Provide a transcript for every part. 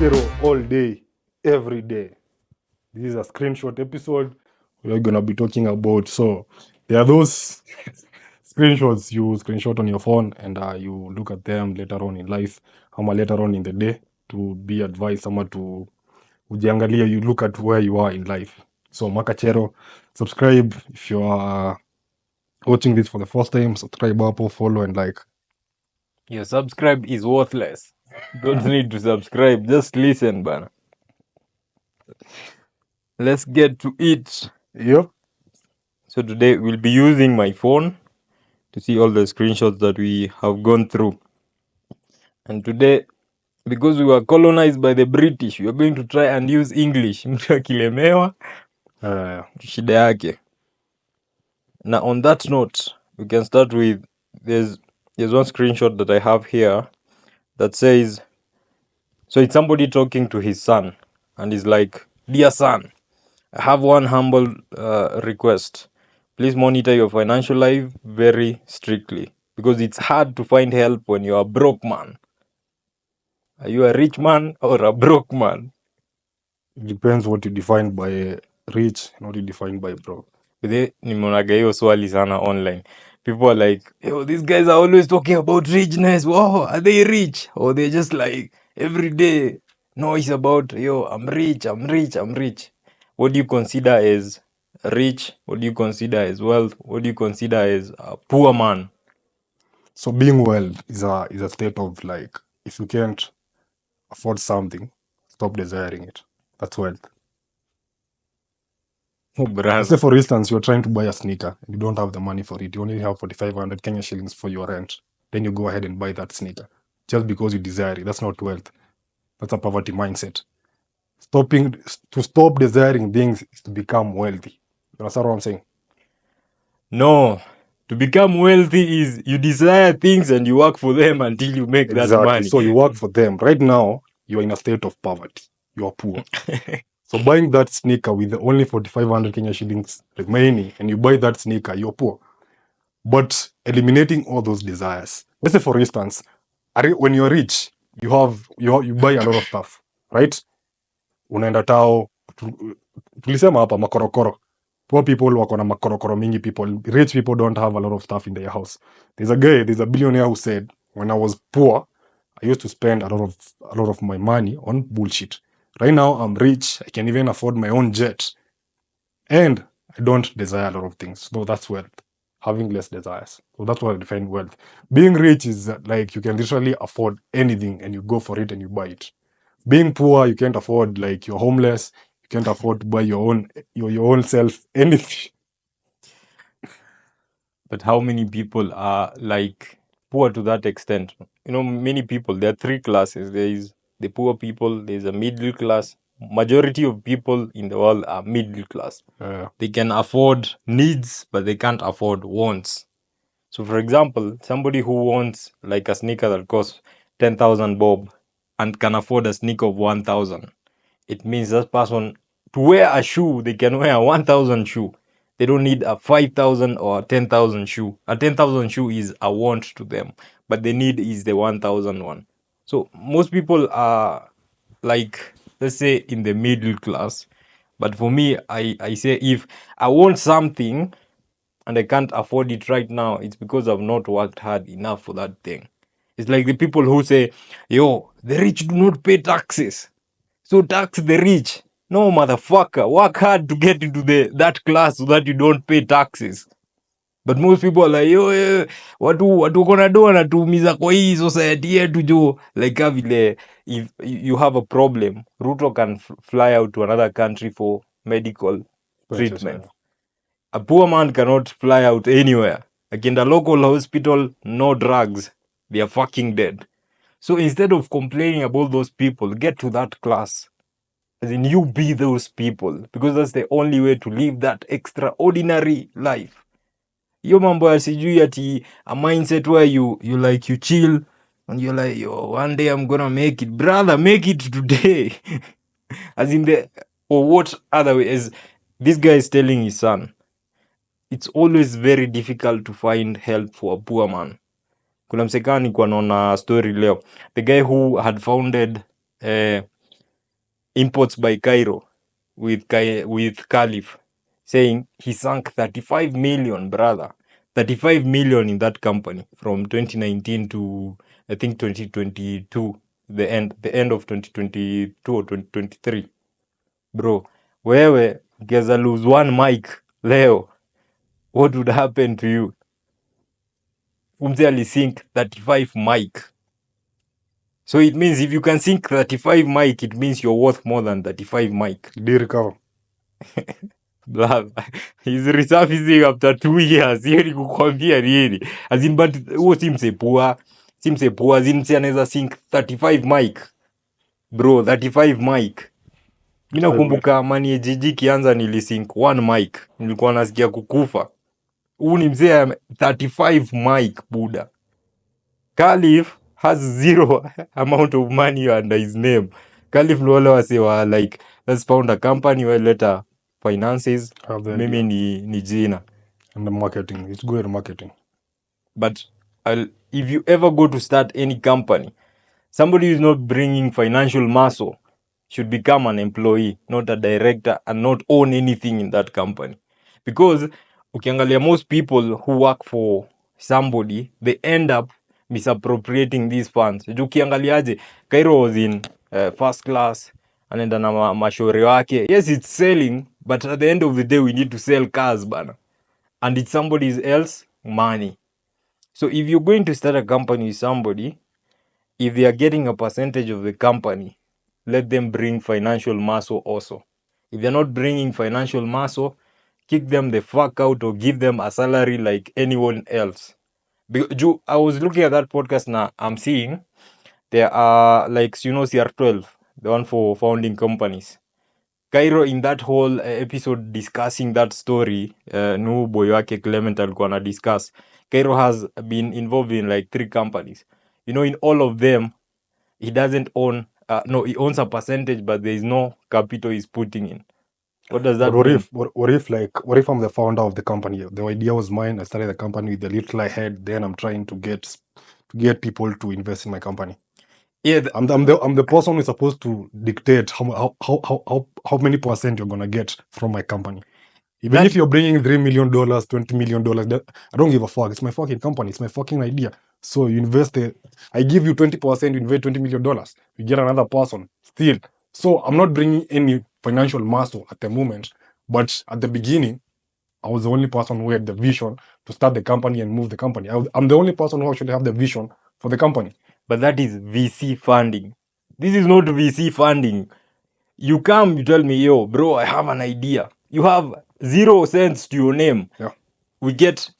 Makachero all day, every day. This is a screenshot episode we're gonna be talking about. So there are those screenshots you screenshot on your phone and you look at them later on in life, later on in the day to be advised, to ujiangalia, you look at where you are in life. So Makachero, subscribe if you are watching this for the first time. Subscribe up, follow, and like. Your subscribe is worthless. Don't need to subscribe, just listen, bana. Let's get to it. Yep. So today we'll be using my phone to see all the screenshots that we have gone through. And today, because we were colonized by the British, we are going to try and use English. Mtu akilemewa, shida yake. Now on that note, we can start with, there's one screenshot that I have here that says, so it's somebody talking to his son and he's like, "Dear son, I have one humble request. Please monitor your financial life very strictly because it's hard to find help when you're a broke man. Are you a rich man or a broke man?" It depends what you define by rich and what you define by broke. Nimeonaga hiyo swali sana online. People are like, "Yo, these guys are always talking about richness. Wow, are they rich? Or they just like every day noise about, yo, I'm rich, I'm rich, I'm rich." What do you consider as rich? What do you consider as wealth? What do you consider as a poor man? So being well is a state of like, if you can't afford something, stop desiring it. That's wealth. Oh, Let's brother. say, for instance, you're trying to buy a sneaker and you don't have the money for it. You only have 4,500 Kenya shillings for your rent. Then you go ahead and buy that sneaker just because you desire it. That's not wealth. That's a poverty mindset. To stop desiring things is to become wealthy. You understand what I'm saying? No. To become wealthy is you desire things and you work for them until you make that money. So you work for them. Right now, you're in a state of poverty. You are poor. So buying that sneaker with only 4,500 Kenya shillings remaining, and you buy that sneaker, you're poor. But eliminating all those desires. Let's say, for instance, when you're rich, you buy a lot of stuff, right? Unaenda tao, tulisema hapa makorokoro. Poor people wako na makorokoro mingi people. Rich people don't have a lot of stuff in their house. There's a billionaire who said, when I was poor, I used to spend a lot of my money on bullshit. Right now, I'm rich. I can even afford my own jet. And I don't desire a lot of things. So that's wealth. Having less desires. So that's what I define wealth. Being rich is like you can literally afford anything and you go for it and you buy it. Being poor, you can't afford, like, you're homeless. You can't afford to buy your own self anything. But how many people are like poor to that extent? You know, many people, there are three classes. There is the poor people, there's a middle class. Majority of people in the world are middle class. They can afford needs, but they can't afford wants. So for example, somebody who wants like a sneaker that costs 10,000 bob and can afford a sneaker of 1,000, it means that person, to wear a shoe, they can wear a 1,000 shoe. They don't need a 5,000 or a 10,000 shoe. A 10,000 shoe is a want to them, but the need is the 1,000 one. So most people are like, let's say, in the middle class. But for me, I say if I want something and I can't afford it right now, it's because I've not worked hard enough for that thing. It's like the people who say, yo, the rich do not pay taxes, so tax the rich. No, motherfucker, work hard to get into that class so that you don't pay taxes. But most people are like, yo, watu kona do wanatuumiza kwa hii society yetu jo. Like vile, if you have a problem, Ruto can fly out to another country for medical treatment. A poor man cannot fly out anywhere. Like in the local hospital, no drugs. They are fucking dead. So instead of complaining about those people, get to that class. As in, you be those people, because that's the only way to live that extraordinary life. Yo mambo ya sijui ati a mindset where you chill and you're like, yo, one day I'm gonna make it. Brother, make it today. As in or what other way? As this guy is telling his son, it's always very difficult to find help for a poor man. Kuna msekani kwa naona story leo. The guy who had founded Imports by Cairo with Caliph saying he sunk 35 million, brother. 35 million in that company from 2019 to I think 2022, the end of 2022 or 2023. Bro, wewe ukiweza lose one mic leo, what would happen to you? Umse alisink 35 mic. So it means if you can sink 35 mic, it means you're worth more than 35 mic. Do you recover? Brother, he's resurfacing after 2 years. Hiyo ni kukwambia nini? As in, but huo si mse poa. Si mse poa. As in, mse anaweza sink 35 mic. Bro, 35 mic. Mi nakumbuka Mani Jiji kianza nilisink 1 mic. Nilikuwa nasikia kukufa. Huu ni mzee 35 mic, buda. Caliph has zero amount of money under his name. Caliph ni wale wase wa like, let's found a company where later finances mimi ni jina. And the marketing, it's good at marketing. But if you ever go to start any company, somebody who is not bringing financial muscle should become an employee, not a director, and not own anything in that company. Because ukiangalia most people who work for somebody, they end up misappropriating these funds. Ukiangaliaje, Cairo was in first class, anaenda na mashauri wake. Yes, it's selling, but at the end of the day, we need to sell cars, bana. And it's somebody else money. So if you're going to start a company with somebody, if they are getting a percentage of the company, let them bring financial muscle also. If they're not bringing financial muscle, kick them the fuck out or give them a salary like anyone else. I was looking at that podcast now. I'm seeing there are like, CR12, the one for founding companies. Cairo in that whole episode discussing that story, nu boy wake Clement alikuwa na discuss. Cairo has been involved in like 3 companies. In all of them, he doesn't own, he owns a percentage, but there is no capital he's putting in. What does that mean? What if I'm the founder of the company? The idea was mine. I started the company with a little I had. Then I'm trying to get people to invest in my company. Yeah, I'm the person who's supposed to dictate how many percent you're gonna get from my company. Even if you're bringing $3 million, $20 million, I don't give a fuck. It's my fucking company. It's my fucking idea. So you invest it. I give you 20%. You invest $20 million. You get another person still. So I'm not bringing any financial muscle at the moment. But at the beginning, I was the only person who had the vision to start the company and move the company. I'm the only person who actually have the vision for the company. But that is VC funding. This is not VC funding. You come, you tell me, yo, bro, I have an idea. You have 0 cents to your name. Yeah. You get,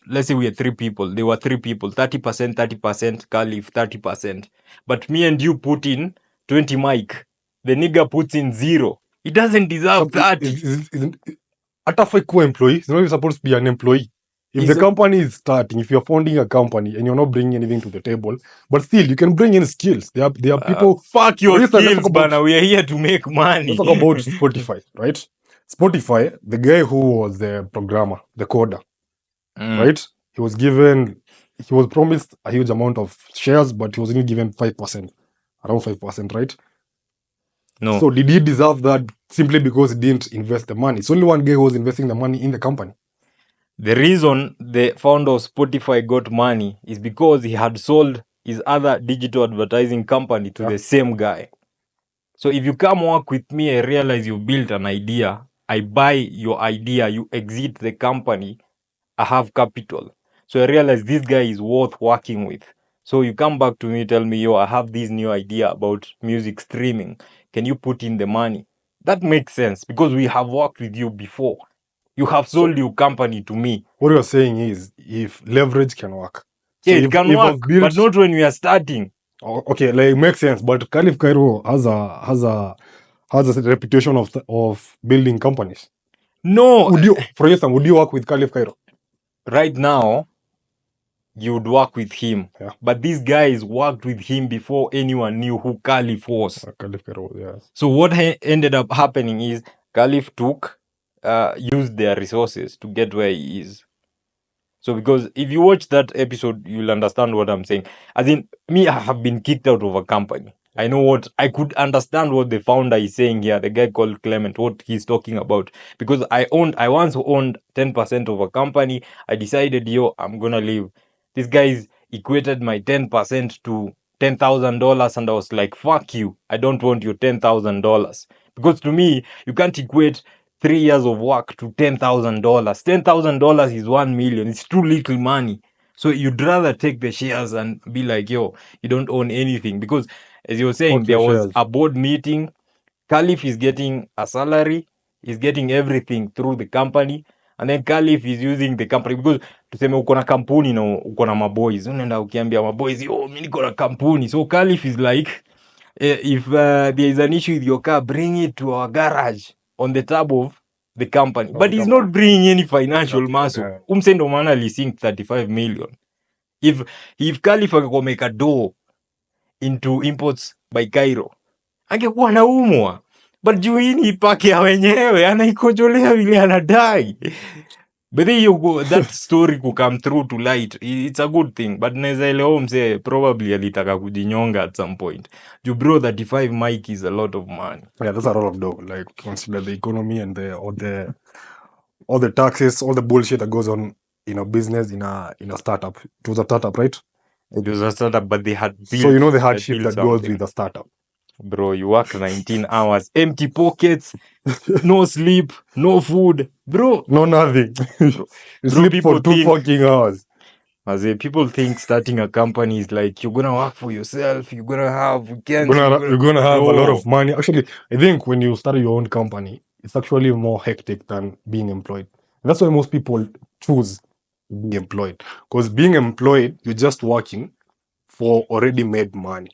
let's say we are 3 people. There were 3 people, 30%, Caliph, 30%. But me and you put in 20 mic. The nigga puts in 0. He doesn't deserve that. At a fake employee, he's not supposed to be an employee. If the company is starting, if you're founding a company and you're not bringing anything to the table, but still you can bring in skills. There are people. Fuck your skills, bana. We are here to make money. Let's talk about Spotify, right? Spotify, the guy who was the programmer, the coder, right? He was promised a huge amount of shares, but he was only given 5%, around 5%, right? No. So did he deserve that simply because he didn't invest the money? It's only one guy who was investing the money in the company. The reason the founder of Spotify got money is because he had sold his other digital advertising company to the same guy. So if you come work with me, I realize you built an idea. I buy your idea, you exit the company, I have capital. So I realize this guy is worth working with. So you come back to me, tell me, yo, I have this new idea about music streaming. Can you put in the money? That makes sense because we have worked with you before. You have sold your company to me. What you're saying is, if leverage can work. Yeah, it can work, but not when we are starting. Okay, like it makes sense. But Caliph Cairo has a reputation of building companies. No. For instance, would you work with Caliph Cairo? Right now, you would work with him. Yeah. But these guys worked with him before anyone knew who Caliph was. Caliph Cairo, yeah. So what ended up happening is Caliph used their resources to get where he is. So because if you watch that episode, you'll understand what I'm saying. As in, me, I have been kicked out of a company. I know what I could understand what the founder is saying here, the guy called Clement, what he's talking about. Because I once owned 10% of a company. I decided, yo, I'm gonna leave. This guy's equated my 10% to $10,000, and I was like, fuck you. I don't want your $10,000. Because to me, you can't equate 3 years of work to $10,000. $10,000 is 1 million. It's too little money. So you'd rather take the shares and be like, yo, you don't own anything. Because as you were saying, Fuck there your was shares. a board meeting. Caliph is getting a salary, is getting everything through the company, and then Caliph is using the company. Because tuseme uko na kampuni na uko na maboys, unaenda ukiambia maboys, yo, mimi niko na kampuni. So Caliph is like, if there is an issue with your car, bring it to our garage on the tab of the company. But he's not bringing any financial muscle. Umse ndo maana alisink 35 million. If Caliph angekuwa make a door into imports by Cairo, angekuwa naumwa. But juu hii ni pake ya wenyewe, anaikojolea vile anadai. But then that story could come through to light. It's a good thing. But naweza elewa mse probably alitaka kujinyonga at some point. You bro, 35 mic is a lot of money. Yeah, that's a lot of dough. Like, consider the economy and all the taxes, all the bullshit that goes on in a business, in a startup. It was a startup, right? It was a startup, but they had built. So you know the hardship built that goes something. with a startup. Bro, you work 19 hours, empty pockets, no sleep, no food. Bro, No, nothing. You sleep people for 2 fucking hours. As people think starting a company is like you're gonna work for yourself, you're gonna have weekends, You're gonna have a lot Bro. of money. Actually, I think when you start your own company, it's actually more hectic than being employed. And that's why most people choose being employed. Because being employed, you're just working for already made money.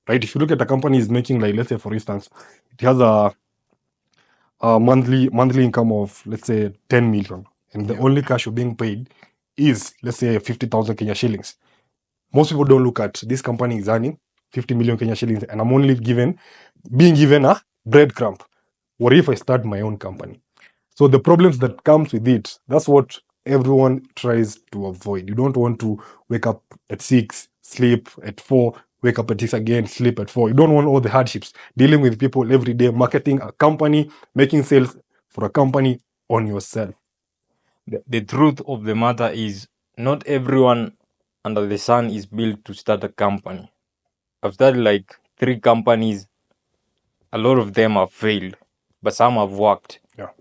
Right? If you look at a company is making, like, let's say for instance, it has a monthly income of, let's say, 10 million, and the only cash you're being paid is, let's say, 50,000 Kenya shillings. Most people don't look at this company is earning 50 million Kenya shillings, and I'm only being given a breadcrumb. What if I start my own company? So the problems that comes with it, that's what everyone tries to avoid. You don't want to wake up at 6, sleep at 4, wake up at 6 again, sleep at 4. You don't want all the hardships, dealing with people every day, marketing a company, making sales for a company on yourself. The truth of the matter is not everyone under the sun is built to start a company. I've started like 3 companies. A lot of them have failed, but some have worked. Yeah.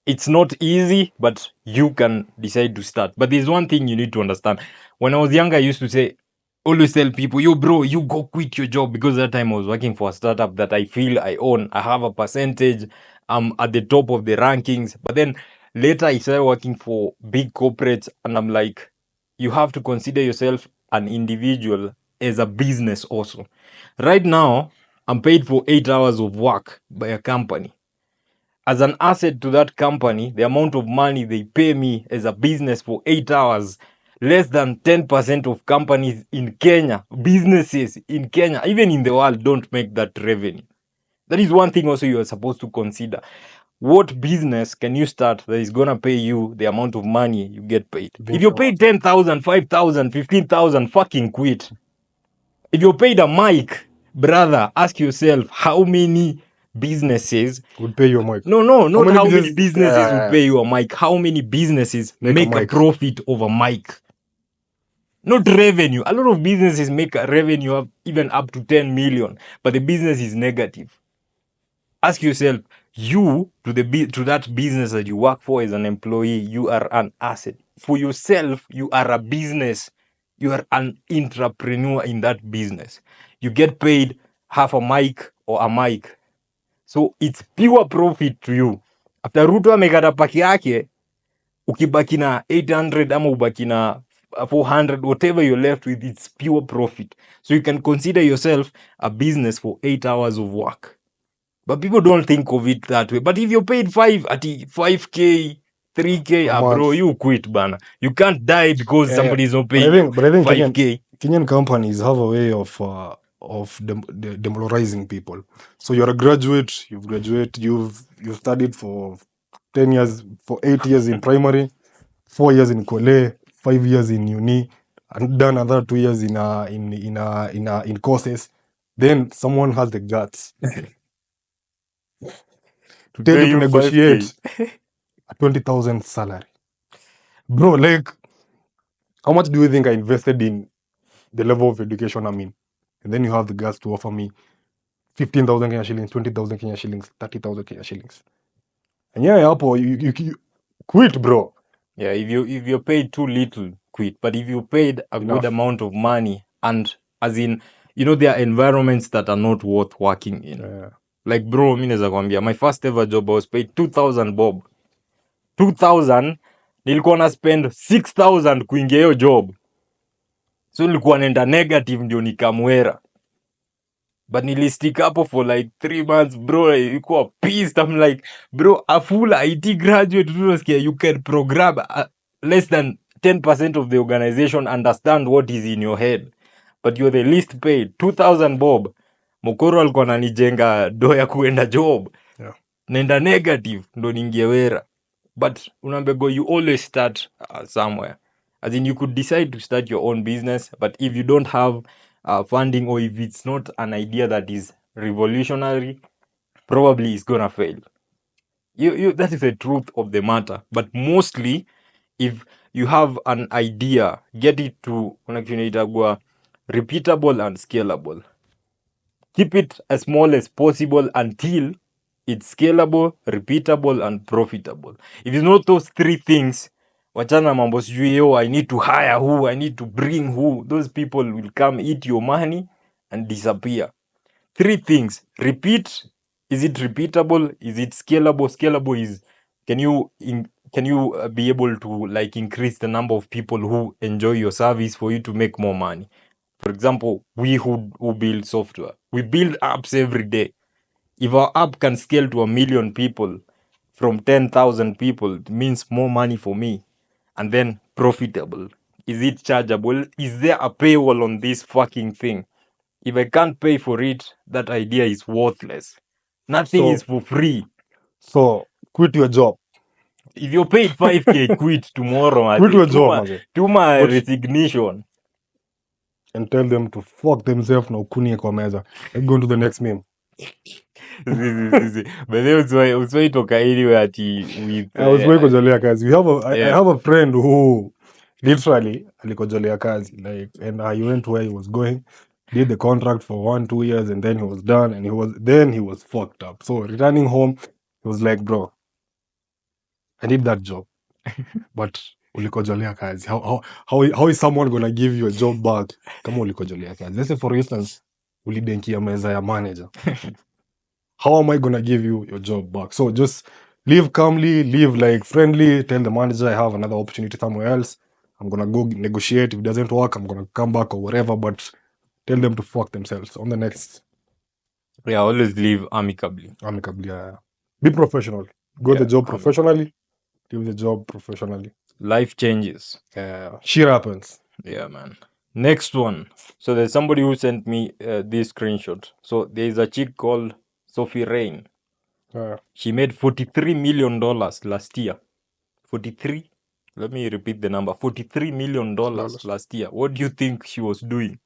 It's not easy, but you can decide to start. But there's one thing you need to understand. When I was younger, I used to say, always tell people, yo, bro, you go quit your job, because that time I was working for a startup that I feel I own. I have a percentage. I'm at the top of the rankings. But then later I started working for big corporates, and I'm like, you have to consider yourself an individual as a business also. Right now, I'm paid for 8 hours of work by a company. As an asset to that company, the amount of money they pay me as a business for 8 hours, less than 10% of companies in Kenya, businesses in Kenya, even in the world, don't make that revenue. That is one thing also you are supposed to consider. What business can you start that is going to pay you the amount of money you get paid? If you're paid 10,000, 5,000, 15,000, fucking quit. If you're paid a mic, brother, ask yourself how many businesses would pay you a mic. No, not many how many business- businesses would pay you a mic. How many businesses make a mic. profit of a mic? Not revenue. A lot of businesses make a revenue of even up to 10 million, but the business is negative. Ask yourself, you to that business that you work for as an employee, you are an asset. For yourself, you are a business. You are an entrepreneur in that business. You get paid half a mic or a mic. So it's pure profit to you. After Ruto amekata paki yake, ukibaki na 800 ama ubaki na 400, whatever you're left with, it's pure profit. So you can consider yourself a business for 8 hours of work. But people don't think of it that way. But if you're paid 5K, 3K, bro, you quit, bana. You can't die because somebody's not paying But I think 5K. Kenyan companies have a way of demoralizing people. So you're a graduate, you've studied for 10 years, for 8 years in primary, 4 years in Kole, 5 years in uni, and done another 2 years in courses. then someone has the guts To tell pay you to you 5K. negotiate a 20,000 salary. Bro, like, how much do you think I invested in the level of education I'm in? And then you have the guts to offer me 15,000 Kenya shillings, 20,000 Kenya shillings, 30,000 Kenya shillings. And yeah, hapo, you quit, bro. Yeah, if you're paid too little, quit. But if you paid a Enough. good amount of money, and as in, you know, there are environments that are not worth working in. Yeah. Like, bro, mi naweza kwambia, my first ever job I was paid 2,000 bob. 2,000, nilikuwa na spend 6,000 kuingia hiyo job. So nilikuwa nenda negative ndio nikamwera. But nilistick hapo for like 3 months, bro. Ilikuwa pissed. I'm like, bro, a full IT graduate, you can program. Less than 10% of the organization understand what is in your head. But you're the least paid. 2,000 bob. Mokoro alikuwa ananijenga do ya kuenda job. Yeah. Nenda negative ndo ningiewera. But unambego, you always start somewhere. As in, you could decide to start your own business, but if you don't have funding, or if it's not an idea that is revolutionary, probably it's gonna fail. That is the truth of the matter. But mostly, if you have an idea, get it to repeatable and scalable. Keep it as small as possible until it's scalable, repeatable, and profitable. If it's not those three things, wachana mambo sijui yo, I need to hire who, I need to bring who, those people will come eat your money and disappear. 3 things. Repeat. Is it repeatable? Is it scalable? Scalable is, can you be able to like increase the number of people who enjoy your service for you to make more money? For example, we who build software, we build apps every day. If our app can scale to 1 million people from 10,000 people, it means more money for me. And then profitable. Is it chargeable? Is there a paywall on this fucking thing? If I can't pay for it, that idea is worthless. Nothing So- is for free. So quit your job. If you're paid 5K, quit tomorrow. Quit your job, man. Tuma But- resignation. And tell them to fuck themselves na ukunie kwa meza. Let's go to the next meme. But then uswai toka anywhere ati with I was going kujolea kazi. I Yeah. have a friend who literally alikojolea kazi, like, and he went where he was going, did the contract for 1-2 years, and then he was done, and he was fucked up. So returning home, he was like, bro, I need that job, but ulikojolea kazi. How is someone gonna give you a job back kama ulikojolea kazi? Let's say for instance, ulidenkia meza ya manager. How am I gonna give you your job back? So just live calmly, live like friendly, tell the manager I have another opportunity somewhere else. I'm gonna go negotiate. If it doesn't work, I'm gonna come back or whatever, but tell them to fuck themselves on the next Yeah, always live amicably. Be professional. Go the Yeah, job professionally, do the job professionally. Life changes. Shit happens. Yeah, man. Next one. So there's somebody who sent me this screenshot. So there's a chick called Sophie Rain. She made $43 million last year. 43? Let me repeat the number. $43 million last year. What do you think she was doing?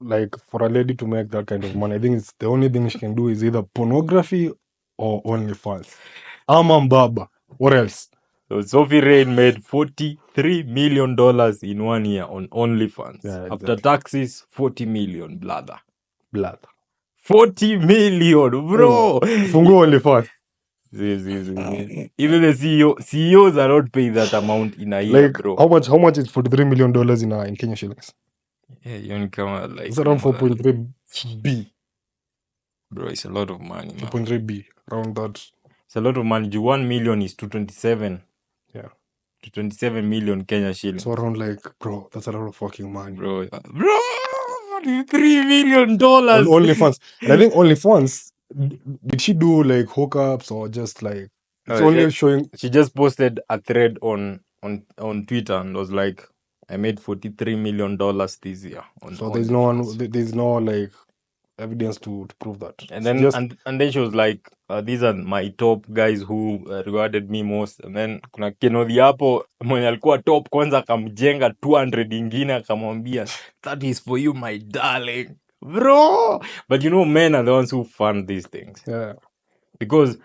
Like, for a lady to make that kind of money, I think it's the only thing she can do is either pornography or OnlyFans. Baba. What else? So Sophie Rain made $43 million in 1 year on OnlyFans. Yeah, After exactly. taxes, 40 million, blather. Blood. 40 million, bro! Fungo OnlyFans. Even the CEOs are not paid that amount in a year, Like, bro. how much is $43 million in Kenya shillings? Yeah, you only come out like It's around more than- 4.3 B. Bro, it's a lot of money, man. 4.3 B. Around that. It's a lot of money. 1 million is 227. Yeah. 227 million Kenya shillings. So around, like, bro, that's a lot of fucking money. Bro, $43 million. On OnlyFans. And I think OnlyFans, did she do like hookups or just like, it's only yeah. showing. She just posted a thread on Twitter and was like, I made $43 million this year. So there's no like evidence to prove that. And then and then she was like, these are my top guys who rewarded me most. And then kuna Kennedy hapo mwenye alikuwa top kwanza akamjenga 200 ingine akamwambia, that is for you my darling. bro. But you know, men are the ones who fund these things. Yeah, Because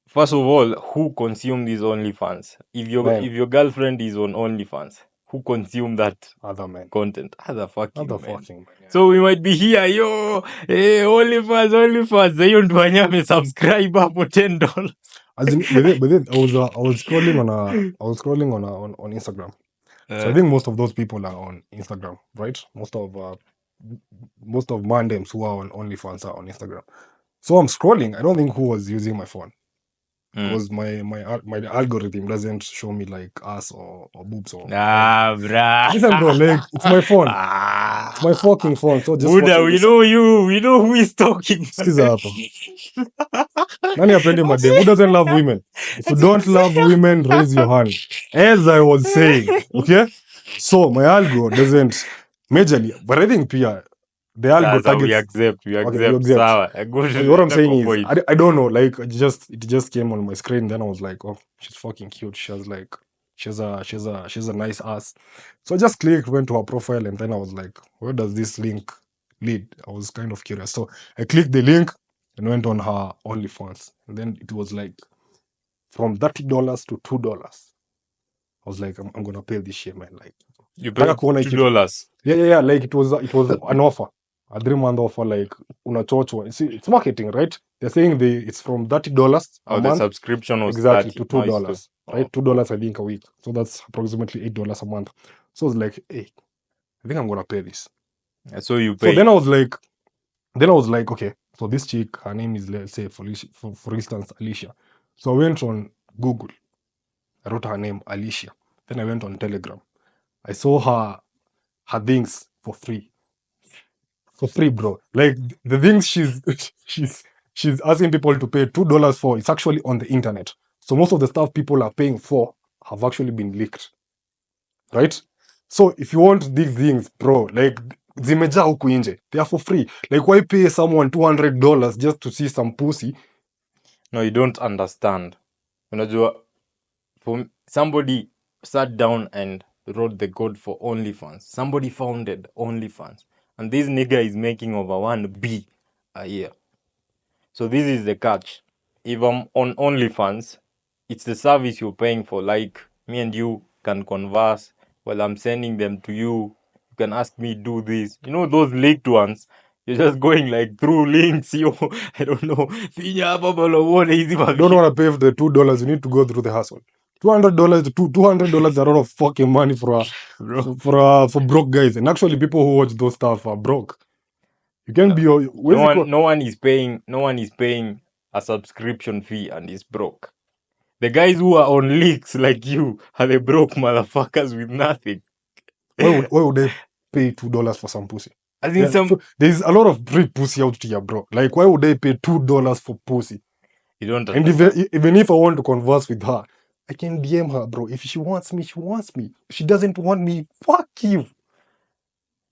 first of all, who consume these OnlyFans? If men, your girlfriend is on OnlyFans, who consume that other men, content? Other fucking other men. fucking men. Yeah. So we might be here, yo, hey, OnlyFans. Hiyo mtu mwenyewe amesubscribe hapo $10. As in, with it, I was scrolling on Instagram. So I think most of those people are on Instagram, right? Most of mandems who are on OnlyFans are on Instagram. So I'm scrolling. I don't think who was using my phone because my algorithm doesn't show me like ass or boobs or. Bruh. Listen, bro, like it's my phone. It's my fucking phone. So just Buddha, fucking we listen. know you. We know who is talking. Sikiza hapo. Nani hapendi madem? Who doesn't love women? If you don't love women, raise your hand. As I was saying, okay? So my algo doesn't majorly, but I think pia the algo Sasa, we targets. accept. We Okay, accept. you accept. Sawa. Okay, what I'm saying is, point. I don't know. Like, it just came on my screen. Then I was like, oh, she's fucking cute. She has a nice ass. So I just clicked, went to her profile, and then I was like, where does this link lead? I was kind of curious. So I clicked the link and went on her OnlyFans, and then it was like from $30 to $2. I was like, I'm gonna pay this shit, man. Like, You nataka paid kuona hiki- $2. yeah. Like it was an offer, a 3-month offer. Like unachochwa. See, it's marketing, right? They're saying it's from $30 a Oh, the month subscription was exactly 30. to Now it's $2, right? $2 I think a week. So that's approximately $8 a month. So I was like, hey, I think I'm gonna pay this. So you So pay. then I was like, okay. So this chick, her name is, let's say, for instance, Alicia. So I went on Google. I wrote her name, Alicia. Then I went on Telegram. I saw her things for free. For free, bro. Like the things she's asking people to pay $2 for, it's actually on the internet. So most of the stuff people are paying for have actually been leaked. Right? So if you want these things, bro, like zimejaa huku nje. They are for free. Like why pay someone $200 just to see some pussy? No, you don't understand. Unajua, somebody sat down and wrote the code for OnlyFans. Somebody founded OnlyFans. And this nigga is making over 1B a year. So this is the catch. If I'm on OnlyFans, it's the service you're paying for. Like me and you can converse while I'm sending them to you. You can ask me, do this. You know those leaked ones? You're just going like through links, yo. I don't know. You don't want to pay for the $2. You need to go through the hustle. $200 to $200 are a lot of fucking money for broke guys. And actually, people who watch those stuff are broke. You can be no one is paying a subscription fee and is broke. The guys who are on leaks like you are the broke motherfuckers with nothing. Why would they pay $2 for some pussy? As in There's a lot of free pussy out here, bro. Like, why would they pay $2 for pussy? You don't And even if I want to converse with her, I can DM her, bro. If she wants me, she wants me. If she doesn't want me, fuck you.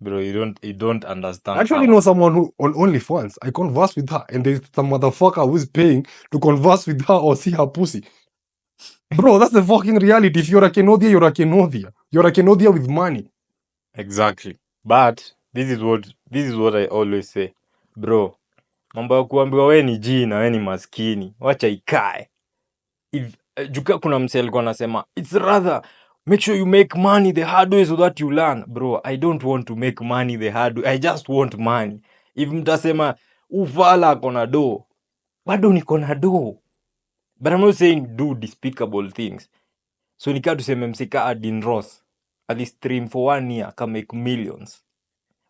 Bro, you don't understand. I actually know someone who on OnlyFans. I converse with her, and there's some motherfucker who's paying to converse with her or see her pussy. Bro, that's the fucking reality. If you're a Kenodia, you're a Kenodia. You're a Kenodia with money. Exactly. But this is what I always say. Bro, mambo ya kuambiwa we ni jina, we ni maskini. Wacha ikae. If juka kuna msee alikuwa anasema, it's rather make sure you make money the hard way so that you learn. Bro, I don't want to make money the hard way. I just want money. If mtasema ufala akona do, bado niko na do. But I'm not saying do despicable things. So nika tuseme msika Adin Ross alistream for 1 year aka make millions.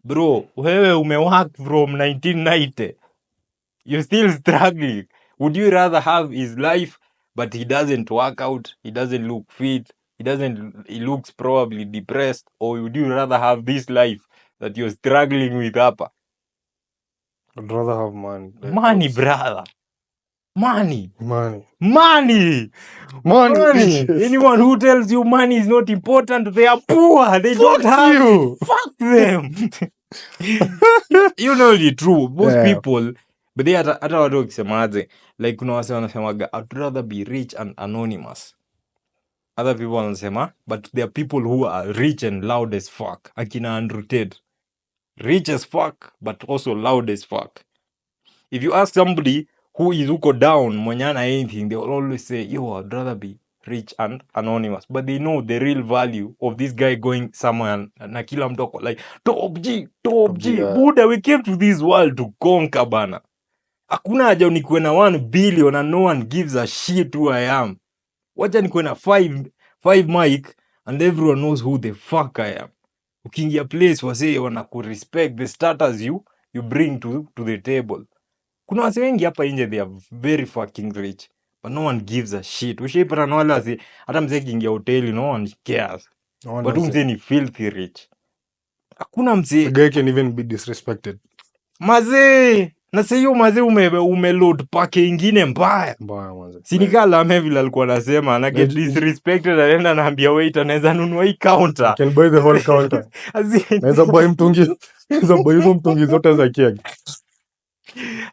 Bro, wewe umework from 1990. You're still struggling. Would you rather have his life but he doesn't work out, he doesn't look fit, he looks probably depressed, or would you rather have this life that you're struggling with hapa? I'd rather have money. Money, brother. Money. Money. Anyone who tells you money is not important, they are poor. They don't have you. Fuck them. You know the true. Most people, but they hata watu wakisemaje, like kuna wase wanasemaga I'd rather be rich and anonymous. Other people wanasema, but there are people who are rich and loud as fuck. Akina Andrew Tate. rich as fuck, but also loud as fuck. If you ask somebody who is uko down, mwenye ana anything, they will always say, yo, I'd rather be rich and anonymous. But they know the real value of this guy going somewhere na kila mtu ako like, top G, yeah. Buddha, we came to this world to conquer bana. Hakuna haja nikuwe na 1 billion and no one gives a shit who I am. Wacha nikuwe na 5 mic and everyone knows who the fuck I am. Ukiingia place wase wanakurespect the status you bring to the table. Kuna wase wengi hapa nje, they are very fucking rich, but no one gives a shit. Ushaipata na wale wase hata mzee kiingia hoteli no one cares, but mzee ni filthy rich. Hakuna mzee, the guy can even be disrespected. Mazee na sio mazee, umeload pake ingine mbaya Manze. Sinikala vile alikuwa anasema ana get disrespected, anaenda anaambia waiter anaweza nunua hii counter. I can buy the whole counter. Naweza buy mtungi. Naweza buy hizo mtungi zote za keg.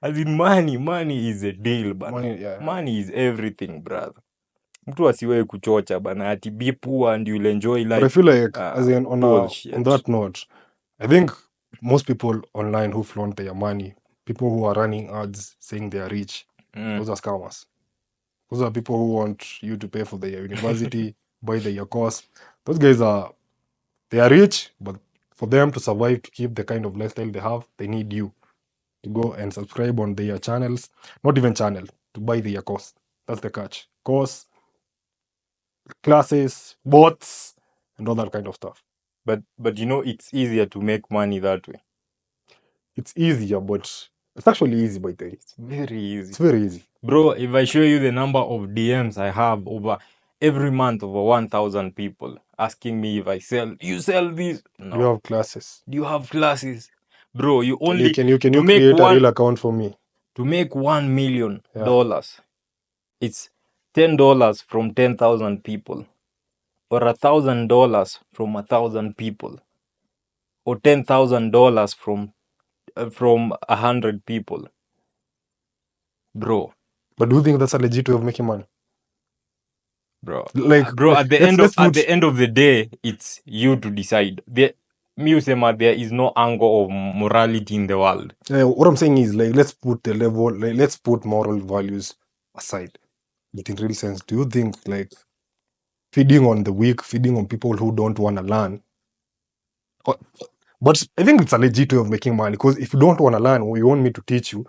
As in money is a deal bana. Money is everything brother. Mtu asiwe kuchocha bana ati be poor and you'll enjoy life. But I feel like as in on that note, I think most people online who flaunt their money, people who are running ads saying they are rich, those are scammers. Those are people who want you to pay for their university, buy their course. Those guys they are rich, but for them to survive, to keep the kind of lifestyle they have, they need you to go and subscribe on their channels, not even channel, to buy their course. That's the catch. Course, classes, bots, and all that kind of stuff. But you know, it's easier to make money that way. It's easier, but it's actually easy by the way. It's very easy. It's very easy. Bro, if I show you the number of DMs I have over every month, over 1,000 people asking me if I sell, you sell this? No. You have classes. Do you have classes? Bro, you only Can you create a real account for me? To make $1 million, it's $10 from 10,000 people, or $1,000 from 1,000 people, or $10,000 from 100 people, bro. But do you think that's a legit way of making money? Bro, bro, at the end of the day, it's you to decide. There is no angle of morality in the world. What I'm saying is, like, let's put moral values aside. But in real sense, do you think, like, feeding on the weak, feeding on people who don't want to learn? But I think it's a legit way of making money, because if you don't want to learn, or you want me to teach you,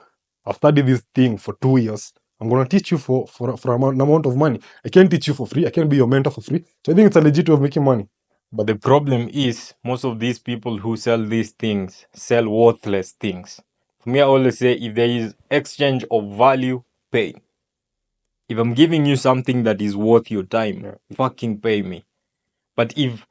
I've studied this thing for 2 years. I'm going to teach you for an amount of money. I can't teach you for free. I can't be your mentor for free. So I think it's a legit way of making money. But the problem is, most of these people who sell these things sell worthless things. For me, I always say, if there is exchange of value, pay. If I'm giving you something that is worth your time, fucking pay me. But if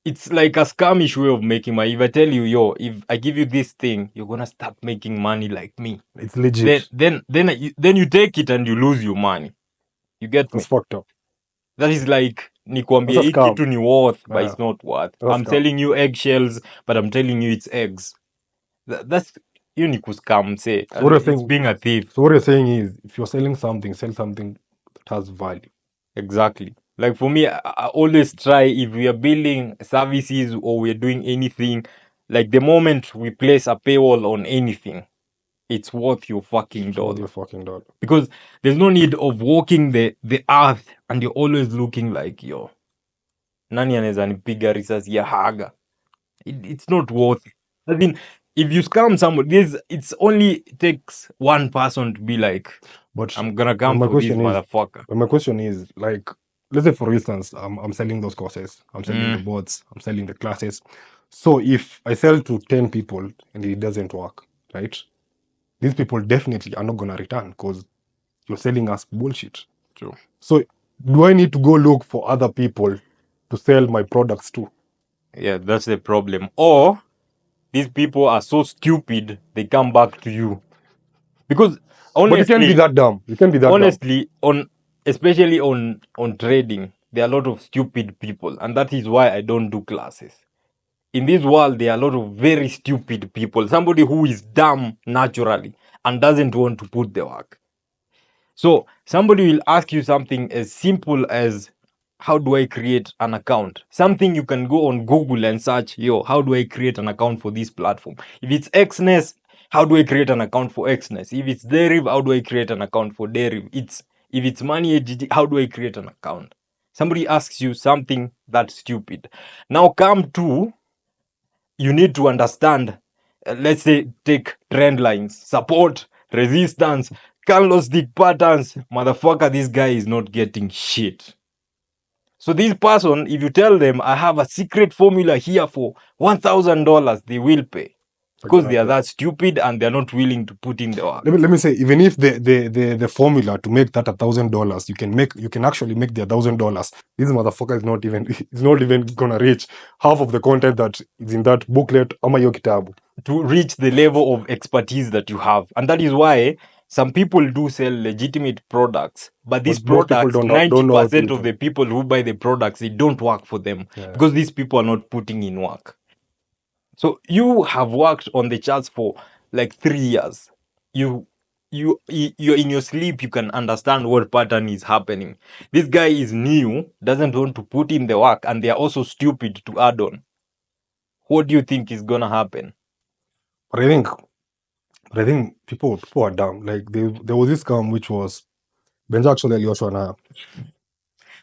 it's like a scamish way of making money. If I tell you, yo, if I give you this thing, you're gonna start making money like me. It's legit. Then you take it and you lose your money. You get me? It's fucked up. That is like nikwambia hii kitu ni worth, but it's not worth. I'm telling you eggshells, but I'm telling you it's eggs. That's you ni kuscam say. It's being a thief. So what you're saying is, if you're selling something, sell something that has value. Exactly. Like for me, I always try, if we are building services or we're doing anything, like the moment we place a paywall on anything, it's worth your fucking dollar. Because there's no need of walking the earth and you're always looking like, yo, nani anaweza nipiga risasi ya haga. It's not worth it. I mean, if you scam somebody, it's only takes one person to be like, but I'm gonna come for this motherfucker. But my question is, like, let's say for instance, I'm selling those courses, I'm selling the bots, I'm selling the classes. So if I sell to 10 people and it doesn't work, right? These people definitely are not gonna return because you're selling us bullshit. True. So do I need to go look for other people to sell my products to? Yeah, that's the problem. Or these people are so stupid, they come back to you. Because honestly, but you can't be that dumb. You can't be that honestly, dumb. Especially on trading, there are a lot of stupid people. And that is why I don't do classes. In this world, there are a lot of very stupid people. Somebody who is dumb naturally and doesn't want to put the work. So somebody will ask you something as simple as how do I create an account? Something you can go on Google and search, yo, how do I create an account for this platform? If it's Xness, how do I create an account for Xness? If it's Deriv, how do I create an account for Deriv? If it's Money AGG, how do I create an account? Somebody asks you something that's stupid. Now come to, you need to understand, let's say, take trend lines, support, resistance, candlestick patterns. Motherfucker, this guy is not getting shit. So this person, if you tell them, I have a secret formula here for $1,000, they will pay. Because they are that stupid and they're not willing to put in the work. Let me say, even if the formula to make that $1,000, you can actually make the $1,000. This motherfucker is not even gonna reach half of the content that is in that booklet ama hiyo kitabu. To reach the level of expertise that you have. And that is why some people do sell legitimate products, but these products, 90% of the people who buy the products, they don't work for them. Because these people are not putting in work. So you have worked on the charts for like 3 years. You're in your sleep, you can understand what pattern is happening. This guy is new, doesn't want to put in the work, and they are also stupid to add on. What do you think is gonna happen? But I think people are dumb. Like there was this scam which was Benja actually alioshwa na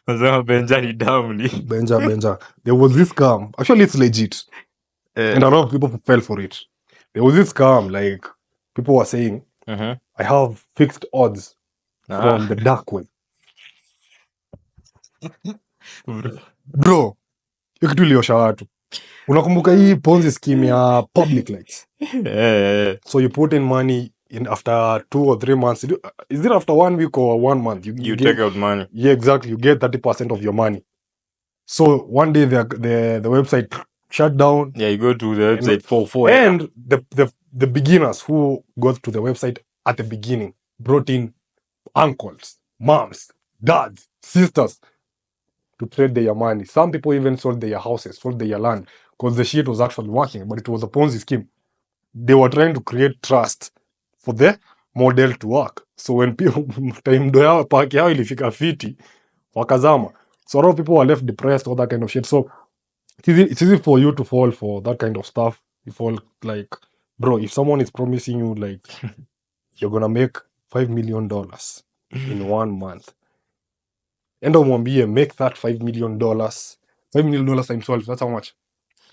Benja ni dumb. Benja. There was this scam. Actually, it's legit. And a lot of people fell for it. There was this scam, like people were saying, I have fixed odds from the dark web. Bro, hiyo kitu iliosha watu. Unakumbuka hii Ponzi scheme ya public lights? So you put in money in after 2 or 3 months. Is it after 1 week or 1 month? You take out money. Yeah, exactly. You get 30% of your money. So one day the website shut down. Yeah, you go to the website for and the beginners who got to the website at the beginning brought in uncles, moms, dads, sisters to trade their money. Some people even sold their houses, sold their land, because the shit was actually working, but it was a Ponzi scheme. They were trying to create trust for the model to work. So when people time do yao paki yao ilifika fiti wakazama. So a lot of people were left depressed, all that kind of shit. So it's easy for you to fall for that kind of stuff. You fall like, bro, if someone is promising you like you're gonna make $5 million in 1 month, enda umwambie make that $5 million. $5 million times 12, that's how much?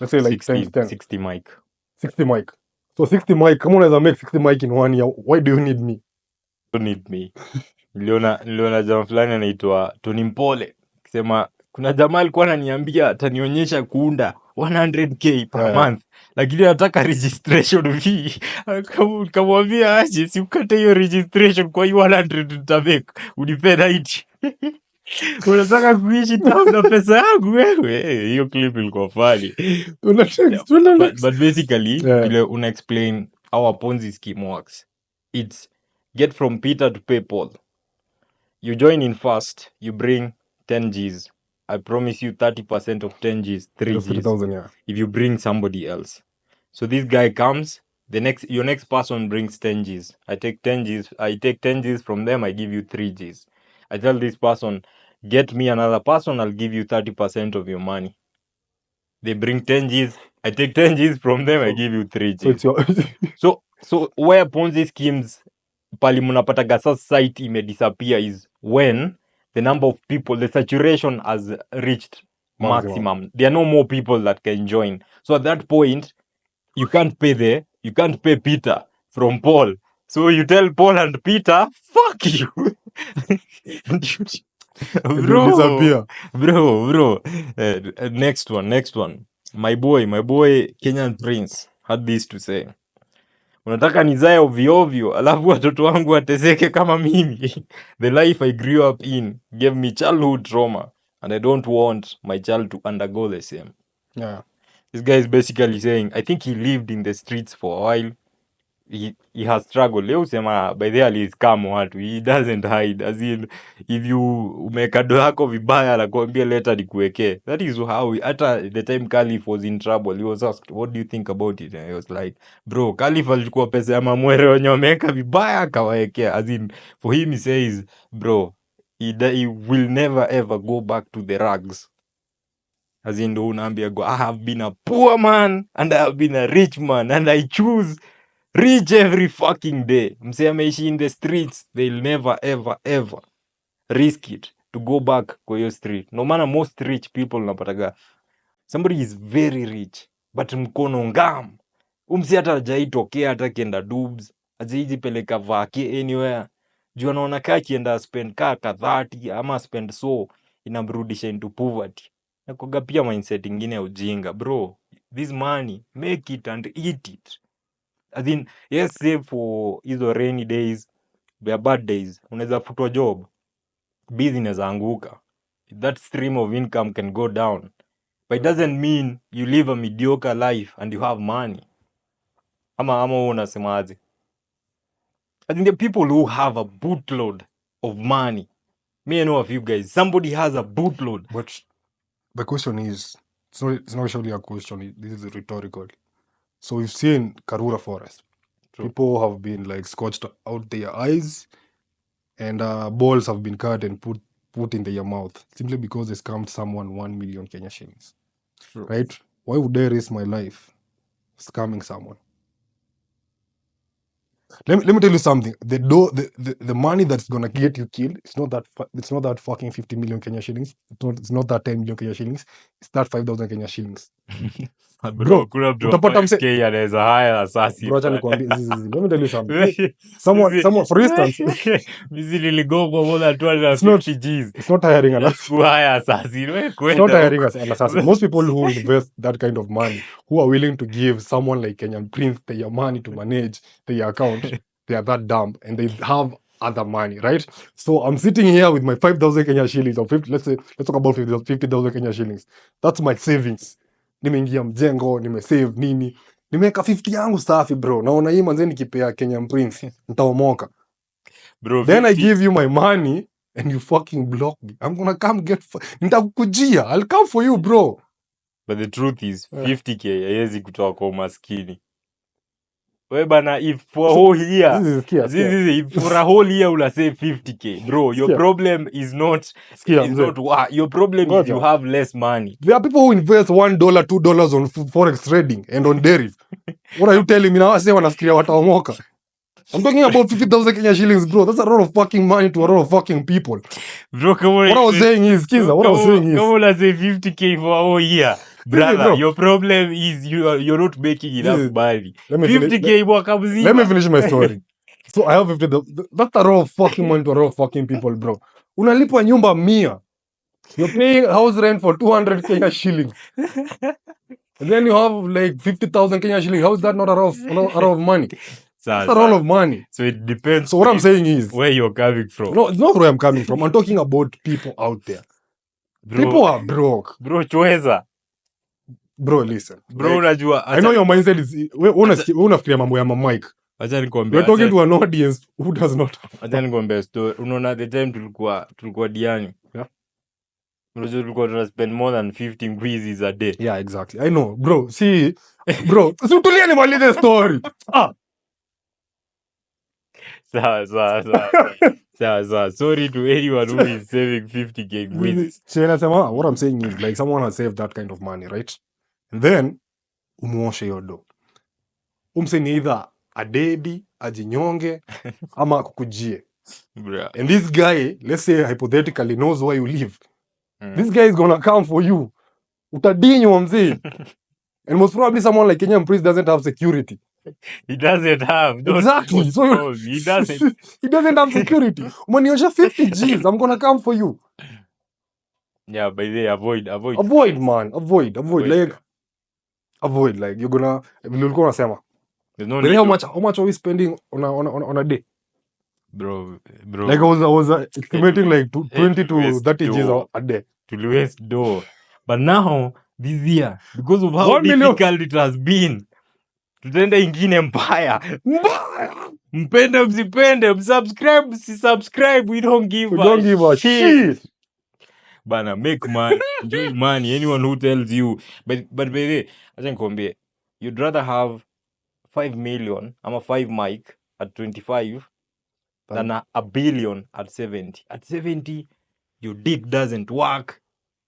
Let's say like 60 mic. 60 mic. So 60 mic, kama unaweza make 60 mic in 1 year, why do you need me? Don't need me. Niliona jamaa fulani anaitwa Tony Mpole akisema kuna jamaa alikuwa ananiambia atanionyesha kuunda 100k per month, lakini anataka registration fee. Kamwambia aje, si ukate hiyo registration kwa hiyo 100 utamake, unipe 90. Unataka kuishi town na pesa yangu wewe? Hiyo clip ilikuwa funny. But basically, una explain how a Ponzi scheme works. It's get from Peter to pay Paul. You join in first, you bring 10 G's. I promise you 30% of 10 G's, 3 G's. If you bring somebody else. So this guy comes, your next person brings 10 G's. I take 10 G's from them, I give you 3 G's. I tell this person, get me another person, I'll give you 30% of your money. They bring 10 G's, I take 10 G's from them, I give you 3 G's. So where Ponzi schemes pali munapataga site imedisappear is when the number of people, the saturation has reached maximum. There are no more people that can join. So at that point, you can't pay Peter from Paul. So you tell Paul and Peter, fuck you. Bro. Next one. My boy, Kenyan Prince had this to say. Unataka nizae ovyo alafu watoto wangu wateseke kama mimi. The life I grew up in gave me childhood trauma and I don't want my child to undergo the same. Yeah. This guy is basically saying, I think he lived in the streets for a while. He has struggled. Leo sema by the way scam watu. He doesn't hide. As in, if you umeka do yako vibaya na kuambia later nikuwekee. That is how hata the time Caliph was in trouble, he was asked, what do you think about it? And he was like, bro, Caliph alichukua pesa ya mamwere wenye wameka vibaya akawaekea. As in, for him he says, bro, he will never ever go back to the rags. As in, ndo unaambia go, I have been a poor man and I have been a rich man and I choose rich every fucking day. Mse ameishi in the streets, they'll never ever ever risk it to go back kwa hiyo street. No matter most rich people unapataga somebody is very rich but mkono ngam. Umsi hata hajaitokea hata kienda dubs, hajaijipeleka vake anywhere. Juu anaona kaa kienda spend kaa 30 ama spend so inamrudisha into poverty. Nakuaga pia mindset ingine ya ujinga. Bro, this money, make it and eat it. As in, yes, save for hizo rainy days, their bad days. Unaweza futwa job, business anguka. That stream of income can go down. But it doesn't mean you live a mediocre life and you have money. Ama unasemaje? I think the people who have a bootload of money, me I know a few guys, somebody has a bootload. But the question is, it's not surely a question, this is rhetorical. So we've seen Karura Forest. True. People have been like scorched out their eyes, and balls have been cut and put in their mouth simply because they scammed someone 1 million Kenya shillings. True. Right? Why would I risk my life scamming someone? Let me tell you something. The money that's gonna get you killed, it's not that fucking 50 million Kenya shillings. It's not that 10 million Kenya shillings. It's that 5,000 Kenya shillings. Bro, kuna mtu utapata mse- 5K anaweza haya assassin. Bro, acha nikwambie, let me tell you something. Someone, for instance, Mimi niligo kwa more than 250 Gs. it's not hiring an Just kuhaya assassin. it's not hiring an assassin. Most people who invest that kind of money, who are willing to give someone like Kenyan Prince their money to manage their account, they are that dumb and they have other money, right? So I'm sitting here with my 5,000 Kenya shillings or 50, let's talk about 50,000 Kenya shillings. That's my savings. Nimeingia mjengo, nimesave nini, nimeweka 50 yangu safi bro. Naona hii manze nikipea Kenyan Prince nitaomoka. Bro, Then I 50 give you my money and you fucking block me. I'm gonna come nitakukujia. I'll come for you bro. But the truth is 50K haiwezi kutoa kwa umaskini. We bana, if for a whole year, if for a whole year una save 50K, bro, your Skia. problem is not your problem is Ngoja. you have less money. There are people who invest $1, $2 on forex trading and on dairy. What are you telling me now? I say wanafikiria wataomoka. I'm talking about 50,000 Kenya shillings, bro. That's a lot of fucking money to a lot of fucking people. Bro, What I was saying is, Kiza, what I was saying is, come on, I say 50K for a whole year. Brother, bro. your problem is you're not making enough money. Let me finish- 50K mwaka mzima. Let me finish my story. So I have 50. That's a lot of fucking money to a lot of fucking people, bro. Unalipwa nyumba 100. You're paying house rent for 200 Kenya shillings. And then you have like 50,000 Kenya shillings. How is that not a lot of money? That's a lot of money. So it depends. So what I'm saying is, where you're coming from. no, it's not where I'm coming from. I'm talking about people out there. Bro, People are broke. bro, chweza. Bro, listen. Bro, Like, unajua. I know your mindset is unafikiria mambo ya mamic. Acha nikwambie. We're talking to an audience who does not. Acha nikwambie story. Unaona the time tulikuwa Diani. Yeah. Unajua tulikuwa tuna spend more than 50 ngwizis a day. Yeah, exactly. I know, bro. See, bro, tulia nimalize story. Sawa. Sorry to anyone who is saving 50K ngwizis. What I'm saying is, like, someone has saved that kind of money, right? And then umuoshe hiyo do. Umse ni either adedi, ajinyonge, ama kukujie. Bruh. And this guy, let's say hypothetically, knows where you live. Mm. This guy is gonna come for you. Utadinywa mzee. And most probably someone like Kenyan Prince doesn't have security. He doesn't have. Don't Exactly. So suppose. He doesn't. He doesn't have security. Umeniosha 50 Gs, I'm gonna come for you. Yeah, by the way, avoid. Avoid, man. Avoid. Like you're gonna. Ulikuwa unasema. There's no But need how to- much are we spending on a day? Bro. Like I was estimating like 20 to Waste 30 Gs door. a day. To waste door. But now, this year, because of how 1 million. difficult it has been, tutaenda ingine mbaya. Mpende msipende, msubscribe, msisubscribe, we don't give We don't give a shit. Bana, make money, enjoy money. Anyone who tells you, but by the way, acha nikwambie, you'd rather have 5 million ama 5 mic at 25 than a billion at 70. At 70, your dick doesn't work.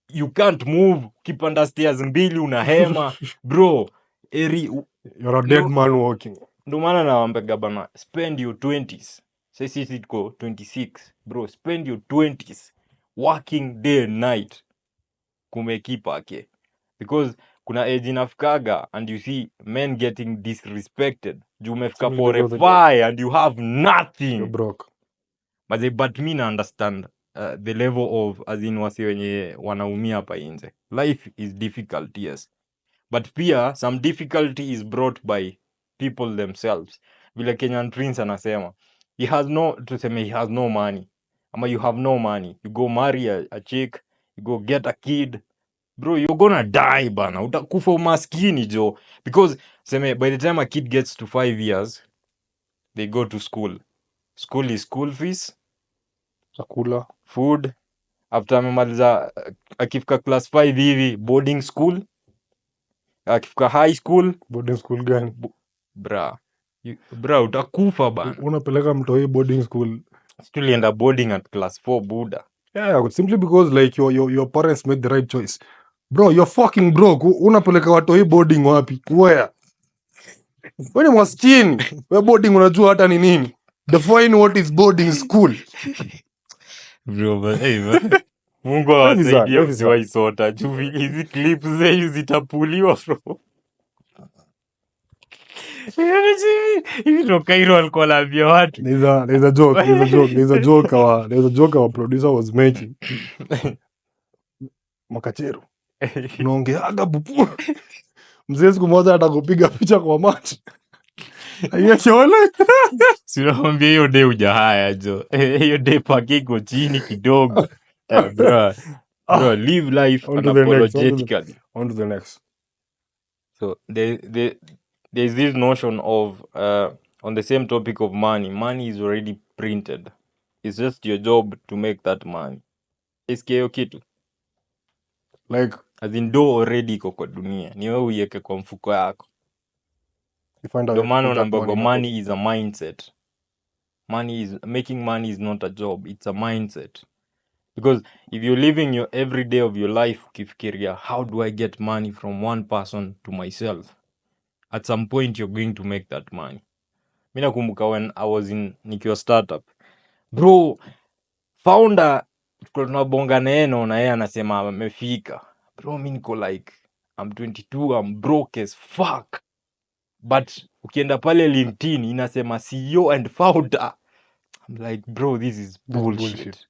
You can't move. Ukipanda stairs mbili unahema. Bro, You're a dead man walking. ndo maana nawambega bana, spend your 20s. Sisi tuko 26. Bro, spend your 20s working day and night kumekipake. Because kuna age inafikaga and you see men getting disrespected. Juu umefika for a fire and you have nothing. You're broke. But me na understand the level of as in wasi wenye wanaumia hapa nje. Life is difficult, yes. But pia some difficulty is brought by people themselves. Vile Kenyan Prince anasema, he has no money. Ama you have no money. You go marry a chick, you go get a kid. Bro, you're gonna die bana. Utakufa umaskini jo. Because by the time a kid gets to 5 years, they go to school. School is school fees, chakula, food. After amemaliza akifika class 5 hivi boarding school. Akifika high school, boarding school gani? Bra, utakufa bana. Unapeleka mtoi boarding school. Tulienda boarding at class 4 buda. Yeah, simply because like your parents made the right choice. Bro, you're fucking broke. Unapeleka watoi boarding wapi? Where? Wewe maskini. Wewe boarding unajua hata ni nini? Define what is boarding school. Bro, but hey man. Mungu awasaidie msiwaisota. Hizi clips zenyu zitapuliwa bro. Hivi ndo Cairo alikuwa anaambia watu. There's a joke our producer was making. Makachero. Unaongeaga bupu. Mzee siku moja atakupiga picha kwa macho. Aiyeone. Sinaambia hiyo day hujahaya jo. Hiyo day pakiko chini kidogo. Bro, live life unapologetically. On to the next. So there's this notion of on the same topic of money. Money is already printed. It's just your job to make that money. Isikio kitu. Like as in do already iko kwa dunia. Ni wewe uiweke kwa mfuko yako. Ndio maana unaambiwa money is a mindset. Making money is not a job, it's a mindset. Because if you're living your every day of your life ukifikiria how do I get money from one person to myself, at some point you're going to make that money. Mimi nakumbuka when I was nikiwa startup, bro, founder tunabonga neno na yeye anasema amefika. Bro, mimi niko like I'm 22, I'm broke as fuck. But ukienda pale LinkedIn inasema CEO and founder. I'm like, bro, this is bullshit.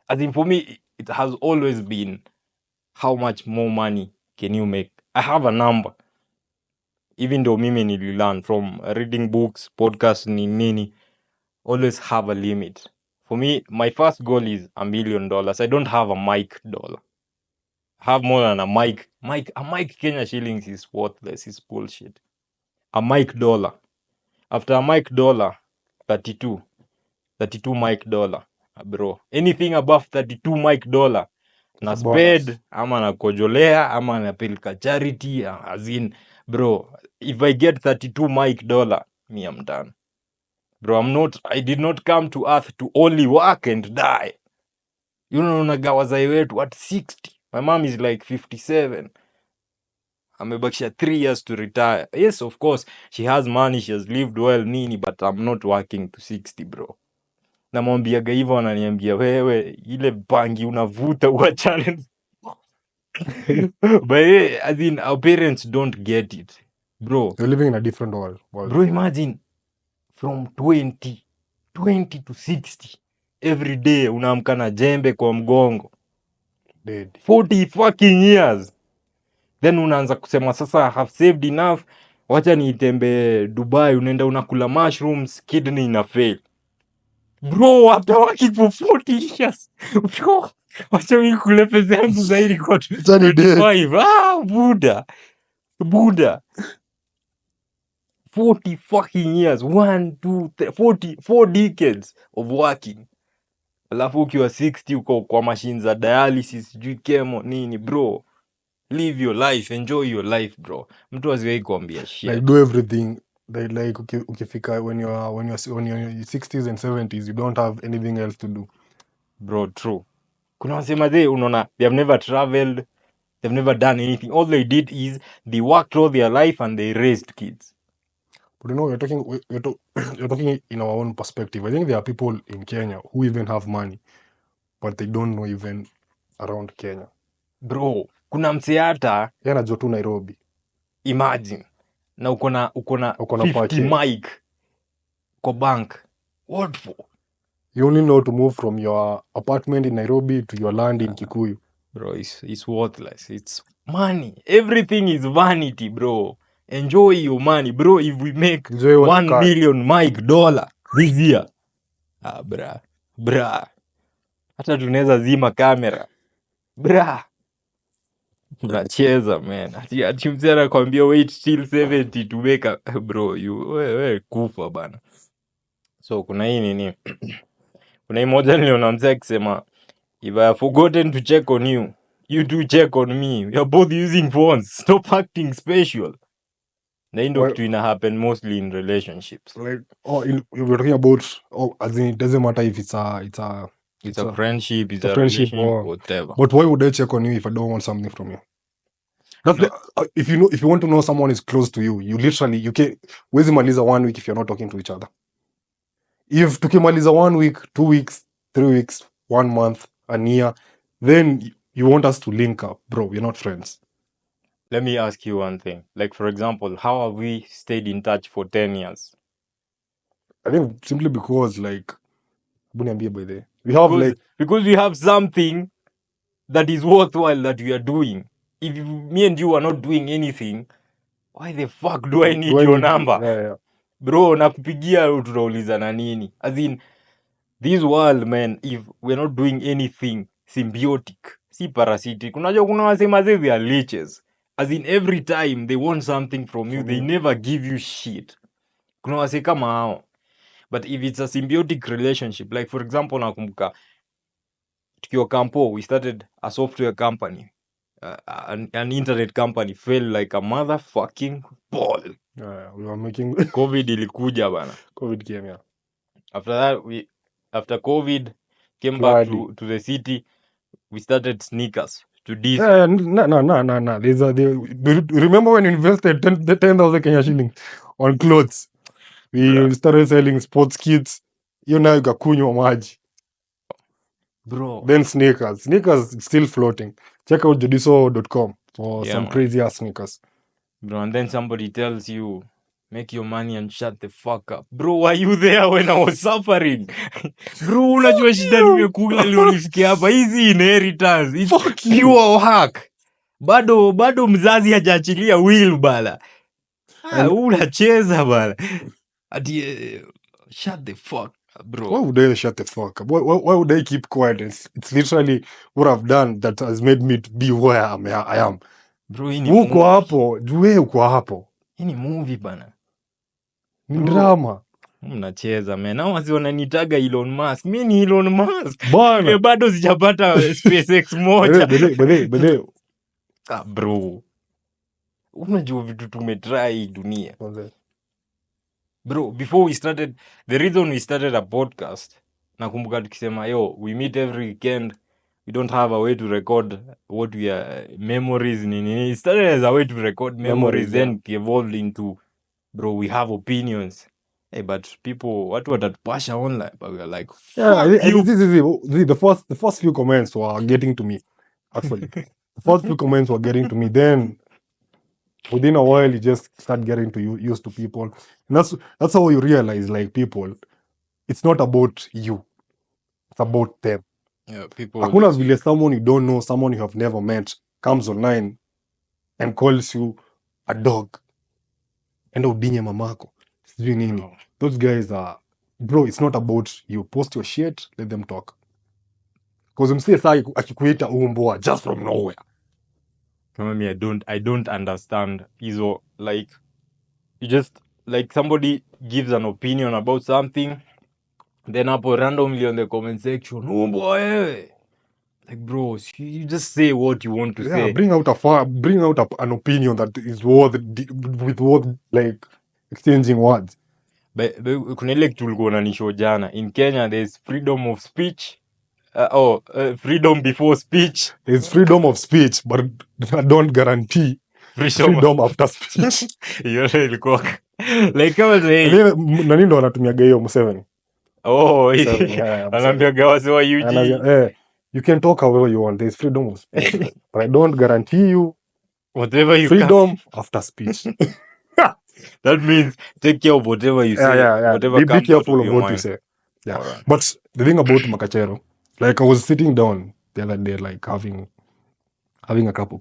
As in, for me, it has always been how much more money can you make? I have a number. Even though mimi nililearn from reading books, podcasts, nini, always have a limit. For me, my first goal is $1 million. I don't have a mic dollar. I have more than a mic. A mic Kenya shillings is worthless. It's bullshit. A mic dollar. After a mic dollar, 32 mic dollar. Bro, anything above 32 mic dollar na sped ama na kojolea ama na pilka charity, as in, bro, if I get 32 mic dollar, me I'm done. Bro, I did not come to earth to only work and die. You know, nagawazai wetu at 60. My mom is like 57. Amebakisha 3 years to retire. Yes, of course, she has money, she has lived well, nini, but I'm not working to 60, bro. Namwambiaga hivyo, ananiambia wewe ile bangi unavuta uachane. But as in, our parents don't get it, bro. You're living in a different world. Bro, imagine from 20 to 60 every day unaamka na jembe kwa mgongo. Dead. 40 fucking years. Then unaanza kusema sasa I have saved enough, wacha nitembe Dubai, unaenda unakula mushrooms, kidney ina fail. Bro, after working for 40 years, bro, wacha nikule pesa yangu zaidi kwa 25. Buddha. 40 fucking years. 1, 2, 3, 4 decades of working. Alafu ukiwa 60 uko kwa machine za dialysis, sijui chemo, nini, bro. Live your life, enjoy your life, bro. Mtu asiwahi kuambia shit. Like do everything They like ukifika when you're in your 60s and 70s, you don't have anything else to do. Bro, true. Kuna wasema they unaona they have never traveled, they've never done anything. All they did is they worked all their life and they raised kids. But you know, you're talking in our own perspective. I think there are people in Kenya who even have money, but they don't know even around Kenya. Bro, kuna msee hata Yeye anajua tu Nairobi. imagine na uko na Uko na 50 pake. mic kwa bank. What for? You only know to move from your apartment in Nairobi to your land in Kikuyu. Bro, it's worthless. It's money. Everything is vanity, bro. Enjoy your money, bro. If we make Enjoy what 1 you can. billion mic dollar this year, bra, hata tunaweza zima kamera, bra. Unacheza man, ati mzee anakwambia wait till 70 to make a bro, we kufa bana. So kuna hii nini kuna hii moja niliona mzee akisema if I have forgotten to check on you, you do check on me. We are both using phones. Stop acting special. Na hii ndo Well- kitu ina happen mostly in relationships. Like, we're talking about, as in, it doesn't matter if it's a It's a friendship, it's a a friendship relationship, or- whatever. But why would I check on you if I don't want something from you? That's No. if you want to know someone is close to you, you can wezi maliza 1 week if you're not talking to each other. If tukimaliza 1 week, 2 weeks, 3 weeks, 1 month, a year, then you want us to link up, bro. We're not friends. Let me ask you one thing. Like, for example, how have we stayed in touch for 10 years? I think simply because like Buniambia by the we have like Because we have something that is worthwhile that we are doing. If me and you are not doing anything, why the fuck do I need your number? Yeah. Bro, nakupigia tunauliza na nini? As in, this world man, if we're not doing anything symbiotic, si parasitic. Unajua kuna wasema they are leeches. As in, every time they want something from you, they never give you shit. Kuna wase kama hao. But if it's a symbiotic relationship, like for example, nakumbuka tukiwa kampo, we started a software company. An internet company fell like a motherfucking ball. Yeah, we were making COVID ilikuja bana. COVID came, yeah. After that, after COVID came back Gladly. to the city, we started sneakers to this. Yeah, no. Remember when we invested 10,000 Kenya shillings on clothes? We started selling sports kits. You now ikakunywa maji. Bro, Then sneakers. Sneakers still floating. Check out judiso.com for Yeah, some man. crazy ass sneakers. bro, and then somebody tells you, make your money and shut the fuck up. Bro, were you there when I was suffering? Bro, unajua shida nimekula leo nifikia hapa. Hizi inheritance. It's Fuck you. pure hack. Bado mzazi hajaachilia will bala. Unacheza bala. Ati shut the fuck up, bro. Why would I shut the fuck up? Why would I keep quiet? It's literally what I've done that has made me to be where I am. Bro, hii ni Uko movie. hapo, jue uko hapo. Hii ni movie bana. Ni Bro. drama. Mnacheza man. Hao wasi wananitaga Elon Musk. Mi ni Elon Musk. Bana. Bado sijapata SpaceX moja. Bede. Bro. Unajua vitu tumetry hii dunia. Bro, before we started, the reason we started a podcast, nakumbuka tukisema, we meet every weekend. We don't have a way to record what we are, memories. Nini. It started as a way to record memories, then it evolved into, bro, we have opinions. Hey, but people, watu watatupasha online, but we are like, fuck you. The first few comments were getting to me. Actually, the first few comments were getting to me. Then, within a while, you just start getting used to people, and that's how you realize, like, people, it's not about you; it's about them. Yeah, people. Hakuna vile someone you don't know, someone you have never met, comes online and calls you a dog. Enda udinye mamako. Sijui nini. No. Those guys are, bro, it's not about you. Post your shit, let them talk. Because msee saa akikuita umbwa just from nowhere. Kama me, I don't understand. Izo, like, you just, like, somebody gives an opinion about something, then hapo randomly on the comment section, wewe. Like, bro, you just say what you want to say. Bring out an opinion that is worth like exchanging words. Kuna ile kitu ulikuwa unanishow jana. In Kenya there's freedom of speech. Freedom before speech. There's freedom of speech, but I don't guarantee freedom after speech. Hiyo ilikuwa like kama Nani ndo anatumiaga hiyo Museveni? Museveni, yeah, anaambiaga wase wa UG. You can talk however you want. There's freedom of speech, but I don't guarantee you whatever you freedom after speech. That means take care of whatever you say. Whatever be careful of what you say. Yeah. Right. But the thing about Makachero, like I was sitting down the other day, like having a cup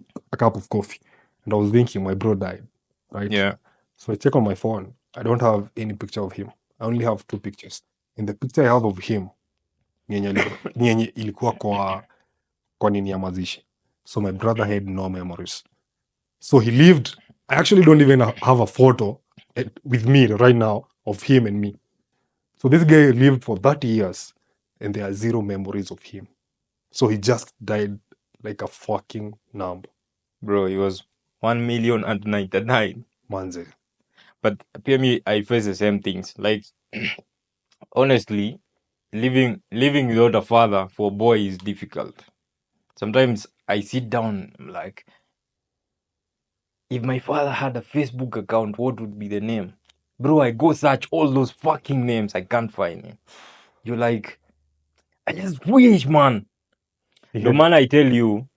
of coffee, and I was thinking my bro died, right? Yeah. So I check on my phone. I don't have any picture of him. I only have 2 pictures. In the picture I have of him, yenye ilikuwa kwa nini ya mazishi. So my brother had no memories. So he lived. I actually don't even have a photo with me right now of him and me. So this guy lived for 30 years and there are 0 memories of him. So he just died like a fucking number. Bro, he was 1,000,099. Manze. But me, I face the same things. Like, honestly, living without a father for a boy is difficult. Sometimes I sit down like, if my father had a Facebook account, what would be the name? Bro, I go search all those fucking names. I can't find him. You're like, I just wish, man. No man, I tell you,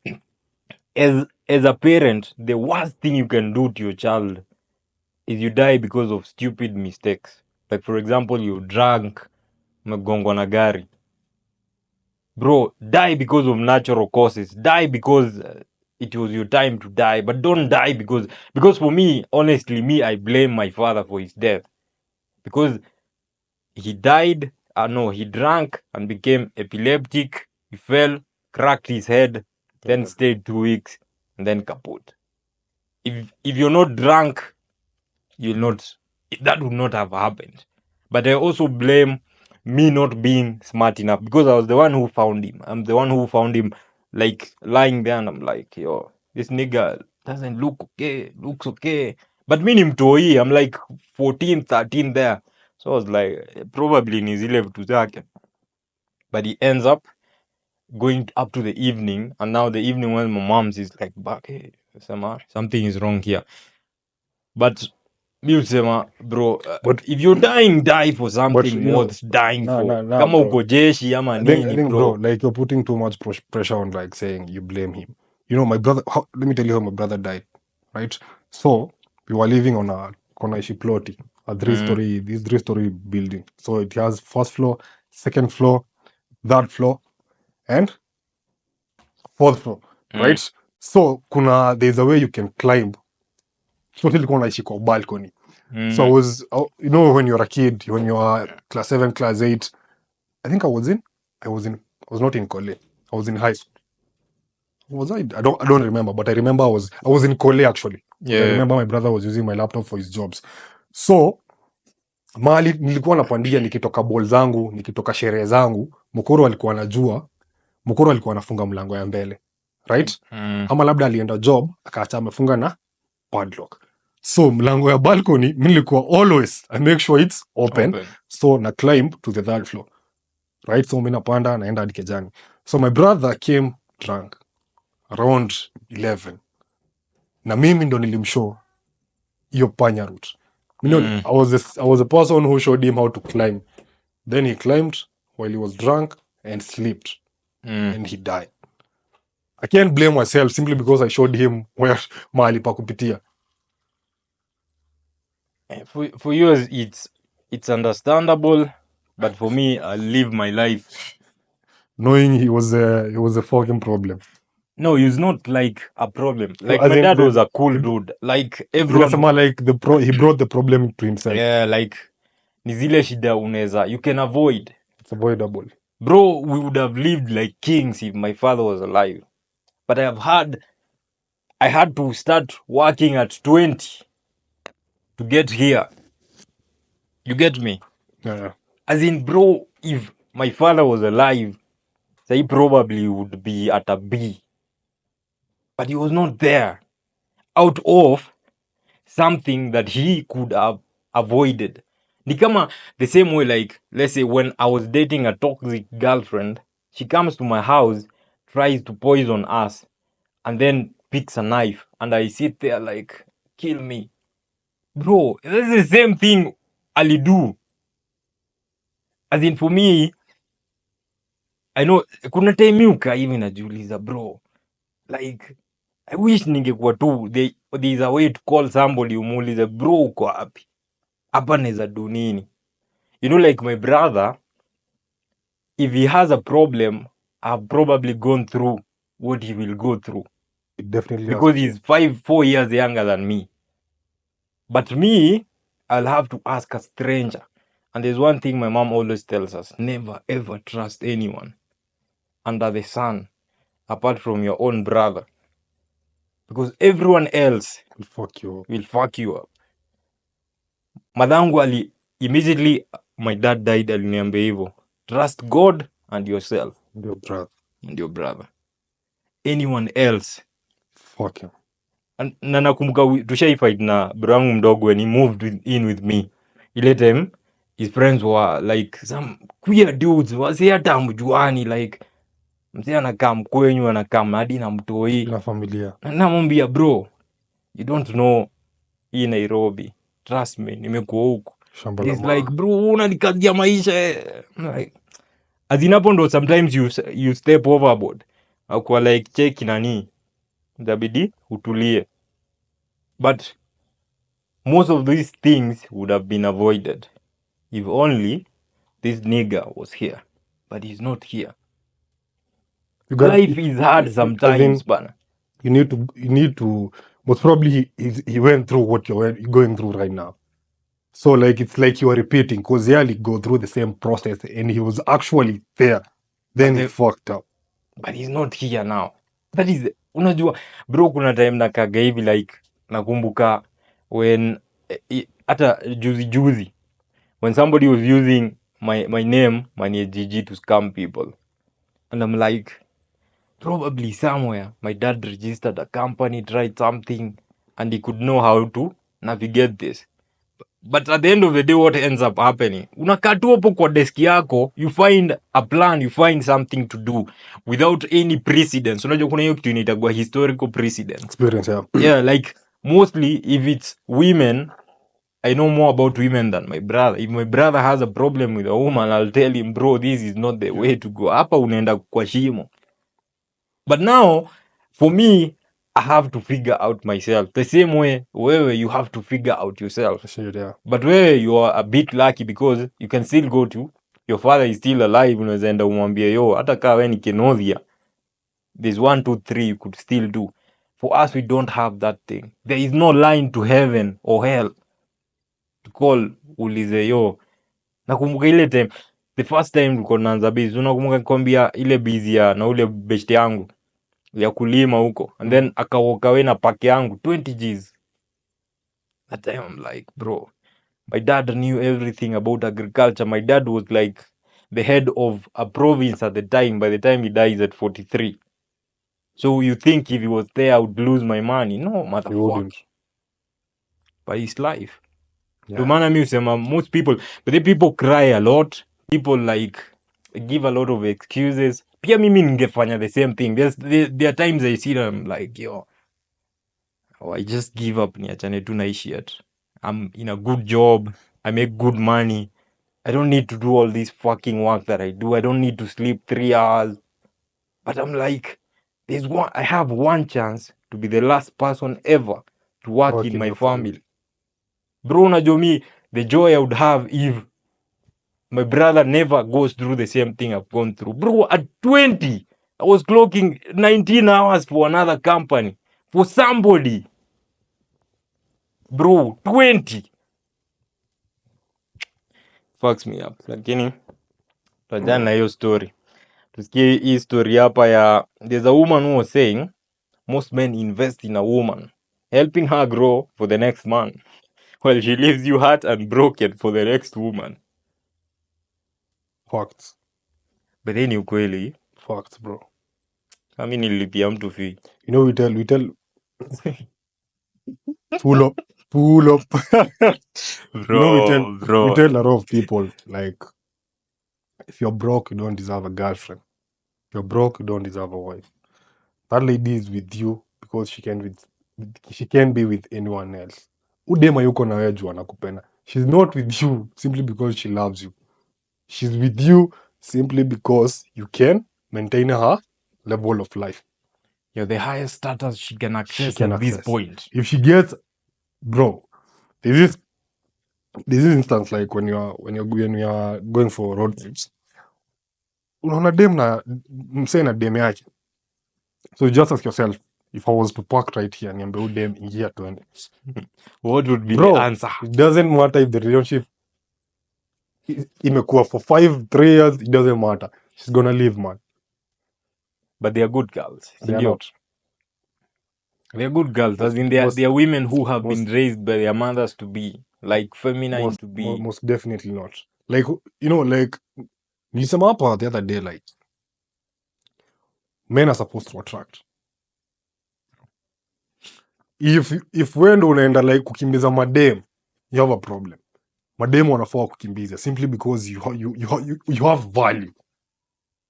as a parent, the worst thing you can do to your child is you die because of stupid mistakes. Like, for example, you drank, umegongwa na gari. Bro, die because of natural causes. Die because it was your time to die. But don't die because for me, honestly, I blame my father for his death. Because he died, he drank and became epileptic. He fell, cracked his head, then stayed 2 weeks, and then kaput. If you're not drunk, that would not have happened. But I also blame me not being smart enough because I was the one who found him. I'm the one who found him like lying there, and I'm like, yo, this nigga doesn't look okay, looks okay. But me nimtoi, I'm like 14, 13 there. So I was like, probably ni zile vitu zake. But he ends up going up to the evening, and now the evening when my mom's is like back, hey, something is wrong here. But bro, but if you're dying, die for something worth dying for. Kama uko jeshi ama nini, bro. Like you're putting too much pressure on, like saying you blame him. You know, my brother. Let me tell you how my brother died. Right. So we were living on a Konaishi ploti, a 3-story building. So it has 1st floor, 2nd floor, 3rd floor, and 4th floor. Right. So there's a way you can climb. So nilikuwa naishi kwa balcony. So I was, when you're a kid, when you're class 7, class 8, I think I was not in college. I was in high school. Was I? I don't remember, but I remember I was in college actually. Yeah. I remember my brother was using my laptop for his jobs. So mahali nilikuwa napandia nikitoka ball zangu, nikitoka sherehe zangu, Mukoro alikuwa anajua, Mukoro alikuwa anafunga mlango ya mbele. Right? Ama labda alienda job, akaacha amefunga na padlock. So mlango ya balcony nilikuwa always I make sure it's open. So na climb to the 3rd floor. Right? So mimi napanda naenda hadi kejani. So my brother came drunk around 11. Na mimi ndo nilimshow hiyo panya route. I was the person who showed him how to climb. Then he climbed while he was drunk and slipped. And he died. I can't blame myself simply because I showed him where mahali pa kupitia. For you, it's understandable, but for me, I live my life knowing he was a fucking problem. No, he's not like a problem. Like my dad was a cool dude. Like everyone, like he brought the problem to himself. Yeah, like ni zile shida unaweza you can avoid. It's avoidable. Bro, we would have lived like kings if my father was alive. But I had to start working at 20 to get here. You get me? Yeah. As in, bro, if my father was alive, he probably would be at a B. But he was not there. Out of something that he could have avoided. Ni kama the same way, like, let's say when I was dating a toxic girlfriend, she comes to my house, tries to poison us, and then picks a knife, and I sit there like, kill me. Bro, that's the same thing Ali do. As in, for me, I know, kuna time uka hivi najiuliza, bro, like, I wish ningekuwa tu, there is a way to call somebody umuulize, bro, uko wapi? Hapa naweza do nini? You know, like my brother, if he has a problem, I've probably gone through what he will go through. It definitely Because has. he's 4 years younger than me. But me, I'll have to ask a stranger. And there's one thing my mom always tells us: never ever trust anyone under the sun apart from your own brother. Because everyone else Will fuck you up. will fuck you up. Madhangu immediately my dad died, aliniambia hivyo. Trust God and yourself And your brother. and your brother. Anyone else. Fuck him. Na nakumbuka tushaifight na bro yangu mdogo when he moved in with me. Ile time his friends were like some queer dudes, wasi hata mjuani, like mzee anakaa mkwenyu, anakaa hadi na mtoi. Na familia. Na namwambia, bro, you don't know hii Nairobi, trust me, nimekuwa huko. Shamba la He's mawe. like, bro, unanikazia maisha. I'm like, as in hapo ndo sometimes you step overboard. Akuwa like, cheki nani, itabidi utulie. But most of these things would have been avoided if only this nigga was here. But he's not here. You got, Life is hard sometimes, bana. you need to most probably he went through what you're going through right now. So like it's like you are repeating, because Yali go through the same process and he was actually there. Then he fucked up. But he's not here now. That is, unajua bro, kuna time nakaga hivi like nakumbuka when hata juzi when somebody was using my name Manie GG to scam people, and I'm like, probably somewhere my dad registered a company, tried something, and he could know how to navigate this. But at the end of the day, what ends up happening, unakaa tu hapo kwa desk yako, you find a plan, you find something to do without any precedence. Unajua kuna hiyo kitu inaitagwa historical precedence. Experience, yeah. Yeah, like mostly if it's women, I know more about women than my brother. If my brother has a problem with a woman, I'll tell him, bro, this is not the way to go. Hapa unaenda kwa shimo. But now, for me, I have to figure out myself. The same way, wewe, you have to figure out yourself. Shit, yeah. But where you are a bit lucky because you can still go to your father is still alive, unaweza enda umwambie, yo, hata kaa we ni Kenothia, there's 1 2 3 you could still do. For us, we don't have that thing. There is no line to heaven or hell to call ulize, yo. Nakumbuka ile time, the first time tulikuwa tunaanza busy, unakumbuka nikwambia ile busy ya na ule best yangu ya kulima huko, and then akawalk away na pack yangu 20 Gs. That time I'm like, bro, my dad knew everything about agriculture. My dad was like the head of a province at the time, by the time he dies at 43. So you think if he was there, I would lose my money? No, You motherfucker. wouldn't. But it's life. Yeah. Maana mi husema most people, but the people cry a lot. People like give a lot of excuses. Pia mimi ningefanya the same thing. There are times I see them like, yo, I just give up, niachane tu na shit. I'm in a good job. I make good money. I don't need to do all this fucking work that I do. I don't need to sleep 3 hours. But I'm like, I have one chance to be the last person ever to work in my family. Bro, unajua me, the joy I would have if my brother never goes through the same thing I've gone through. Bro, at 20, I was clocking 19 hours for another company. For somebody. Bro, 20. Fucks me up. Lakini tajana na hiyo story. Tusikie hii story hapa ya there's a woman who was saying most men invest in a woman, helping her grow for the next man, while she leaves you hurt and broken for the next woman. Facts. But then ukweli, Facts, bro. kami nilipia mtu fee. You know, we tell full full of we Bro. tell a lot of people, like, if you're broke, you don't deserve a girlfriend. If you're broke, you don't deserve a wife. That lady is with you because she can be with anyone else. Udema yuko na wewe juu anakupenda. She's not with you simply because she loves you. She's with you simply because you can maintain her level of life. You're the highest status she can access can at this access. point. If she gets, bro, this is instance like when you are going for road trips. Unaona dem na msee na dem yake. So you just ask yourself, if I was to park right here, niambe huyu dem ingia tuende. What would be Bro, the answer? it doesn't matter if the relationship imekuwa for 3 years, it doesn't matter. She's gonna leave, man. But they are good girls. They are Sindio? not. They are good girls. As in, they are women who have been raised by their mothers to be like feminine to be. Most definitely not. Like, you know, like nilisema hapa the other day, like, men are supposed to attract. If wewe ndo unaenda like kukimbiza madem, you have a problem. Madem wanafaa kukimbiza simply because you have value.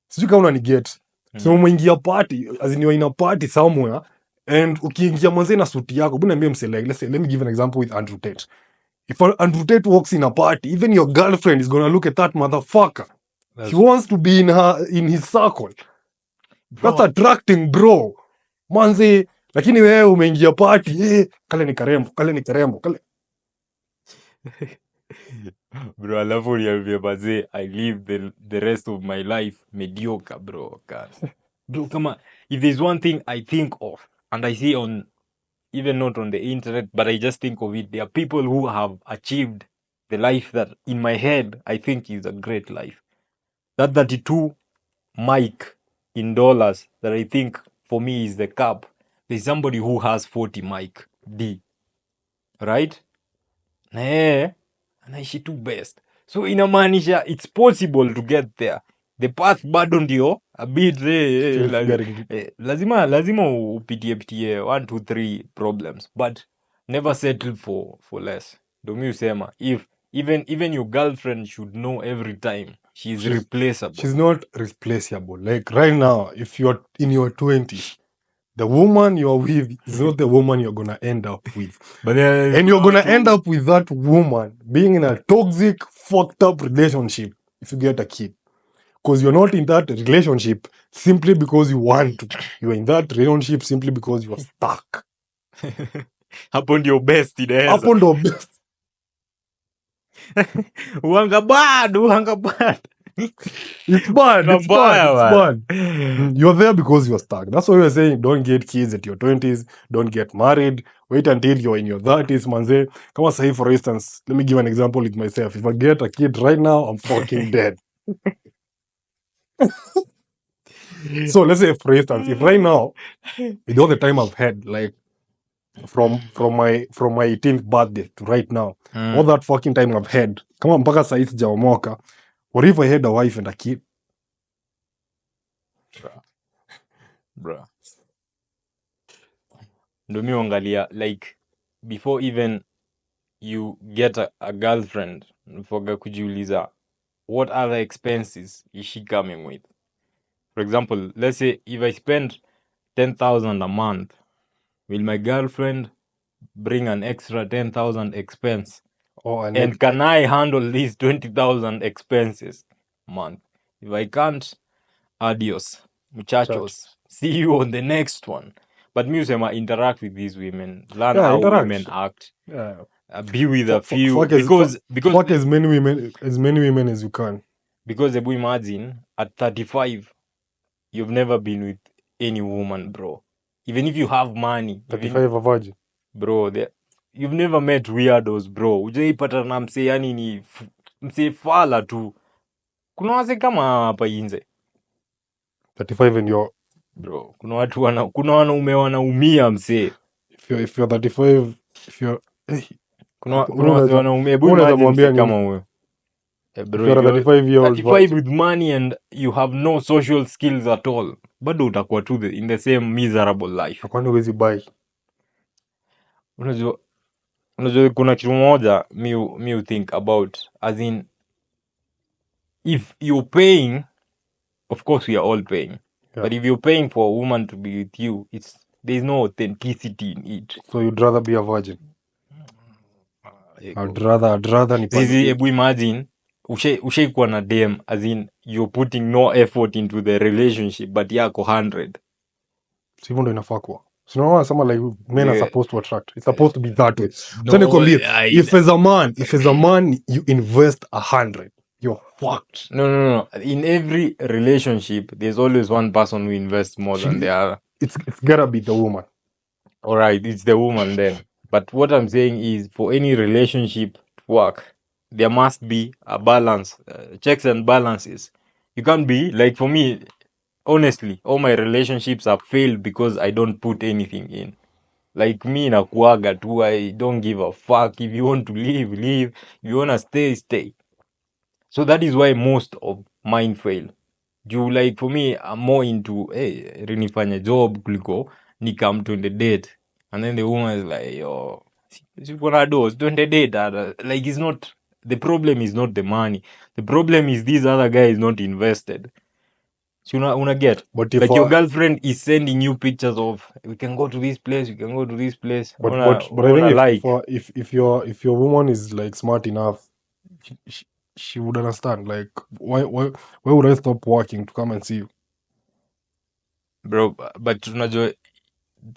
Sijui kama unaniget. So umeingia party, as in you're in a party somewhere, and ukiingia mwanze na suti yako, bwana niambie mse, like, let me give an example with Andrew Tate. If Andrew Tate walks in a party, even your girlfriend is gonna look at that motherfucker. He wants to be in his circle. That's attracting, bro. Manze, lakini wewe umeingia party, kale ni karembo, kale. Bro, alafu niambie bazee, I live the rest of my life mediocre, bro. Bro, kama, if there's one thing I think of, and I see on, even not on the internet, but I just think of it, there are people who have achieved the life that, in my head, I think is a great life. That 32 mic in dollars that I think, for me, is the cap. There's somebody who has 40 mic D. Right? Na yeye anaishi tu best. So inamaanisha it's possible to get there. The path bado ndio a bit lazima upitie 1 2 3 problems, but never settle for less. Ndio mimi usema, if even your girlfriend should know every time she's replaceable. She's not replaceable. Like right now, if you're in your 20s, the woman you're with is not the woman you're gonna end up with. And you're gonna end up with that woman being in a toxic, fucked up relationship if you get a kid. Because you're not in that relationship simply because you want to. You're in that relationship simply because you're stuck. Hapo ndio best inaweza. Hapo ndio best. Uanga bad. It's bad. You're there because you're stuck. That's why we're saying don't get kids at your 20s, don't get married, wait until you're in your 30s, manze. Kama sahi, for instance, let me give an example with myself. If I get a kid right now, I'm fucking dead. So let's say, for instance, if right now, with all the time I've had, like from my 18th birthday to right now, all that fucking time I've had, kama mpaka sahi sijaomoka, what if I had a wife and a kid? Bruh. Ndo mi uangalia, like, before even you get a girlfriend, foga kujiuliza, what other expenses is she coming with? For example, let's say if I spend 10,000 a month, will my girlfriend bring an extra 10,000 expense? And can I handle these 20,000 expenses a month? If I can't, adios, muchachos. See you on the next one. But me usema, interact with these women, learn how women act. Be with a few, because fuck as many women as you can. Because imagine at 35, you've never been with any woman, bro. Even if you have money, 35 a virgin, bro. You've never met weirdos, bro. Ujaipata na mse, yani ni mse fala tu. Kuna wase kama hapa inze 35 and you're, bro. Kuna watu kuna wanaume wanaumia mse. If you're 35, kuna wase wanaume, hebu imagine kama wewe. Bro, you're a 35 with money and you have no social skills at all, bado utakuwa tu in the same miserable life. Kwani huwezi buy? Unajua unajua kuna kitu moja mi think about, as in if you're paying, of course we are all paying, Yeah. but if you're paying for a woman to be with you, there's no authenticity in it. So you'd rather be a virgin? Ego. I'd rather ni Zizi, hebu imagine ushaikuwa na dem, as in you're putting no effort into the relationship but yako 100. hivyo ndo inafaa kuwa. So unaona nasema like men are Yeah. supposed to attract. It's supposed to be that way. No, So nikwambie, I- if as a man you invest 100, you're fucked. No. In every relationship, there's always one person who invests more than the other. It's gotta be the woman. All right, it's the woman then. But what I'm saying is, for any relationship to work, there must be a balance, checks and balances. You can't be like, for me, honestly, all my relationships have failed because I don't put anything in. Like me nakuaga tu, I don't give a fuck. If you want to leave, leave. If you wanna stay, stay. So that is why most of mine fail. Juu like for me, I'm more into nifanye job kuliko ni come to the date, and then the woman is like, yo, si kuna do twende date dada. Like, it's not, the problem is not the money, the problem is this other guy is not invested. So una get, But if like your girlfriend is sending you pictures of, we can go to this place, we can go to this place. but Una I think like, if your woman is like smart enough, she would understand. Like why would I stop working to come and see you? bro, but unajua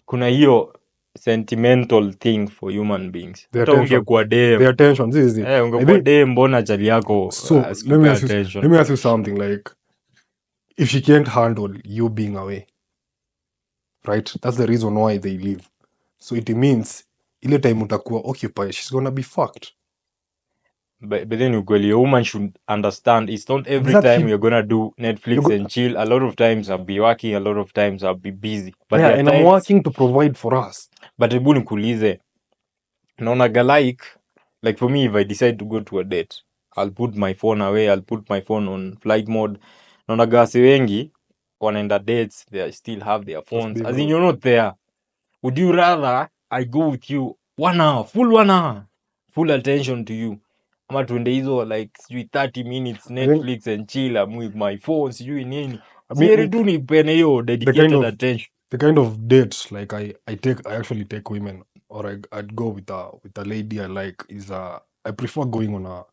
kuna hiyo sentimental thing for human beings. The Hata attention. ungekuwa dem, The attention. This is it. I ungekuwa think- dem, mbona chali yako So asikupe let attention? me ask you something. Like, if she can't handle you being away, right? That's the reason why they leave. So it means ile time utakuwa occupied, she's gonna be fucked. But then ukweli, a woman should understand, it's not every Exactly. time you're gonna do Netflix You go- and chill. A lot of times I'll be working, a lot of times I'll be busy. But Yeah, there are and I'm times, working to provide for us. but hebu nikuulize, naonaga like for me, if I decide to go to a date, I'll put my phone away, I'll put my phone on flight mode. Naonaga wase wengi wanaenda dates, they still have their phones, big, as in bro. you're not there. Would you rather I go with you 1 hour, full 1 hour, full attention to you, ama tuende hizo like sijui 30 minutes Netflix and chill, I'm with my phone, sijui nini? I mean, Sieri tu nipene hiyo dedicated of- attention. the kind of date like I actually take women, or I'd go with a lady I like is I prefer going on a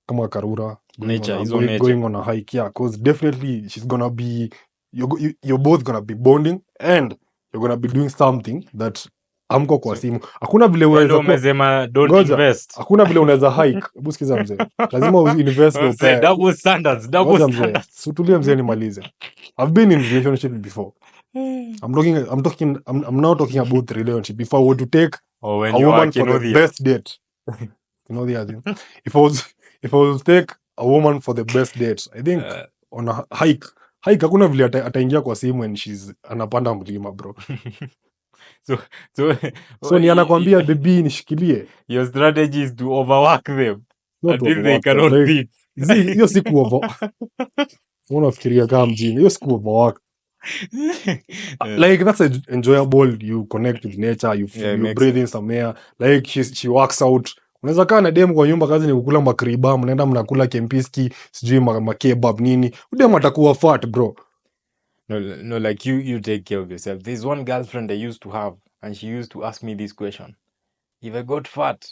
kama Karura, Nature, is on nature. going on a hike, yeah, because definitely she's gonna be you're both gonna be bonding and you're gonna be doing something that amko kwa simu. Hakuna vile Ndio unaweza kuwa- umesema don't Ngoja, invest. hakuna vile unaweza hike. Hebu sikiza mzee, lazima invest ndo Mzee, upe. double standards, double Ngoja mzee, standards. sutulie mzee nimalize. I've been in relationship before. I'm now talking about relationship. If I were to take Or when a you are woman for the Kenodia. best date, you know the other thing. If I was to take a woman for the best date, I think on a hike hakuna vile ataingia kwa simu and anapanda mlima bro. So ni anakwambia baby nishikilie. Your strategy is to overwork them Not until they overwork them, cannot like, fit. hiyo siku unafikiria kama mjini, hiyo siku overwork. Like that's enjoyable, you connect with nature, you Yeah, it makes breathe in some air, like she works out. Unaweza kaa na dem kwa nyumba, kazi ni kukula makriba, mnaenda mnakula kempiski, sijui makebab nini, dem atakuwa fat bro. No, like you take care of yourself. There's one girlfriend I used to have, and she used to ask me this question: if I got fat,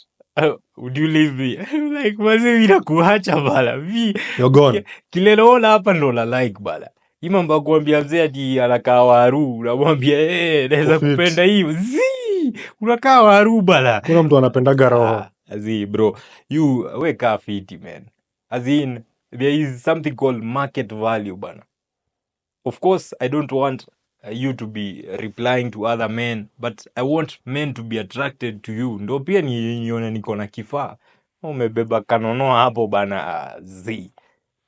would you leave me? Like, maze inakuacha bala. You're gone. Kile naona hapa ndo la like bala. Hii mambo ya kuambia mzee ati anakaa waru, unamwambia naweza Fit. kupenda hiyo. Unakaa waru bala. Kuna mtu anapendaga roho. As in, bro, you wake up fiti, man. As in, there is something called market value, bana. Of course, I don't want you to be replying to other men, but I want men to be attracted to you. Ndo pia nione niko na kifaa. Umebeba kanono hapo bana, z.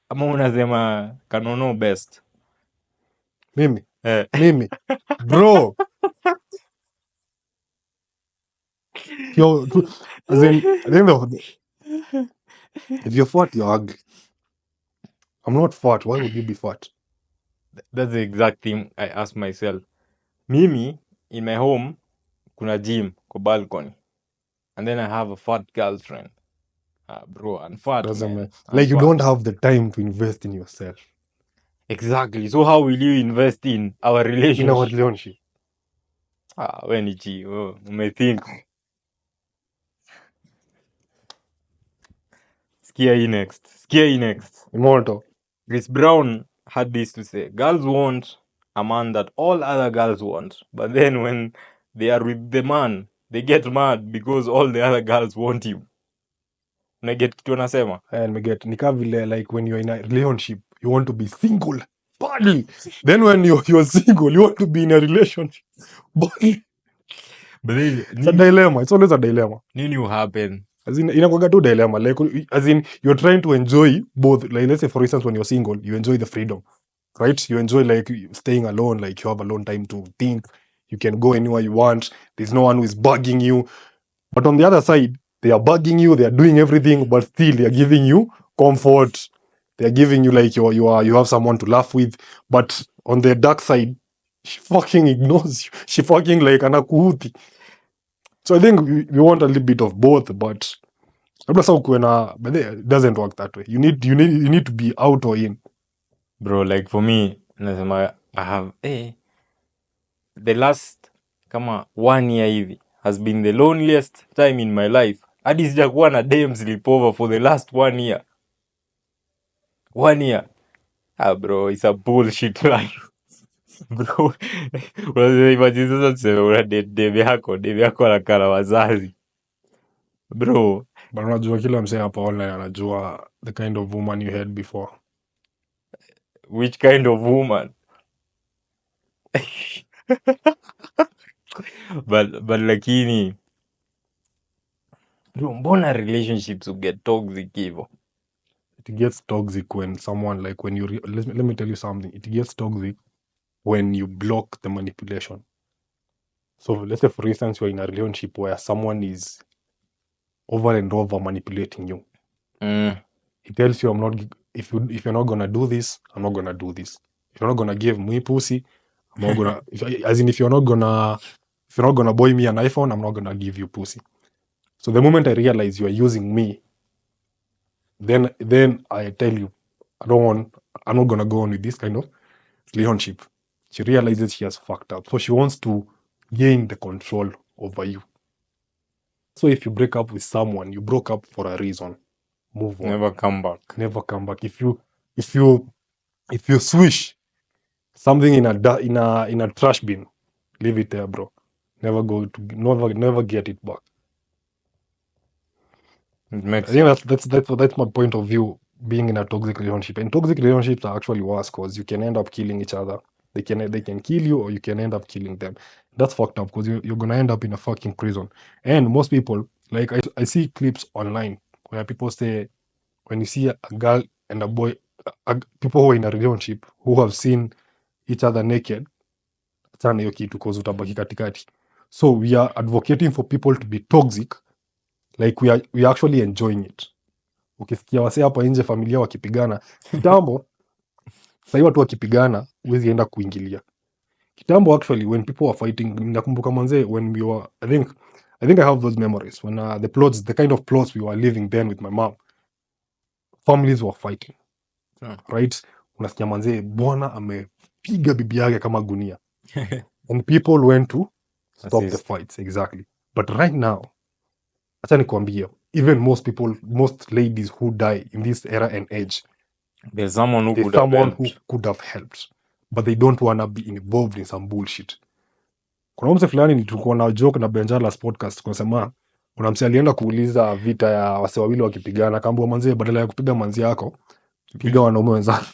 Ama unasema kanono best. Mimi bro. As in, at the end of the day, if you're fat, you're ugly. I'm not fat. Why would you be fat? That's the exact thing I ask myself. Mimi, in my home, kuna gym kwa balcony. and then I have a fat girlfriend. Bro, I'm fat, Doesn't man. matter. I'm Like you fat. don't have the time to invest in yourself, Exactly. So how will you invest in our in our relationship? relationship. We ni chi, umethink. Skia hii next. Immortal. Chris Brown had this to say: girls want a man that all other girls want, but then when they are with the man, they get mad because all the other girls want you. Unaget kitu anasema? And we get nika vile, like when you're in a relationship, you want to be single. Badly. Then when you're single, you want to be in a relationship. Badly. But then, It's a dilemma. It's always a dilemma. nini will happen? As in, inakuwaga tu dilemma. Like, as in, you're trying to enjoy both. Like, let's say, for instance, when you're single, you enjoy the freedom, right? You enjoy, like, staying alone. Like, you have alone time to think. You can go anywhere you want. There's no one who is bugging you. But on the other side, they are bugging you. They are doing everything, but still, they are giving you comfort. They are giving you, like, you have someone to laugh with. But on the dark side, she fucking ignores you. She fucking, like, anakuuthi. So I think we want a little bit of both, but labda sasa ukuwe na, but it doesn't work that way. You need to be out or in. Bro, like for me, nasema I have the last kama 1 year hivi has been the loneliest time in my life. Hadi sijakuwa na dem sleepover for the last 1 year. 1 year. Bro, it's a bullshit life. Bro, unaweza imagine sasa tuseme una dem yako anakaa na wazazi. Bro, But unajua kila msee hapa online anajua the kind of woman you had before. which kind of woman? but lakini bro, mbona relationships will get toxic hivyo? It gets toxic when someone, like, when you let me tell you something. It gets toxic when you block the manipulation. So let's say, for instance, you're in a relationship where someone is over and over manipulating you. He tells you, if you're not gonna do this, I'm not gonna do this. If you're not gonna give me pussy, I'm not gonna if you're not gonna buy me an iPhone, I'm not gonna give you pussy. So the moment I realize you are using me, then I tell you, I'm not gonna go on with this kind of relationship. She realizes she has fucked up. So she wants to gain the control over you. So if you break up with someone, you broke up for a reason. Move on. Never come back. Never come back. If you swish something in a trash bin, leave it there, bro. Never get it back. It makes I think that's my point of view. Being in a toxic relationship, and toxic relationships are actually worse because you can end up killing each other. They can kill you, or you can end up killing them. That's fucked up because you're gonna end up in a fucking prison. And most people, like, I see clips online where people say, when you see a girl and a boy, people who are in a relationship who have seen each other naked, achana hiyo kitu because utabaki katikati. So we are advocating for people to be toxic, like we are actually enjoying it. Ukisikia wasee hapa nje familia wakipigana kitambo, sahii watu wakipigana huwezi enda kuingilia. Kitambo, actually, when people were fighting, nakumbuka manze, when we were, I think I have those memories when the kind of plots we were living then with my mom, families were fighting. Right? Unasikia manze, bwana amepiga bibi yake kama gunia. And people went to stop the fights. Exactly. But right now, acha nikwambie, even most ladies who die in this era and age, there's someone who could have helped, but they don't want to be involved in some bullshit. Kuna mse fulani nilikuwa na joke na Benjalas podcast, kunasema kuna mse alienda kuuliza vita ya wase wawili wakipigana, akaambiwa manzi, badala ya kupiga manzi yako piga wanaume wenzako.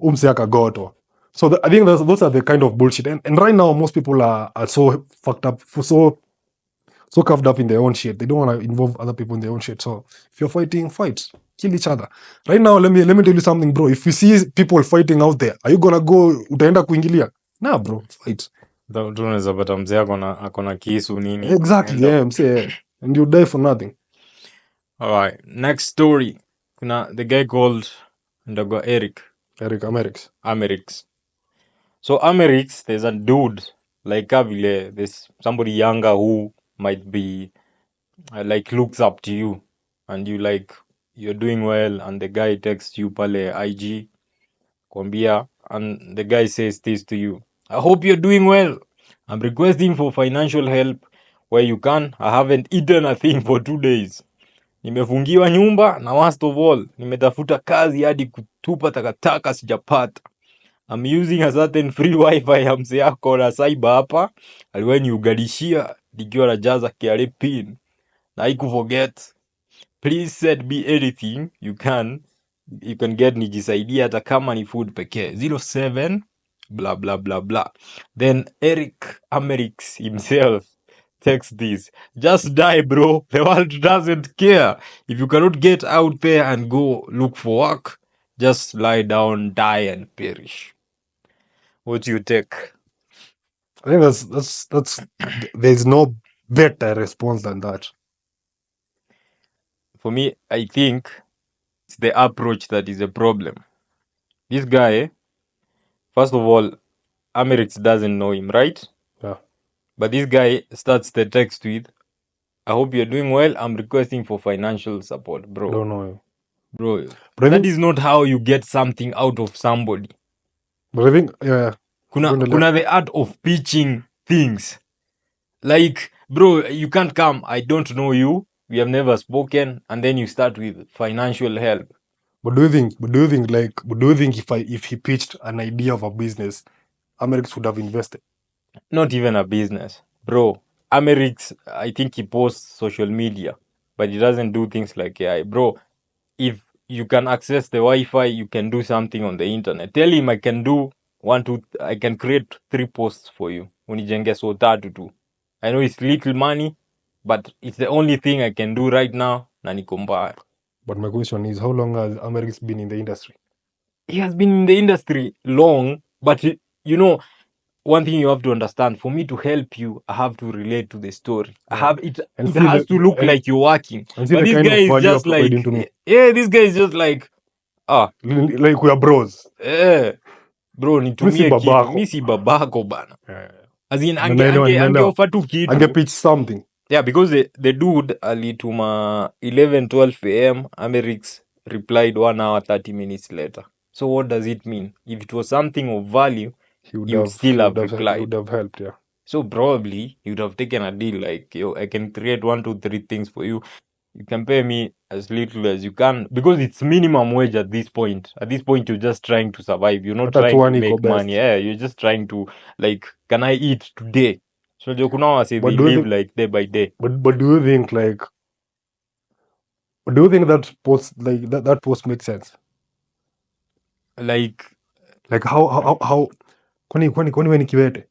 Mse akagotwa. So I think those are the kind of bullshit, and right now most people are so fucked up, so carved up in their own shit. They don't want to involve other people in their own shit. So if you're fighting, fight, kill each other. Right now, let me tell you something, bro. If you see people fighting out there, are you gonna go utaenda kuingilia? Nah, bro, fight. Tunaweza pata mzee akona kisu nini. Exactly, yeah, msee, and you die for nothing. Alright, next story. Kuna the guy called Ndogo Eric Amerix. So Amerix, there's a dude like Kavile, there's somebody younger who might be like looks up to you and you like you're doing well and the guy texts you pale IG kwambia and the guy says this to you, I hope you're doing well, I'm requesting for financial help where you can, I haven't eaten a thing for 2 days, nimefungiwa nyumba na worst of all nimetafuta kazi hadi kutupa takataka sijapata, I'm using a certain free wifi ya mse yako na cyber hapa aliwahi niugadishia nikiwa najaza KRA pin na haikuforget, please send me anything you can get nijisaidia hata kama ni food pekee 07 blah blah blah blah. Then Eric Amerix himself text this, just die bro, the world doesn't care, if you cannot get out there and go look for work, just lie down, die and perish. What do you take? I think that's there's no better response than that. For me, I think it's the approach that is a problem. This guy, first of all, Amerix doesn't know him, right? Yeah. But this guy starts the text with, I hope you're doing well, I'm requesting for financial support, I bro. don't know. Bro, But I that think, is not how you get something out of somebody. yeah. Kuna the art of pitching things. Like, bro, you can't come, I don't know you, we have never spoken, and then you start with financial help. But do you think if he pitched an idea of a business, Amerix would have invested? Not even a business, bro. Amerix, I think he posts social media, but he doesn't do things like AI, bro. If you can access the Wi-Fi, you can do something on the internet. Tell him I can do I can create 3 posts for you. Unijenge so tatu tu. I know it's little money, but it's the only thing I can do right now. Na niko mbaya. But my question is, how long has Amerix been in the industry? He has been in the industry long, but you know, one thing you have to understand, for me to help you, I have to relate to the story. I have it has to look like you're working. And see But the this kind guy of is value just you're providing to me. like, yeah, this guy is just like, Like we are bros. bro, nitumie si kitu. babako. Mi si babako bana. As in, Nimeelewa. angeoffer tu kitu. Ange-pitch something. Yeah, because the dude alituma 11:12 am, Amerix replied 1 hour 30 minutes later. So what does it mean? If it was something of value, He would you'd have still have He replied. would have helped, yeah. So probably you'd have taken a deal like, yo, I can create 1, 2, 3 things for you. You can pay me as little as you can, because it's minimum wage at this point. At this point, you're just trying to survive. You're not Hata trying to 20 iko make best. money. Yeah, you're just trying to, like, can I eat today? So Jokunawa say But they do you live think- like day by day. But do you think that post makes sense? Like, Like how kwani wewe ni kiwete?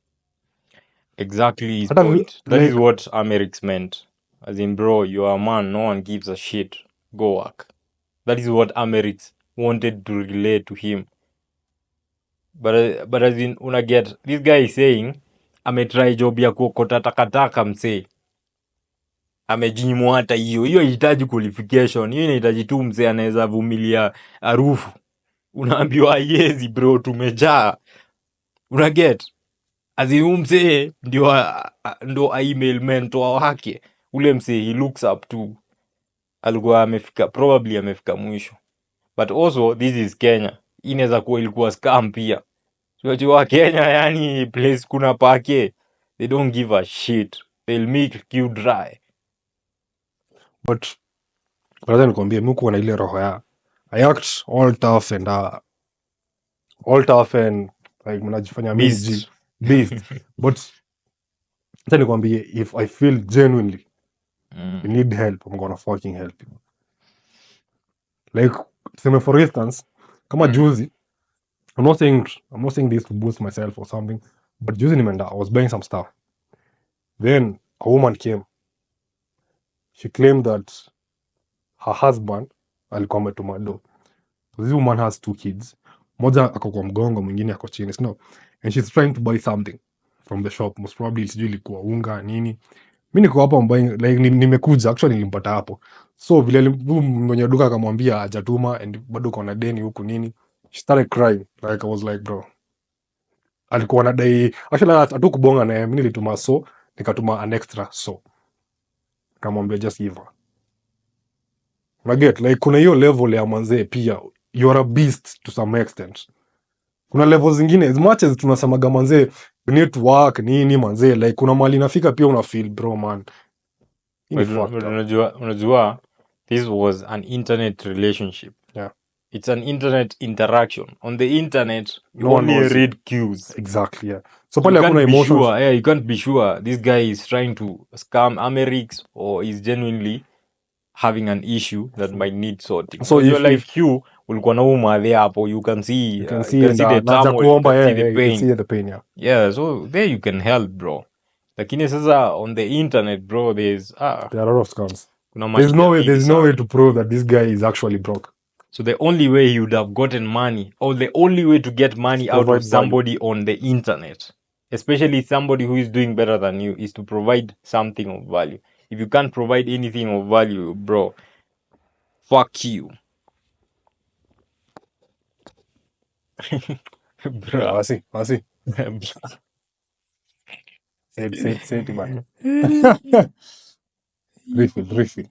exactly his Hata point. That is like- what Amerix meant. As in, bro, you are a man, no one gives a shit. Go work. That is what Amerix wanted to relay to him. But as in, unaget, this guy is saying, ametry job ya kuokota takataka msee. Amejinyimwa hata hiyo. Hiyo inahitaji qualification. Hiyo inahitaji tu msee anaweza vumilia harufu. Unaambiwa yezi bro, tumejaa. Unaget? As in, msee ndo email mentor wake. Ule msee he looks up to. Alikuwa probably amefika mwisho. But also, this is Kenya. Inaweza kuwa ilikuwa scam pia. Unajua Kenya, yani place kuna pake, they don't give a shit, they'll make you dry. But rather nikwambie mimi kuwa na ile roho ya I act all tough and like mnajifanya mimi beast. But acha nikwambie, if I feel genuinely you need help, I'm gonna fucking help you. Like for instance, kama juzi, I'm not saying this to boost myself or something, but juzi nimeenda, I was buying some stuff. Then a woman came. She claimed that her husband alikuwa ametuma do. So this woman has 2 kids. Moja ako kwa mgongo, mwingine ako chini, no? And she's trying to buy something from the shop. Most probably sijui ilikuwa unga nini. Mimi niko hapo buying, like nimekuja, actually nilimpata hapo. So vile mwenye duka akamwambia hajatuma and bado kuna deni huku nini. She started crying. Like I was like, bro. Alikuwa anadai, actually hatukubonga naye, mimi nilituma so, nikatuma an extra so. kamwambia just give her. Unaget, like kuna hiyo level ya manzee pia you are a beast to some extent. Kuna level zingine as much as tunasemaga manzee network nini manzee, like kuna mali inafika pia una feel bro man, hii ni fucked up. Unajua, this was an internet relationship. Yeah. It's an internet interaction. On the internet, you No one only knows you. read cues. Exactly, yeah. So You pale hakuna can't be emotions. sure. Yeah, you can't be sure this guy is trying to scam Amerix or is genuinely having an issue that might need sorting. So Because if- your life queue ulikuwa na umadhe hapo, you can see You can you see can and see the naanza turmoil, you kuomba, can see yeah, the you can pain. see the pain, yeah. Yeah, so there you can help, bro. Lakini sasa on the internet, bro, there's There are a lot of scams. kuna There's no way, mahitaji there's no sana. way to prove that this guy is actually broke. So the only way he would have gotten money, or the only way to get money out Provide of somebody on the internet, especially somebody who is doing better than you, is to provide something of value. If you can't provide anything of value, bro, fuck you. Yeah, Bro. wasi. Say it, man. Refill.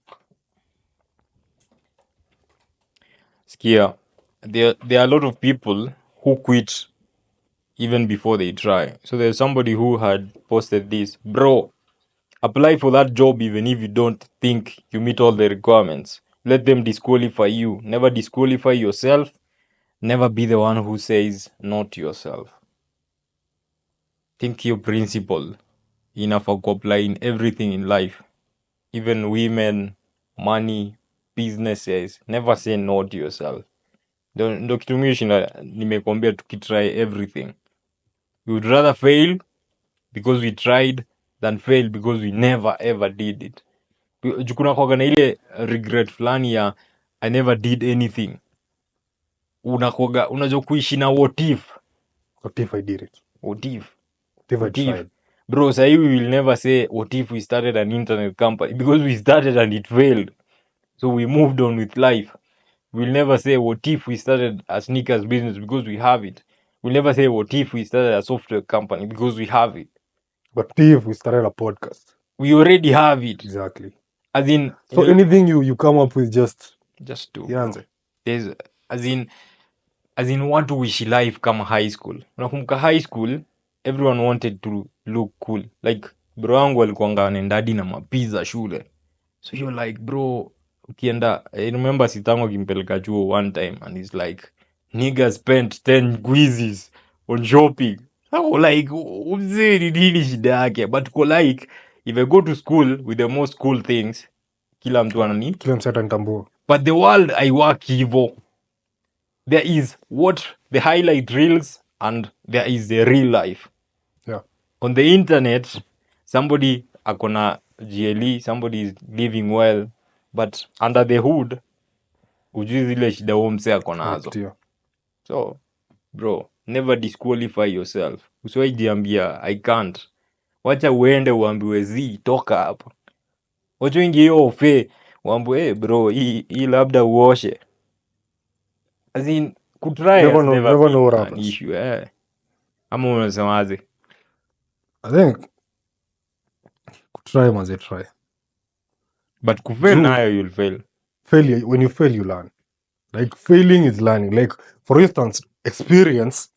Skia, there are a lot of people who quit even before they try. So there's somebody who had posted this, bro, apply for that job even if you don't think you meet all the requirements. Let them disqualify you. Never disqualify yourself. Never be the one who says no to yourself. Think your principle inafaa kuapply in everything in life. Even women, money, businesses. Never say no to yourself. Ndo kitu mimi nimekuambia tukitry everything. We would rather fail because we tried than fail because we never ever did it. Kuna kwaga na ile regret fulani ya I never did anything. Unajua kuishi na what if. What if I did it? What if? What if I What if? tried? Bro, sahi we will never say what if we started an internet company because we started and it failed. So we moved on with life. We'll never say what if we started a sneakers business because we have it. We'll never say what if we started a software company because we have it. But if we started a podcast? We already have it. Exactly. As in, So anything you come up with, just do. ianze. There's as in watu wishi life kama high school. Unakumbuka high school, everyone wanted to look cool. Like bro wangu alikuanga anaendadi na mapizza shule. So you're like, bro, ukienda, I remember Sitango akimpeleka chuo one time and he's like, nigga spent 10 quizzes on shopping. So like, umzee ni nini shida yake? But ko like, if I go to school with the most cool things, kila mtu anani. Kila msee atanitambua. But the world I work hivo. There is what the highlight reels and there is the real life. Yeah. On the internet, somebody akona GLE, somebody is living well, but under the hood, ujui zile shida huo msee ako nazo. Yeah. So, bro, never disqualify yourself. Usiwahi jiambia I can't. Wacha uende uambiwe toka hapa. Wacha ingi hiyo ofe, uambiwe bro, hii labda uoshe. As in, kutry Never know what an happens. issue, Ama unasemaje? I think try manze, try. But kufail True. nayo you'll fail. Failure, when you fail, you learn. Like failing is learning. Like for instance, experience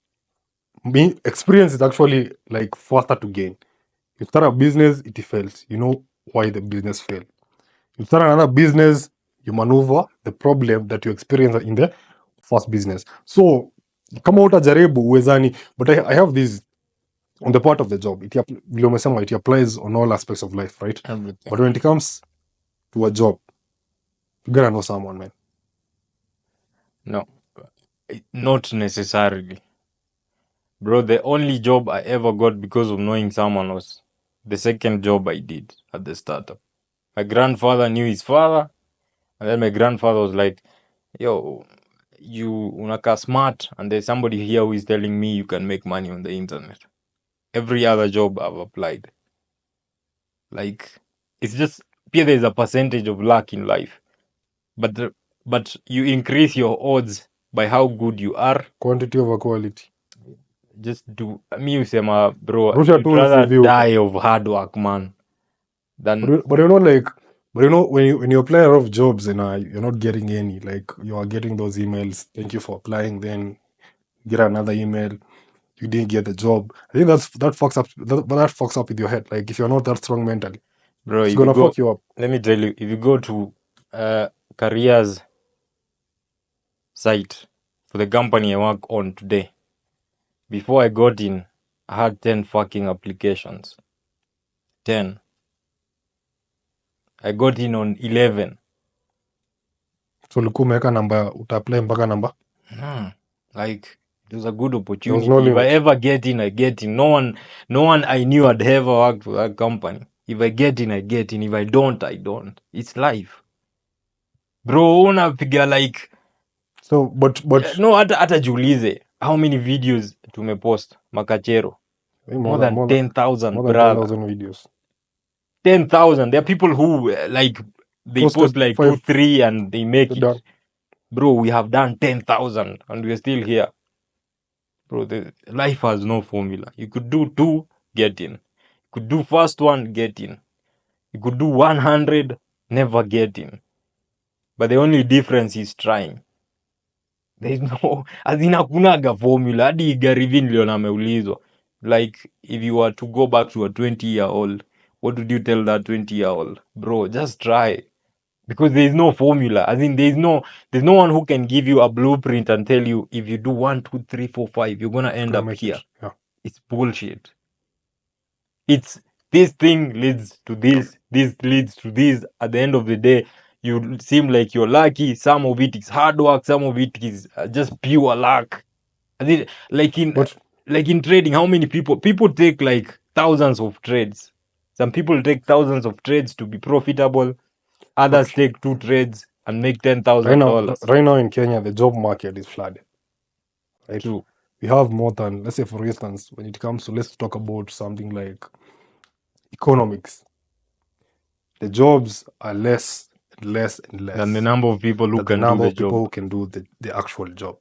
is actually like faster to gain. You start a business, it fails. You know why the business failed. You start another business, you maneuver the problem that you experience in the first business. So kama utajaribu uwezani, but I have this on the part of the job. It applies on all aspects of life, right? Everything. But when it comes to a job, you gotta know someone, man. No, not necessarily. Bro, the only job I ever got because of knowing someone was the second job I did at the startup. My grandfather knew his father, and then my grandfather was like, yo, you unaka smart, and there's somebody here who is telling me you can make money on the internet. Every other job I've applied. Like, it's just, there's a percentage of luck in life. But you increase your odds by how good you are. Quantity over quality. Just do me usema bro, Rusha I'd tu rather CV. die of hard work, man, than But you know, like But when you apply a lot of jobs and you're not getting any, like you are getting those emails, thank you for applying, then get another email, you didn't get the job. I think that fucks up with your head. Like if you're not that strong mentally, Bro, it's if you gonna go, fuck you up. let me tell you, if you go to careers site for the company I work on today, before I got in, I had 10 fucking applications. 10. I got in on 11. So ulikuwa umeweka namba, utaapply mpaka namba. Like, it was a good There was opportunity. no If I limit. ever get in, I get in. No one I knew had ever worked for that company. If I get in, I get in. If I don't, I don't. It's life. Bro, unapiga like So but no, hata jiulize how many videos tumepost Makachero. More than 10,000, more than brother. 10,000 videos. 10,000. There are people who like they Posted post like 2, 3 and they make They're it. done. Bro, we have done 10,000 and we're still here. Bro, life has no formula. You could do 2, get in. You could do first one, get in. You could do 100, never get in. But the only difference is trying. There is no, hakunaga formula. Hadi Gary Vee niliona ameulizwa. Like, if you were to go back to a 20-year-old, what would you tell that 20-year-old? Bro, just try. Because there is no formula. As in, there's no one who can give you a blueprint and tell you if you do 1, 2, 3, 4, 5, you're gonna end up here. Yeah. It's bullshit. It's this thing leads to this leads to this. At the end of the day, you seem like you're lucky. Some of it is hard work. Some of it is just pure luck. I think, like in trading, how many people take like thousands of trades? Some people take thousands of trades to be profitable. Others take 2 trades and make $10,000. Right now in Kenya, the job market is flooded. Right? True. We have more than, let's say, for instance, when it comes to, let's talk about something like economics. The jobs are less and less and less than the number of people who can do the job. Who can do the actual job.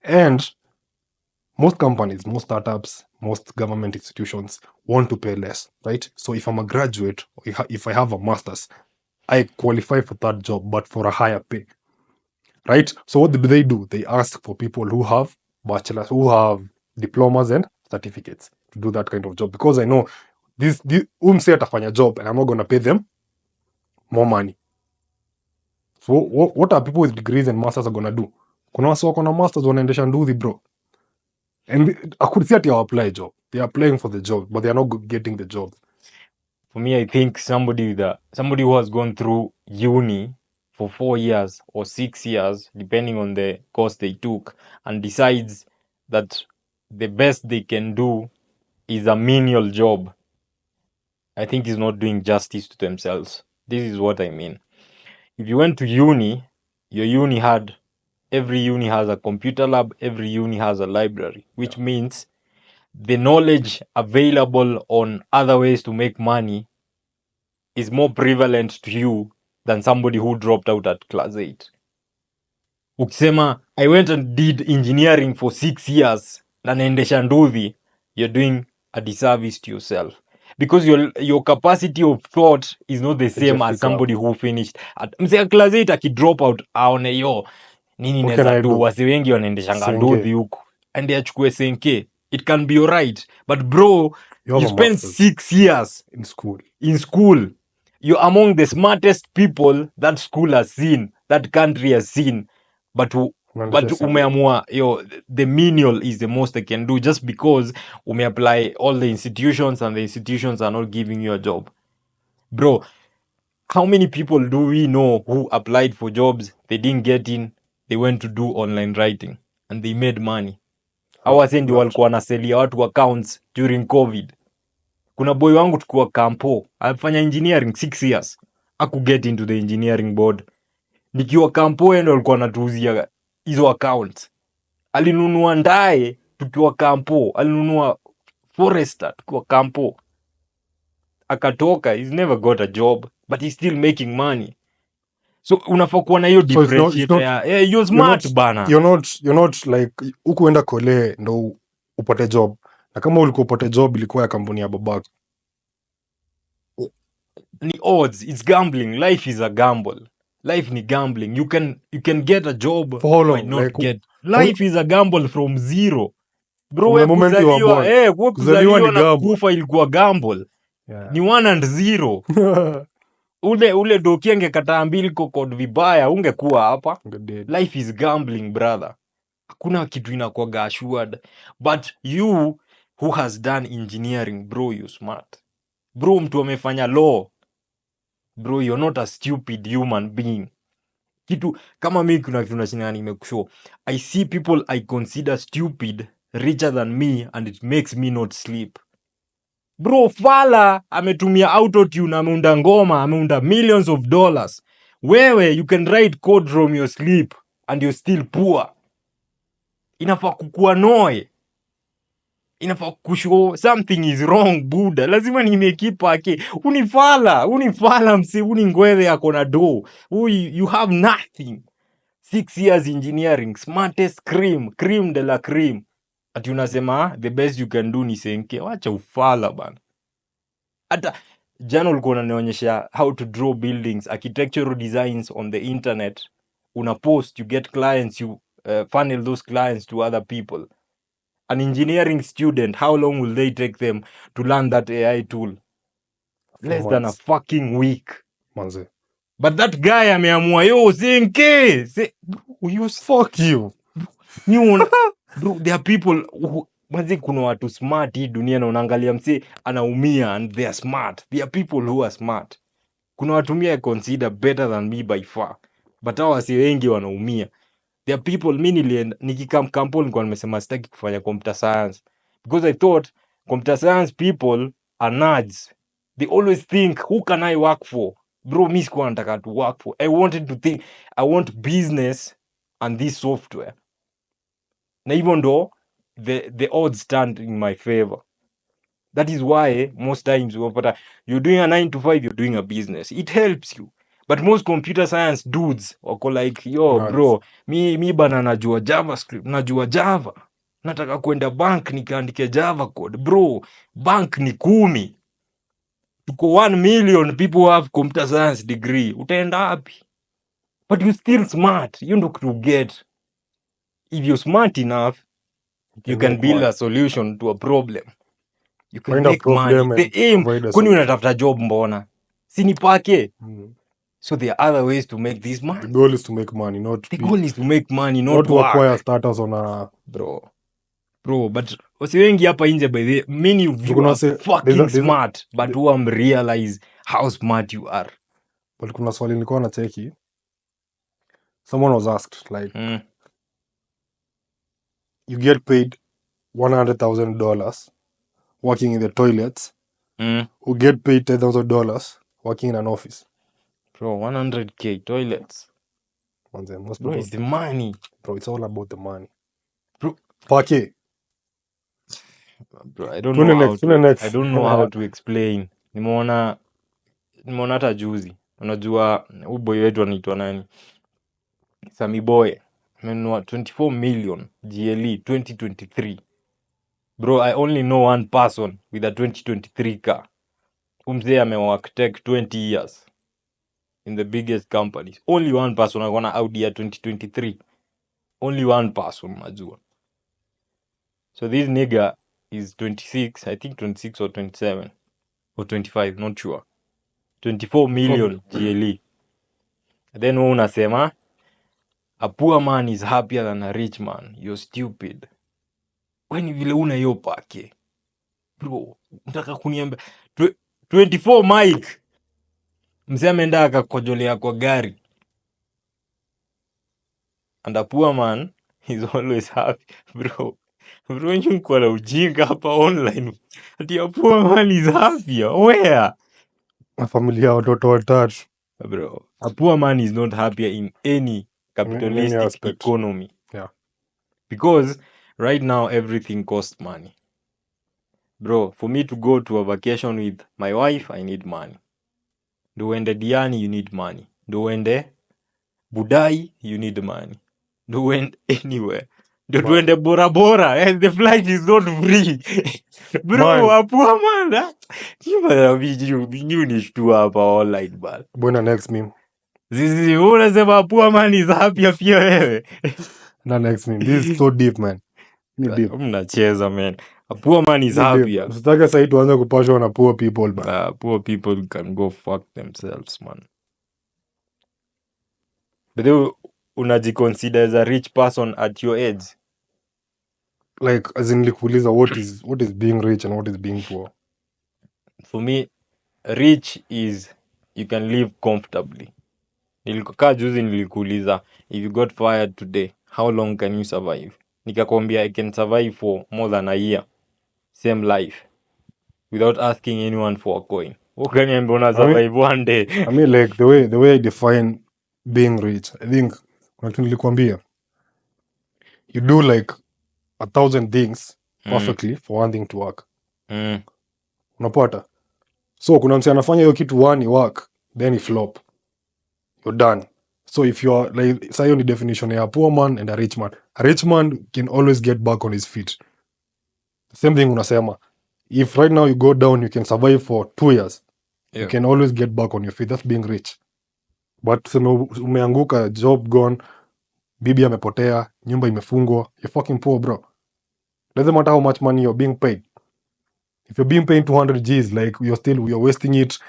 And most companies, most startups, most government institutions want to pay less, right? So if I'm a graduate, or if I have a master's, I qualify for that job, but for a higher pay, right? So what do they do? They ask for people who have bachelors, who have diplomas and certificates to do that kind of job, because I know this umse atafanya job and I'm not going to pay them more money. So what are people with degrees and masters are going to do? Kuna wasi wako na masters wanaendesha nduthi, bro. And I could see that they apply job. They are applying for the job, but they are not getting the job. For me, I think somebody who has gone through uni for 4 years or 6 years, depending on the course they took, and decides that the best they can do is a menial job, I think is not doing justice to themselves. This is what I mean. If you went to uni, every uni has a computer lab, every uni has a library, which means the knowledge available on other ways to make money is more prevalent to you than somebody who dropped out at class 8. Ukisema, I went and did engineering for 6 years na naendesha nduthi, you're doing a disservice to yourself. Because your capacity of thought is not the same as somebody who finished at msea class 8 akidrop out aone nini neza tu, wasi wengi wanaendeshanga nduthi huku and achukue senke. It can be alright, but bro, you spend 6 years in school. You're among the smartest people that school has seen, that country has seen, but umeamua the menial is the most they can do, just because apply all the institutions and the institutions are not giving you a job. Bro, how many people do we know who applied for jobs, they didn't get in, they went to do online writing and they made money? Hawa ndio walikuwa wanaselia watu accounts during COVID. Kuna boy wangu tukua kampo, alifanya engineering 6 years, aku get into the engineering board. Nikiwa kampo endo alikuwa anatuuzia hizo accounts. Alinunua ndae tukiwa kampo, alinunua Forester tukiwa kampo. Akatoka, he's never got a job, but he's still making money. So unafaa kuwa na hiyo differentiator. You're smart bana. You're not like ukuenda kole ndo upate job. Na kama ulikuwa upate job ilikuwa ya kampuni ya babako. ni odds, it's gambling. Life is a gamble. Life ni gambling. You can get a job, For how you might long? not Like, get. Life is a gamble from zero. Bro, from the moment you were born. we Kuzaliwa ni kuzaliwa na gamble. kufa ilikuwa gamble. Yeah. Ni 1 and 0. Ule doki angekataa mbili kokod vibaya ungekuwa hapa. Dead. Life is gambling, brother. Hakuna kitu inakuwaga assured. But you who has done engineering, bro, you smart. Bro, mtu amefanya law, bro, you're not a stupid human being. Kitu kama mimi kuna kitu nashinda nimekushow. I see people I consider stupid richer than me and it makes me not sleep. Bro, Fala ametumia autotune, ameunda ngoma, ameunda millions of dollars. Wewe you can write code from your sleep and you're still poor. Inafaa kukua noe. Inafaa kushow something is wrong, Buddha. Lazima nimekipa ake. Unifala msi, uningwele yako na do. You have nothing. 6 years engineering, smartest cream de la cream. Ati unasema the best you can do ni senke. Wacha ufala bana. Hata jana ulikuwa unanionyesha how to draw buildings, architectural designs on the internet. Una post, you get clients, you funnel those clients to other people. An engineering student, how long will they take them to learn that AI tool? Less than a fucking week. Manze. But that guy ameamua, yo, senke. You Fuck you. Bro, there are people who, manze, kuna watu smart hii dunia na unaangalia mse anaumia and they are smart. There are people who are smart. Kuna watu mimi I consider better than me by far. But hao wasi wengi wanaumia. There are people, mimi nikikam kampo nilikuwa nimesema sitaki kufanya computer science because I thought computer science people are nerds. They always think, who can I work for? Bro, mimi sikuwa nataka to work for. I want business and this software. Na hivyo ndo the odds stand in my favor. That is why most times you're doing a 9 to 5, you're doing a business. It helps you. But most computer science dudes wako like, yo, Nice. Bro, mi bana najua JavaScript, najua Java. Nataka kwenda bank nikaandike Java code. Bro, bank ni 10. Tuko 1 million people who have computer science degree. Utaenda wapi? But you still smart. You ndo to get. If you're smart enough, you can build a solution to a problem. You can make money. The aim, kwani unatafuta job mbona? Sini pake. So there are other ways to make this money. The goal is to make money, not to acquire status on a bro. But wasi wengi hapa nje by the many of you are fucking smart, but who realize how smart you are. But kuna swali nilikuwa na cheki. Someone was asked like you get paid $100,000 working in the toilets, who get paid $10,000 working in an office. Bro, 100K toilets. Most bro, it's the money. Bro, it's all about the money. Bro, Pake. Bro, I don't know how to explain. Nimeona hata juzi. Unajua boy wetu anaitwa nani? Sami Boy. Amenunua 24 million GLE 2023. Bro, I only know one person with a 2023 car. Umzee amework tech 20 years in the biggest companies. Only one person akona Audi ya 2023. Only one person, najua. So this nigga is 26, I think 26 or 27 or 25, not sure. 24 million GLE. Then unasema a poor man is happier than a rich man. You're stupid. Kwani vile una hiyo pake? Bro, unataka kuniambia 24 Mike. Mzee ameenda akakojolea kwa gari. And a poor man is always happy. Bro, you kwa la ujinga hapa online. Ati a poor man is happier. Where? Na familia watoto watatu. Bro, a poor man is not happier in any capitalistic economy. Yeah. Because right now everything costs money. Bro, for me to go to a vacation with my wife, I need money. Do uende Diani, you need money. Do uende Budai, you need money. Do uende anywhere. Do uende Bora Bora, and the flight is not free. Bro, Man. a poor man. You nishtua hapa online bana. Bwana next meme. Zizi, wewe unasema a poor man is happy pia wewe. Na next meme. This is so deep, man. Ni deep. Mnacheza man. A poor man is Ni deep. happier. Usitake sasa tuanze kupashwa na poor people, man. Poor people can go fuck themselves, man. But then unajiconsider as a rich person at your age. Like as in nilikuuliza what is being rich and what is being poor. For me, rich is you can live comfortably. Nilikukaa juzi nilikuuliza, if you got fired today, how long can you survive? Nikakwambia I can survive for more than a year. Same life. Without asking anyone for a coin. Ukaniambia una survive one day. I mean like the way I define being rich, I think kuna kitu nilikwambia. You do like 1,000 things perfectly for one thing to work. Unapata? So kuna mtu anafanya hiyo kitu one work, then he flop. You're done. So if you are like, say on the definition ya poor man and a rich man. A rich man can always get back on his feet. Same thing unasema. If right now you go down, you can survive for 2 years. Yeah. You can always get back on your feet. That's being rich. But tuseme umeanguka, job gone, bibi amepotea, nyumba imefungwa, you're fucking poor, bro. Doesn't matter how much money you're being paid. If you're being paid 200 G's, like you're wasting it,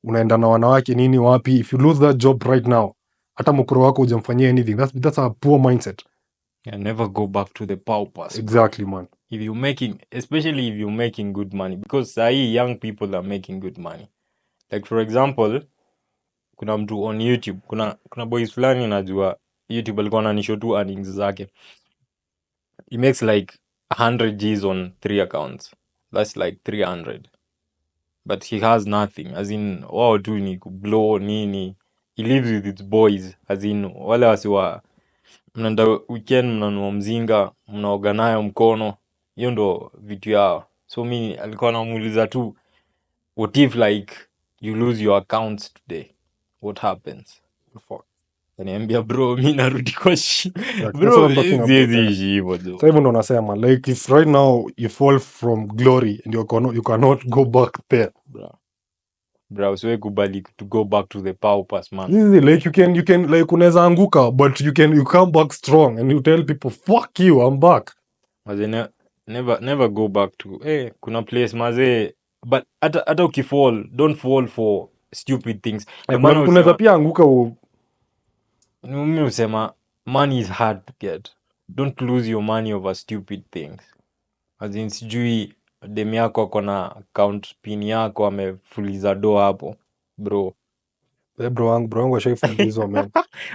unaenda na wanawake nini wapi. If you lose that job right now, hata mkoro wako hujamfanyia anything. That's a poor mindset. And never go back to the paupers. Exactly, man. Especially if you're making good money, because sahi young people are making good money. Like for example, kuna mtu on YouTube, kuna boys fulani najua YouTube alikuwa ananishow tu earnings zake. He makes like 100 G's on 3 accounts. That's like 300. But he has nothing. As in, wao tu ni kublow nini. He lives with his boys. As in, wale wasiwa mnaenda weekend, mnanunua mzinga, mnaoga nayo mkono. Hiyo ndo vitu yao. So mi alikuwa anamuuliza tu, what if like you lose your accounts today? What happens? Fuck. Kaniambia bro, mi narudi kwa shi. That's Bro, what I'm talking about, siwezi ishi hivyo tu. So hivyo ndo nasema, like if right now you fall from glory and you cannot go back there. Bro, usiwe kubali to go back to the paupers, man. This is like you can like unaweza anguka, but you come back strong and you tell people fuck you, I'm back. Maze never go back to kuna place maze, but hata ukifall, don't fall for stupid things. Unaweza pia anguka mimi usema money is hard to get. Don't lose your money over stupid things. As in sijui demi yako akona account pin yako amefuliza do hapo. Bro bro ashaifulizwa man.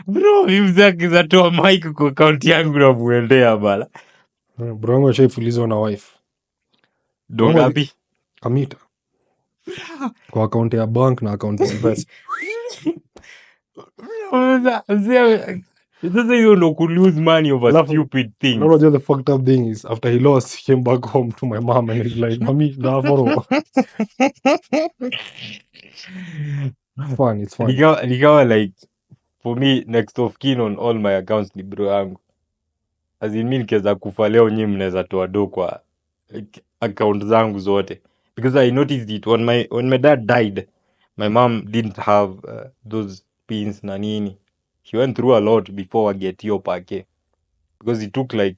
Bro, mzaki zatoa mic kwa account yangu na muendea bala. Bro ashaifulizwa na wife. Don't happy. Kamita. Kwa account ya bank na account ya invest. Sasa hiyo ndo ku lose money over stupid things. No, just the fucked up thing is after he lost, he came back home to my mom and he's like, "Mommy, it's fun. Nikawa like, for me, next of kin on all my accounts ni bro yangu. As in mi nikiweza kufa leo, nyi mnaweza toa do kwa like, account zangu zote. Because I noticed it when my dad died, my mom didn't have those pins na nini. He went through a lot before I get hiyo pake. Because it took like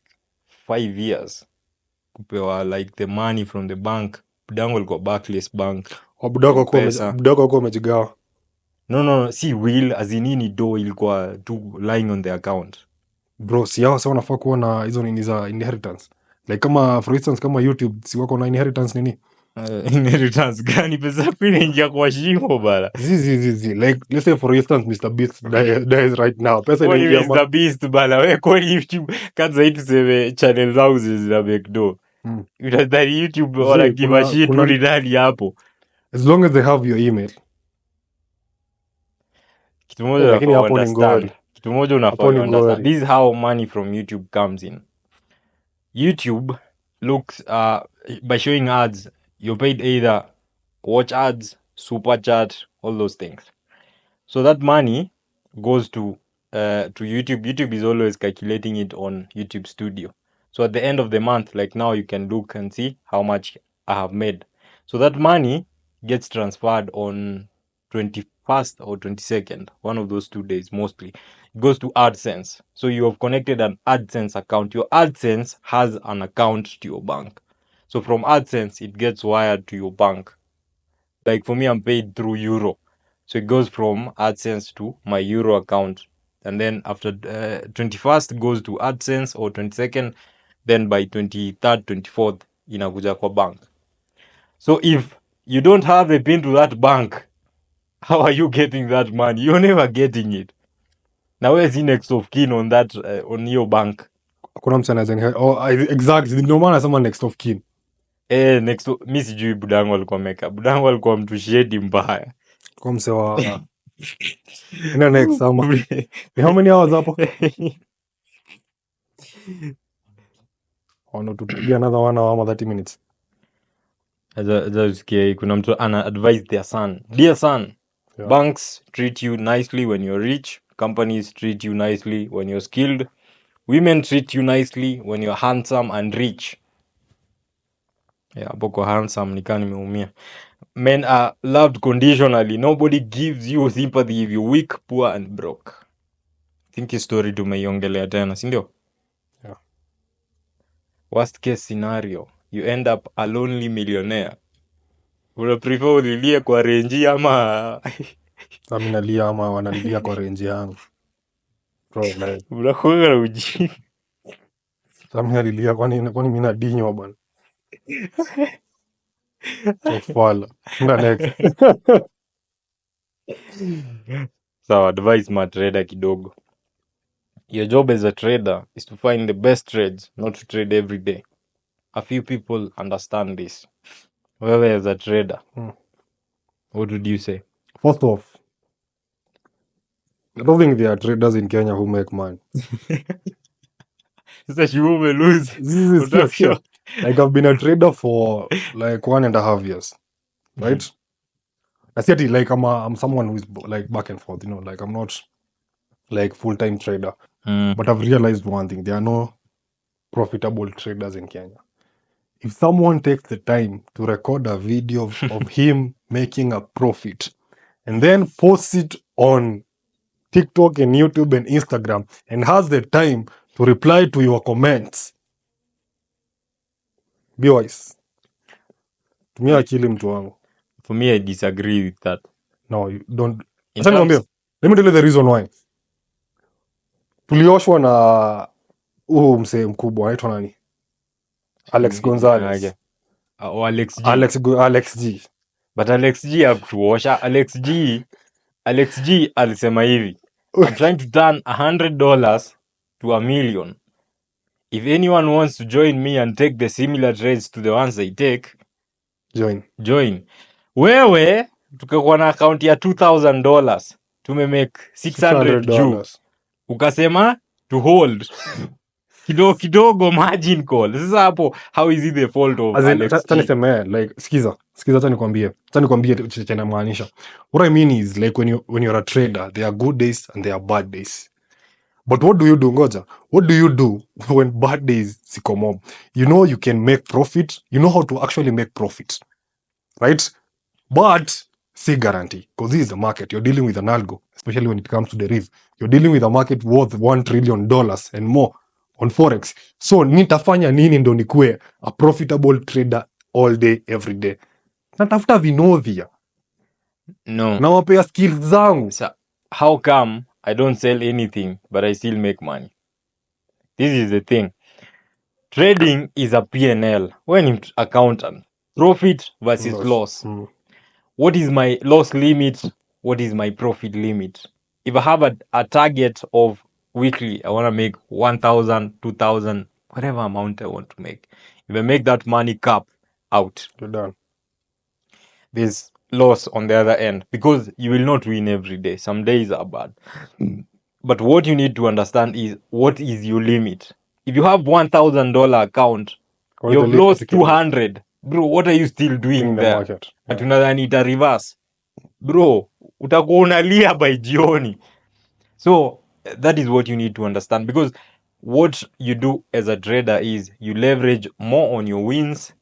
5 years kupewa like the money from the bank. Budangu alikuwa Barclays Bank. Budako wako umejigawa. No, si will, as in nini do ilikuwa tu lying on the account. Bro, si hao wanafaa kuwa na hizo nini za inheritance. Like kama for instance kama YouTube si wako na inheritance nini? Inheritance gani? Pesa pili ingia kwa shimo bala. Zizi. Like let's say for instance Mr. Beast dies right now. Pesa inaingia Mr. Beast bala. Wewe kwa YouTube kaza hii tuseme channel zao zina make do. Unadhani YouTube wala give a shit rudi ndani hapo. As long as they have your email. Kitu moja unafaa understand. This is how money from YouTube comes in. YouTube looks by showing ads, you're paid either watch ads, super chat, all those things. So that money goes to YouTube. YouTube is always calculating it on YouTube Studio. So at the end of the month, like now, you can look and see how much I have made. So that money gets transferred on 21st or 22nd, one of those 2 days mostly. It goes to AdSense. So you have connected an AdSense account. Your AdSense has an account to your bank. So from AdSense, it gets wired to your bank. Like for me, I'm paid through Euro. So it goes from AdSense to my Euro account. And then after 21st goes to AdSense, or 22nd, then by 23rd, 24th, inakuja kwa bank. So if you don't have a pin to that bank, how are you getting that money? You're never getting it. Now where's the next of kin on that on your bank? Kuna mtu anaweza exactly, ndio maana nasema next of kin. Next mi sijui budangu alikuwa meka. Budangu alikuwa mtu shedi mbaya. Kwa mse wa ina next ama. How many hours hapo? Ono tupigia another 1 hour ama 30 minutes. Kuna mtu ana advise their son. Dear son, Yeah. banks treat you nicely when you're rich. Companies treat you nicely when you're skilled. Women treat you nicely when you're handsome and rich. Yeah, hapo kwa handsome nikaa nimeumia. Men are loved conditionally. Nobody gives you sympathy if you're weak, poor and broke. I think hii story tumeiongelea tena, si ndio? Yeah. Worst case scenario, you end up a lonely millionaire. Una prefer ulilie kwa renji ama Mimi nalia ama wananilia kwa range yangu. Bro, like unakuwa na uji. mimi nalilia kwani mimi nadinywa bwana. So fala. Nda next. So advice ma trader kidogo. Your job as a trader is to find the best trades, not to trade every day. A few people understand this. Wewe as a trader, what would you say? First off, I don't think there are traders in Kenya who make money. Sasa you will lose. This is sure. Like I've been a trader for like 1.5 years, right? I said it like I'm someone who is like back and forth, you know, like I'm not like full-time trader. But I've realized one thing: there are no profitable traders in Kenya. If someone takes the time to record a video of him making a profit and then posts it on TikTok and YouTube and Instagram and has the time to reply to your comments, be wise. Tumia akili mtu wangu. For me, I disagree with that. No, you don't. In Acha nikwambie. Let me tell you the reason why. Tulioshwa na msee mkubwa anaitwa nani? Alex Gonzalez. Alex G. But Alex G hakutuosha. Alex G alisema hivi. I'm trying to turn $100 to $1 million. If anyone wants to join me and take the similar trades to the ones I take, join. Wewe tukakuwa na account ya $2,000 tumemake $600 juu. Ukasema to hold. Kidogo margin call. Sasa hapo, how is it the fault of Alex G? Like sikiza acha nikwambie chenye namaanisha. What I mean is like when you're a trader, there are good days and there are bad days. But what do you do, ngoja? What do you do when bad days ziko mob? You know you can make profit. You know how to actually make profit, right? But see guarantee, because this is the market. You're dealing with an algo, especially when it comes to the risk. You're dealing with a market worth $1 trillion and more on forex. So nitafanya nini ndo nikue a profitable trader all day every day? Natafuta vinovia. No. Nawapea skills zangu. So, how come I don't sell anything but I still make money? This is the thing. Trading is a P&L. When you're accountant, profit versus loss. What is my loss limit? What is my profit limit? If I have a target of weekly, I want to make 1,000, 2,000, whatever amount I want to make. If I make that money cap out, you're done. There's loss on the other end because you will not win every day. Some days are bad. But what you need to understand is what is your limit. If you have $1,000 account, you've lost 200. Bro, what are you still doing there? Atunadhani ita reverse. Bro, utakuwa unalia by jioni. So that is what you need to understand, because what you do as a trader is you leverage more on your wins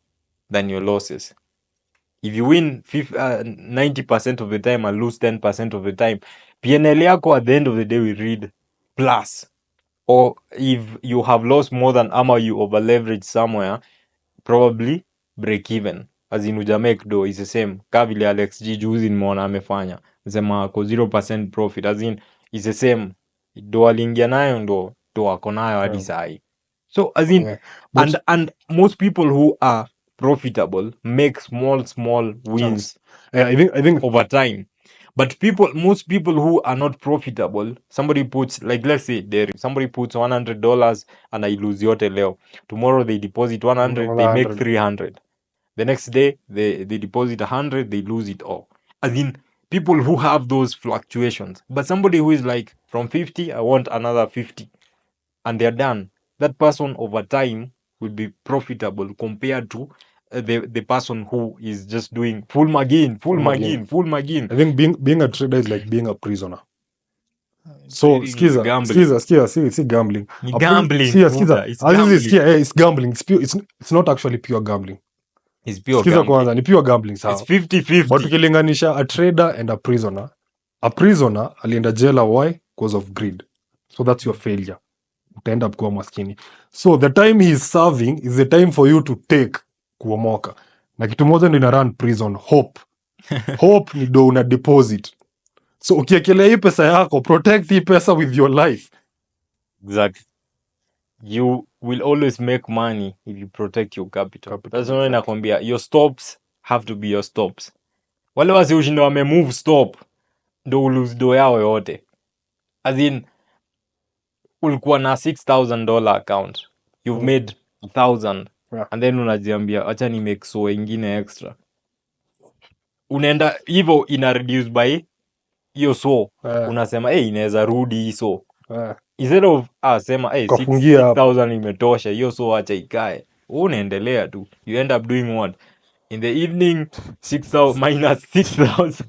than your losses. If you win 90% of the time and lose 10% of the time, PNL yako at the end of the day will read plus. Or if you have lost more than ama you over leverage somewhere, probably break even. As in ujamake do is the same. Ka vile Alex G juzi nimeona amefanya. Sema ako 0% profit. As in is the same. Do aliingia nayo ndo ako nayo hadi sahi. So as in and most people who are profitable make small wins I think over time. But most people who are not profitable, somebody puts, like let's say somebody puts $100 and I lose yote leo. Tomorrow they deposit 100, they make 300. The next day they deposit 100, they lose it all. As in people who have those fluctuations. But somebody who is like from 50, I want another 50, and they're done. That person over time will be profitable compared to the person who is just doing full magin. I think being a trader is like being a prisoner. So Trading is gambling. see gambling. Ni gambling. It's gambling. It's not actually pure gambling. It's pure Skiza gambling. kwanza ni pure gambling sawa. It's 50-50. But ukilinganisha a trader and a prisoner alienda jela why? Because of greed. So that's your failure. Utaenda kuwa maskini. So the time he is serving is the time for you to take kuomoka. Na kitu moja ndio ina run prison, hope. Hope ni do una deposit. So ukiekelea hii pesa yako, protect hii pesa with your life. Exactly. You will always make money if you protect your capital. That's why nakwambia your stops have to be your stops. Wale wasi ushinda wamemove stop ndo ulose do yao yote. As in ulikuwa na $6,000 account, you've made 1,000, and then unajiambia acha ni make so ingine extra. Unaenda hivyo ina reduce by hiyo so unasema inaweza rudi hii so instead of sema 6,000 imetosha hiyo so acha ikae, unaendelea tu, you end up doing what in the evening 6,000 minus 6,000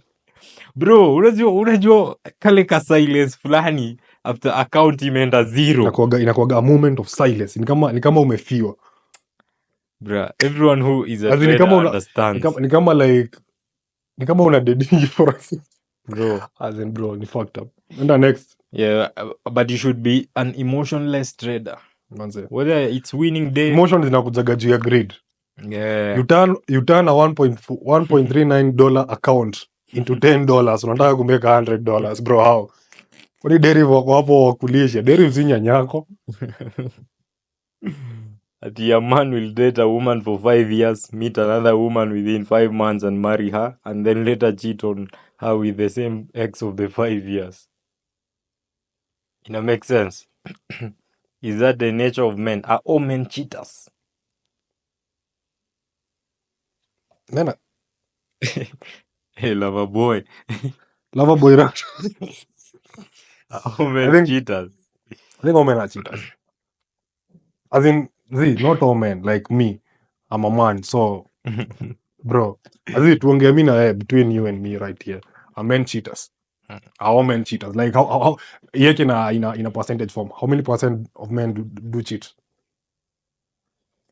bro, unajua kale ka silence fulani after account imeenda zero, inakuwaga a moment of silence, ni kama umefiwa bro. Everyone who is a trader understands. Ni kama una dedingi for us bro. As in bro, ni fucked up. And the next, but you should be an emotionless trader. Manze. Whether it's winning day, emotion zinakujaga juu ya greed. Yeah. You turn a $1.39 account into $10. Unataka kumeka $100, bro. How? Kwani derive wako hapo wakulisha? Derive si nyanyako. A man will date a woman for 5 years, meet another woman within 5 months and marry her, and then later cheat on her with the same ex of the 5 years. It makes sense. Is that the nature of men? Are all men cheaters? Nena. Hey, lover boy. Lover boy, right? Are all men cheaters? I think all men are cheaters. As in, not all men, like me. I'm a man, so bro. As in, tuongea mimi na wewe, between you and me right here. Are men cheaters? Are all men cheaters? Like how yeke in a percentage form. How many percent of men do cheat?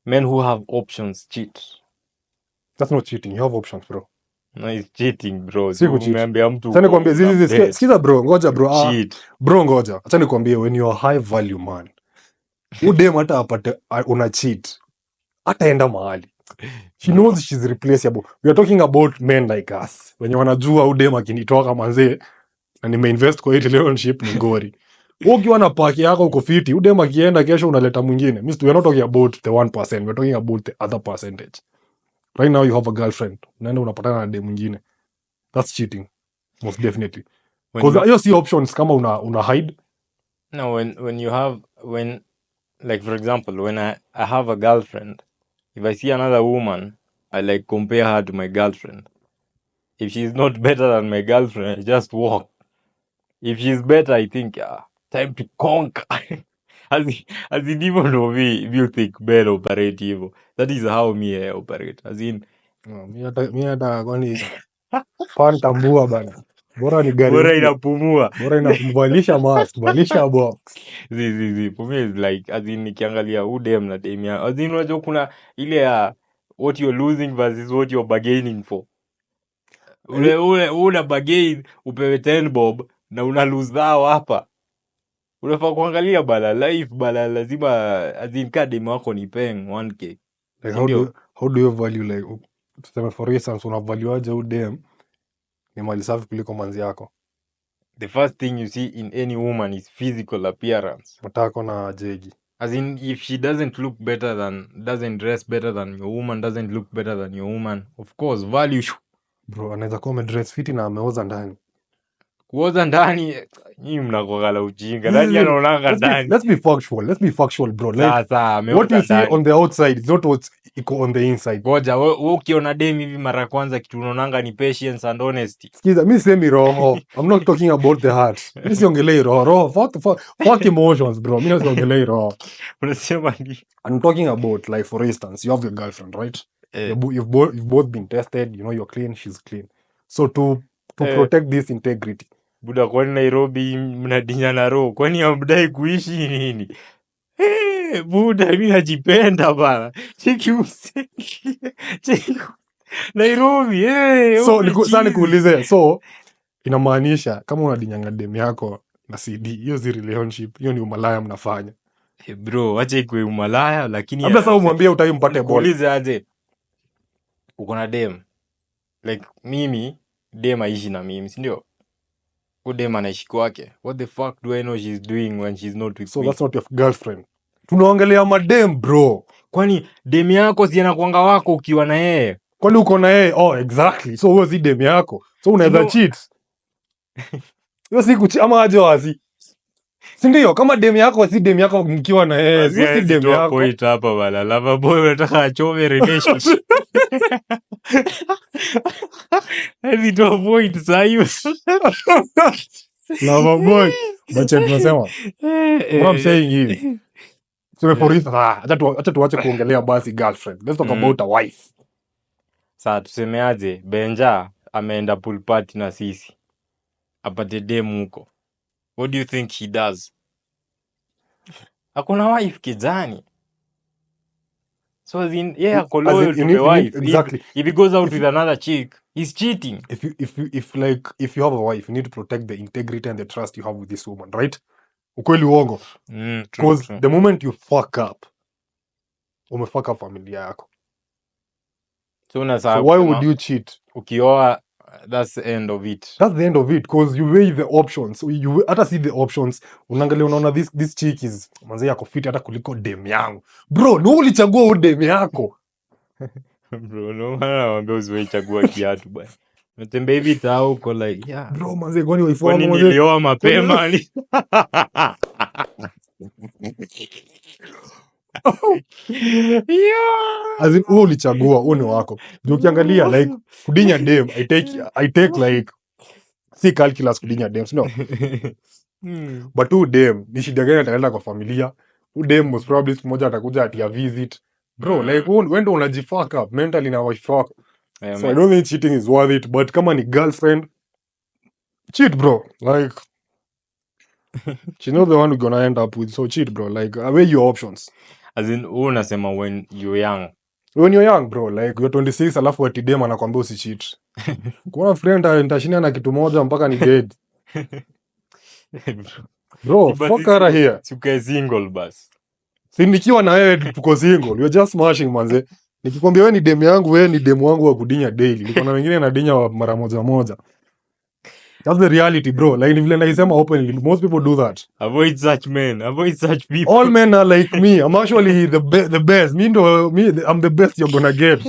Men who have options cheat. That's not cheating. You have options, bro. No, it's cheating, bro. Umeambia mtu. Acha nikwambie sikiza bro, ngoja bro. Bro ngoja. Acha nikwambie, when you are high value man, udem hata apate una cheat, ataenda mahali. She knows she's replaceable. We are talking about men like us. Wenye wanajua udem akinitoka manze na nimeinvest kwa hii relationship ni ngori. Ukiwa na paki yako uko fiti, udem akienda kesho unaleta mwingine. We are not talking about the 1%, we are talking about the other percentage. Right now you have a girlfriend, unaenda unapatana na dem mwingine. That's cheating. Most definitely. Because hiyo si options kama una hide. No, when like for example, when I have a girlfriend, if I see another woman, I like compare her to my girlfriend. If she's not better than my girlfriend, I just walk. If she's better, I think, time to conquer. As in, even though we think men operate evil, that is how me operate. As in, mi hata kwani pantambua bana. Bora ni gari. Bora inapumua. Bora inapumalisha mask, balisha box. For me is like, as in nikiangalia udem na dem ya. As in unajua kuna ile ya what you're losing versus what you're bargaining for. Eh, Una bargain upewe 10 bob na una lose thou hapa. Unafaa kuangalia bala life bala, lazima azinka demu wako ni peng 1k. like Si how ndio? do you value like tuseme for instance unavalue aje huyu dem ni mali safi kuliko manzi yako, The first thing you see in any woman is physical appearance. matako na jegi. As in, if she doesn't dress better than your woman, doesn't look better than your woman, of course, value Bro, anaweza kuwa amedress fiti na ameoza ndani. kuoza ndani. Nyinyi mnakogala ujinga. Nani anaonanga ndani? Let's be factual bro. Like, Sasa what ameoza you see ndani. on the outside is not what iko on the inside. Ngoja, wewe ukiona dem hivi mara ya kwanza kitu unaonanga ni patience and honesty. Sikiza, mi semi roho. I'm not talking about the heart. Mi siongelei roho. Fuck emotions bro. Mi siongelei roho. Unasema ni I'm talking about, like, for instance, you have your girlfriend, right? You've both been tested, you know you're clean, she's clean. So to protect this integrity, Buda, kwani Nairobi mnadinya na roho? Kwani hamdai kuishi nini? Buda, mimi najipenda bana. Cheki Nairobi, so sasa nikuulize, so inamaanisha kama unadinyanga dem yako na CD, hiyo si relationship, hiyo ni umalaya mnafanya. Bro, acha ikuwe umalaya, lakini labda sasa umwambie utai mpate ball. Kuulize aje, uko na dem, like mimi dem aishi na mimi, si ndio? Dem anaishi kwake. What the fuck do I know she's doing when she's not with So me? that's not your girlfriend. Tunaongelea madem bro. Kwani dem yako si anakuanga wako ukiwa na yeye? Kwani uko na yeye? Oh, exactly. So wewe si dem yako. So unaweza cheat. Hiyo si ama aje wazi. Si ndio? Kama dem yako si dem yako mkiwa na yeye, si dem yako. Point hapa bala. Lava boy unataka achome relationship. Hizi ndio point sahihi. Lava boy. Bacha tunasema. What I'm saying is, so for instance, acha tuache kuongelea basi girlfriend. Let's talk about a wife. Sasa tusemeaje, Benja ameenda pool party na sisi. Apate dem huko. What do you think he does? Hakuna wife kijani. So as in, ako loyal to the wife. Exactly. If he goes out with another chick, he's cheating. If you have a wife, you need to protect the integrity and the trust you have with this woman, right? Ukweli uongo. Because the moment you fuck up, umefuck up familia yako. So why would you cheat? Ukioa, that's the end of it. That's the end of it, because you weigh the options. So you hata see the options. Unaangalia unaona this chick is manze yako fit hata kuliko dem yangu. Bro, ni ulichagua huyo dem yako. Bro, no maana naambia usiwechagua kiatu bwana. Natembea hivi tao uko like, yeah. Bro, manze kwani wife wangu manze nilioa mapema ni. As in, ulichagua huo ni wako. Ndio ukiangalia like kudinya dem, I take like si calculus kudinya dem, no. But who dem ni shida gani ataenda kwa familia? Who dem most probably siku moja atakuja atia visit. Bro, like wewe ndio unajifuck up mentally na wife wako. So I don't think cheating is worth it, but kama ni girlfriend, cheat bro, like she's not the one you're gonna end up with, so cheat bro, like weigh your options. As in, unasema when you're young. When you're young bro, like you're 26 alafu ati dem anakuambia usicheat. Kuna friend nitashinda na kitu moja mpaka ni dead. Bro, fuck out of here. Suka single bas. Si nikiwa na wewe tuko single, you're just smashing manze. Nikikwambia wewe ni dem yangu, wewe ni dem wangu wa kudinya daily. Niko na wengine nadinya mara moja moja. That's the reality bro. Like vile naisema openly, most people do that. Avoid such men, avoid such people. All men are like me. I'm actually the best. I'm the best you're gonna get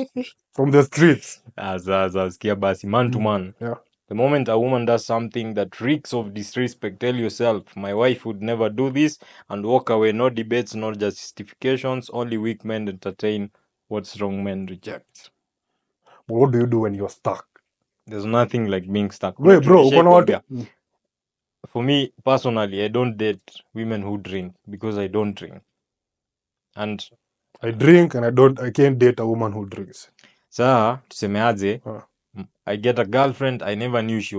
from the streets. Sikia basi, man to man. Yeah. The moment a woman does something that reeks of disrespect, tell yourself, my wife would never do this, and walk away. No debates, no justifications. Only weak men entertain what strong men reject. But what do you do when you're stuck? There's nothing like being stuck. Wait, bro, for me, personally, I don't date women who drink because I don't drink. And I drink and I can't date a woman who drinks. Saa, tusemeaje, I get a girlfriend, I never knew she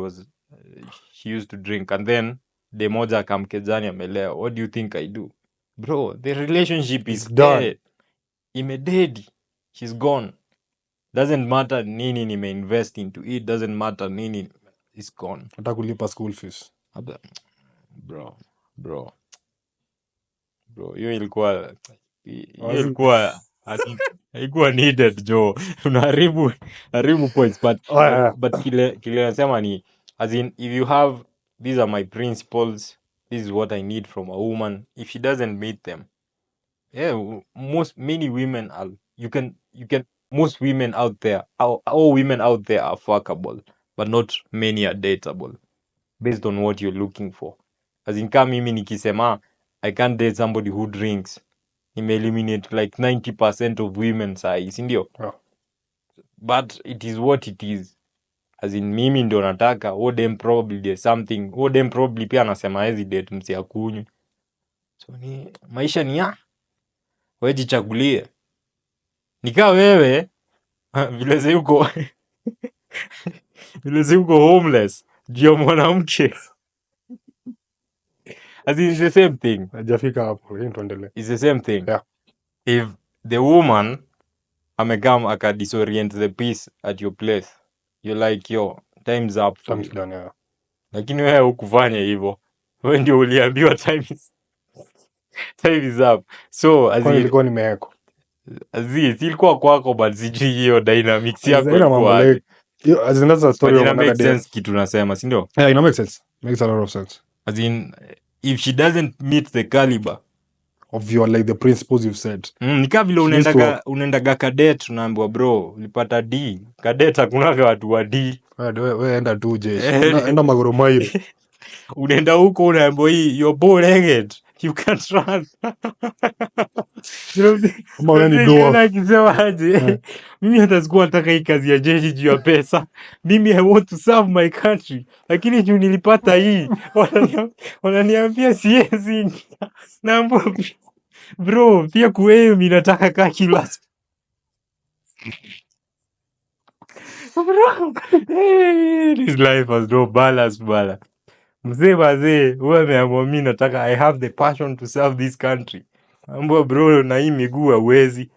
used to drink. And then, de moja akamkejani amelea. What do you think I do? Bro, the relationship is dead. Imededi. She's gone. doesn't matter nini nimeinvest into it, doesn't matter nini, is gone. Hata kulipa school fees. Bro, hiyo ilikuwa Wazi. haikuwa needed jo. Unaharibu points, but kile nasema ni, as in, if you have, these are my principles, this is what I need from a woman, if she doesn't meet them, many women are, you can most women out there, all women out there are fuckable, but not many are dateable based on what you're looking for. As in, kama mimi nikisema I can't date somebody who drinks, eliminate like 90% of women sahi, si ndio? Yeah. But it is what it is. As in, mimi ndo nataka, dem probably there's something, dem probably pia anasema hezi date msi akunywe. So ni maisha ni wewe jichagulie. Nikaa wewe vile zi uko homeless juu mwanamke. As in, it's the same thing. Hajafika hapo, tuendelee. It's the same thing. Yeah. If the woman amekam aka disorient the peace at your place, you're like, yo, time's up for Time's you. done, yeah. Lakini wewe hukufanya hivyo. Wewe ndio uliambiwa time is up. So as Kwani ilikuwa nimewekwa. ilikuwa kwako, but sijui hiyo dynamics yako Haina mambo ilikuwa like as in, that's a story of ina another make day. sense kitu nasema, si ndio? Yeah, it makes sense. Makes a lot of sense. As in, if she doesn't meet the caliber Of your, like, the principles you've said. nika vile unaendaga cadet, unaambiwa bro, ulipata D. Cadet hakunaga watu wa D. Wewe enda tu jeshi. Enda Magoro Mairi. Unaenda huko unaambiwa hii you're bow-legged, you can't run. Kama wewe ni dwarf. Akisema aje, mimi hata sikuwa nataka hii kazi ya jeshi juu ya pesa. Mimi I want to serve my country, lakini juu nilipata hii wananiambia siwezi. Naambiwa bro, pia kuwewe mimi nataka calculus. Bro, this life has no balance bala. Mzee huwa ameamua mimi nataka, I have the passion to serve this country. Ambwa bro, na hii miguu hauwezi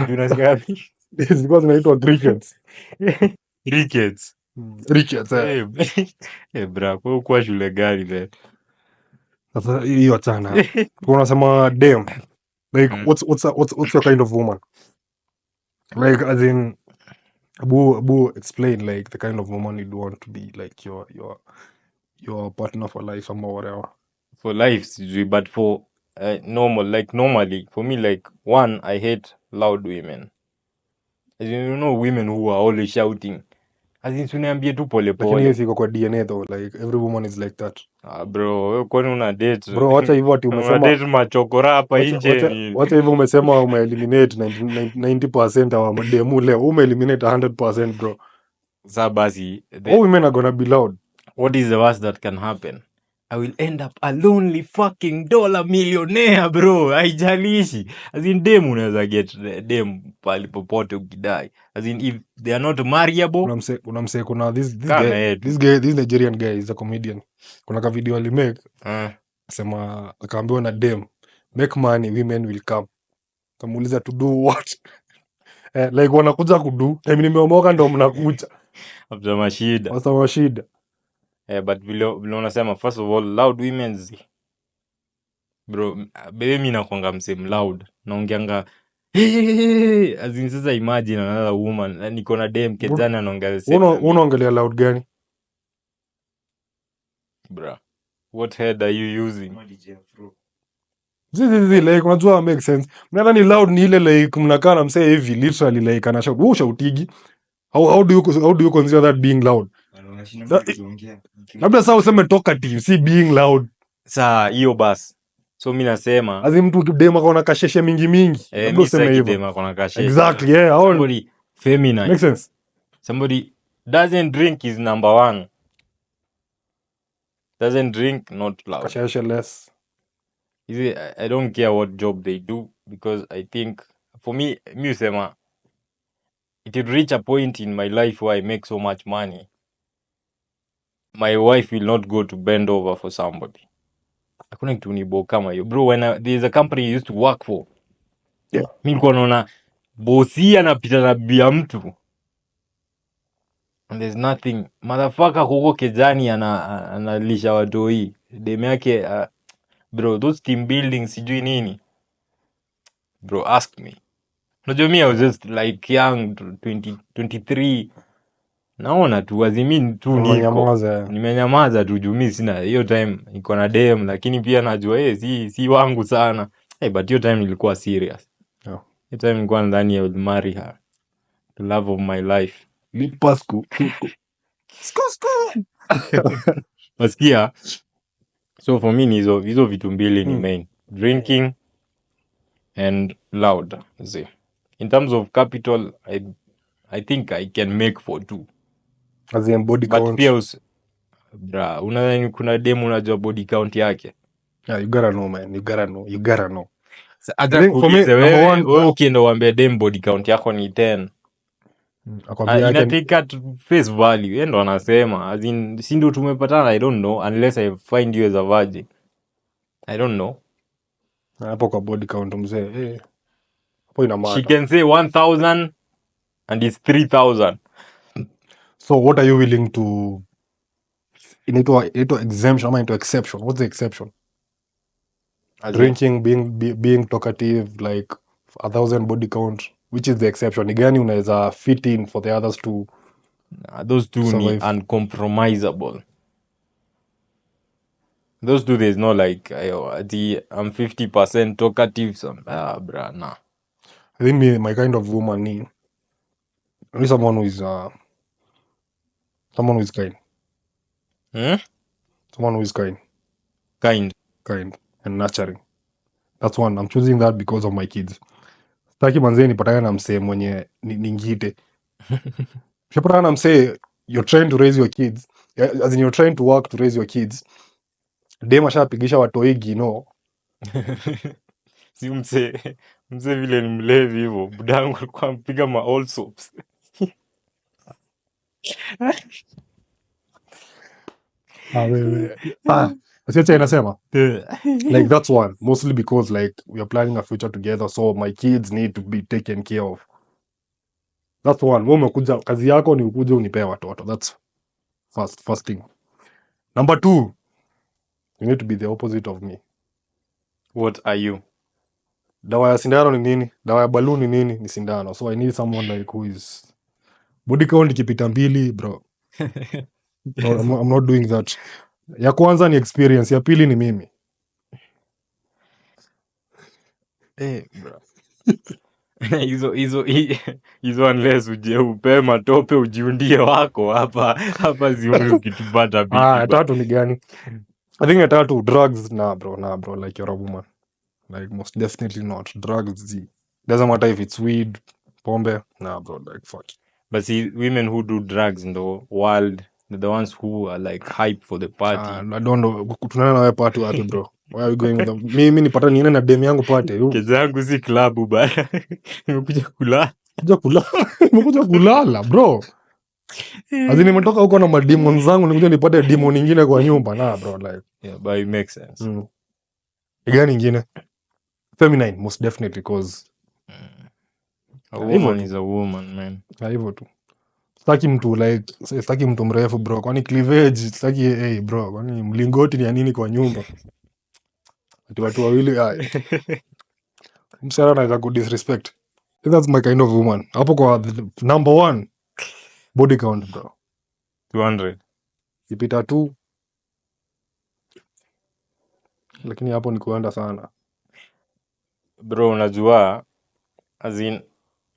tunasikia wapi? Zilikuwa zinaitwa crickets. Rickets. Rickets. Bra, kwa shule gani le? Sasa hiyo achana. Unasema damn. Like what's your kind of woman? Like, as in, Abu explain like the kind of woman you'd want to be like your partner for life or whatever. For life, sijui, but for normally for me, like, one, I hate loud women. As in, you know, women who are always shouting. As in, suniambie tu pole Lakini pole. hiyo siko kwa DNA though, like every woman is like that. Bro, wewe kwani una date? Bro, wacha hivyo ati Una umesema date machokora hapa nje ni. wacha hivyo umesema umeeliminate 90% wa mademu leo, umeeliminate 100% bro. Sasa basi, All women are gonna be loud. what is the worst that can happen? I will end up a lonely fucking dollar millionaire, bro. Haijalishi. As in, dem unaweza get dem pali popote ukidai. As in, if they are not marriable, Unamse kuna this Kama guy, yetu. this Nigerian guy is a comedian. Kuna ka video alimake sema akaambiwa na dem, make money women will come. Kamuuliza to do what? Like wanakuja kudu, time nimeomoka ndo mnakuja. after mashida. Wasa wa shida. But vile unasema, first of all, loud women's, bro, bebe mimi nakwanga msem loud. Naongeanga as in, sasa imagine another woman, niko na dem kezana anaongea the same. Unaongelea loud gani? Bro, what head are you using? Zizi like unajua make sense. Mnadha ni loud ni ile like mnakaa na msee hivi literally like ana shout. Wewe ushautigi. How do you consider that being loud? Labda sasa useme talkative, si being loud. Saa hiyo basi. So mimi nasema Azi mtu kidema kaona kasheshe mingi. Labda useme hivyo. dem akona kashe. Exactly, yeah. Somebody feminine. Makes sense. Somebody doesn't drink is number one. Doesn't drink, not loud. Kasheshe less. I don't care what job they do, because I think for me usema it will reach a point in my life where I make so much money, my wife will not go to bend over for somebody. Hakuna kitu nibo kama hiyo bro. When there's a company I used to work for, Yeah, mimi nilikuwa naona bosi anapita na bia mtu and there's nothing motherfucker huko kejani analisha watoi dem yake bro those team building sijui nini bro ask me. Unajua mi I was just like young 23 naona tu azimi tu niko Unanyamaza. nimenyamaza tu juu mi sina hiyo time niko na dem lakini pia najua si wangu sana but hiyo time nilikuwa serious. Yeah. Hiyo time nilikuwa nadhani I would marry her, the love of my life. Lipasku. Nasikia so for me ni hizo vitu mbili ni main, drinking and loud. See, in terms of capital I think I can make for two, As in body but count. pia bra unadhani kuna demu unajua body count yake? Yeah, you gotta know, man. You gotta know. Hata think for me, kuulize number one, wewe ukienda uambie dem body count yako ni 10 akwambia yake inatake at face value. Yeye ndo anasema as in si ndio tumepatana, I don't know unless I find you as a virgin, I don't know. hapo kwa body count mzee. Hapo ina She maana. can say 1000 and it's 3000. So what are you willing to inaitwa exemption ama inaitwa exception? What's the exception? Drinking, being talkative, like 1000 body count. Which is the exception? Ni gani unaweza fit in for the others to those two ni survive? uncompromisable. Those two there's no like I'm 50% talkative bra nah. I think my kind of woman ni someone who is kind. Someone who is kind and nurturing. That's one. I'm choosing that because of my kids. Sitaki manzee nipatane na msee mwenye ni ngite. Ukipatana na msee you're trying to raise your kids, as in you're trying to work to raise your kids. Dem ashapigisha watoigi, no. Si mse vile ni mlevi hivyo, budangu alikuwa mpiga ma all soaps. Asiacha inasema like that's one, mostly because like we are planning a future together, so my kids need to be taken care of. That's one. Wewe umekuja, kazi yako ni ukuje unipea watoto. That's first thing. Number two, you need to be the opposite of me. What are you? Dawa ya sindano ni nini? Dawa ya balloon ni nini? Ni sindano. So I need someone like who is body count ikipita 2, bro. No, I'm not doing that. Ya kwanza ni experience, ya pili ni mimi. Bro. hizo unless uje upe matope ujiundie wako hapa zioni ukitupata bibi. Ya tatu ni gani? I think ya tatu drugs. Nah bro, like you're a woman. Like most definitely not. Drugs, doesn't matter if it's weed, pombe. Nah bro, like fuck. But see, women who do drugs in the world, they're the ones who are like hype for the party. I don't know. Tunaenda na wewe party wapi bro? Where are we going with them? Mimi nipata niende na dem yangu party. Keza yangu si klabu bana. Nimekuja kulala. Nimekuja kulala bro. Azini nimetoka huko na mademon zangu, nikuja nipate demon nyingine kwa nyumba. Nah bro, like yeah, but it makes sense. Gani nyingine? Feminine, most definitely, because a woman is a woman, man. Hivyo tu. Sitaki mtu mrefu bro. Kwani cleavage, sitaki bro. Kwani mlingoti ni ya nini kwa nyumba? Ati watu wawili msara anaweza ku disrespect. That's my kind of woman. Hapo kwa number 1, body count bro. 200. Ipita 2. Lakini hapo ni kuenda sana. Bro, unajua as in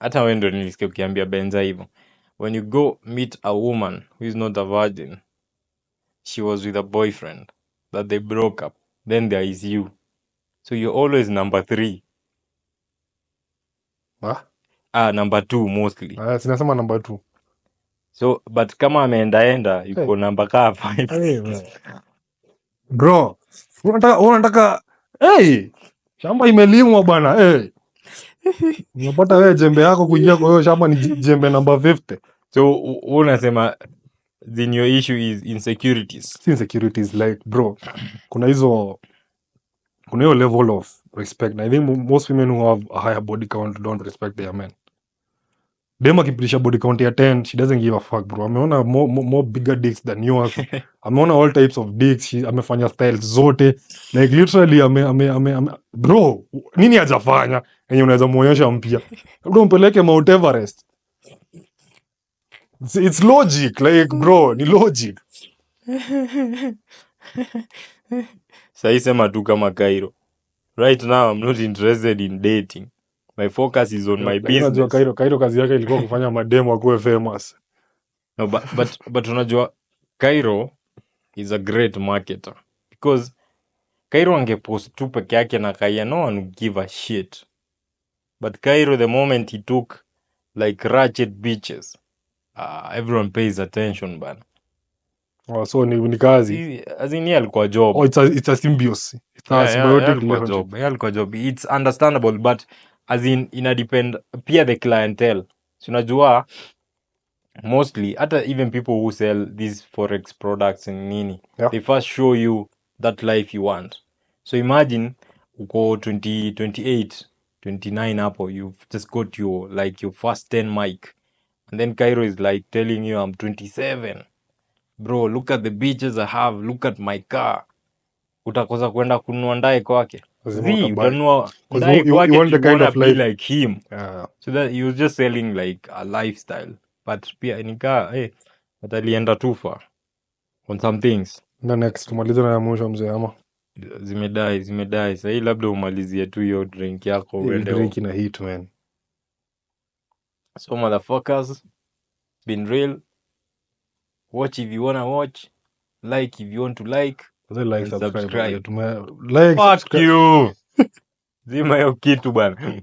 hata wewe ndio nilisikia ukiambia Benza hivyo. When you go meet a woman who is not a virgin, she was with a boyfriend that they broke up, then there is you, so you're always number 3. Number 2 mostly. Sinasema number 2. So but kama ameendaenda yuko number 5. Bro, unataka shamba imelimwa bwana. Unapata wewe jembe yako kuingia kwa hiyo shamba ni jembe number 50. So unasema then your issue is insecurities. Insecurities, like bro, kuna hiyo level of respect. I think most women who have a higher body count don't respect their men. dem akipitisha body count ya 10 she doesn't give a fuck bro. Ameona more bigger dicks than yours. Ameona all types of dicks. Amefanya styles zote like literally bro, nini hajafanya yenye unaweza muonyesha mpya? Bro, mpeleke Mount Everest. It's logic like bro, ni logic. Sahi sema tu kama Cairo. Right now I'm not interested in dating. My focus is on my business. Cairo kazi yake ilikuwa kufanya mademo akuwe famous. No, but unajua Cairo is a great marketer because Cairo angepost tu peke yake na Kaya, no one would give a shit. But Cairo, the moment he took like ratchet bitches, everyone pays attention bana. Oh, so ni kazi. As in, alikuwa job. Oh, it's a symbiosis. It's a symbiotic relationship. Alikuwa job. It's understandable, but as in ina depend pia the clientele. So unajua mostly hata even people who sell these forex products and nini, they first show you that life you want. So imagine uko 28, 29 hapo, you've just got your first 10 mic, and then Cairo is like telling you I'm 27. Bro, look at the beaches I have, look at my car. Utakosa kwenda kununua ndae kwake. Utanunua ndae kwake, you wanna be like him. So that he was just selling like a lifestyle. But pia nikaa but alienda too far on some things. Na next tumalize na mwisho mzee ama zimedai sahii, labda umalizie tu hiyo drink yako uende. Drink ina hit man. So motherfuckers, been real. Watch if you wanna watch, like if you want to like, subscribe. Fuck you. Zima hiyo kitu bana.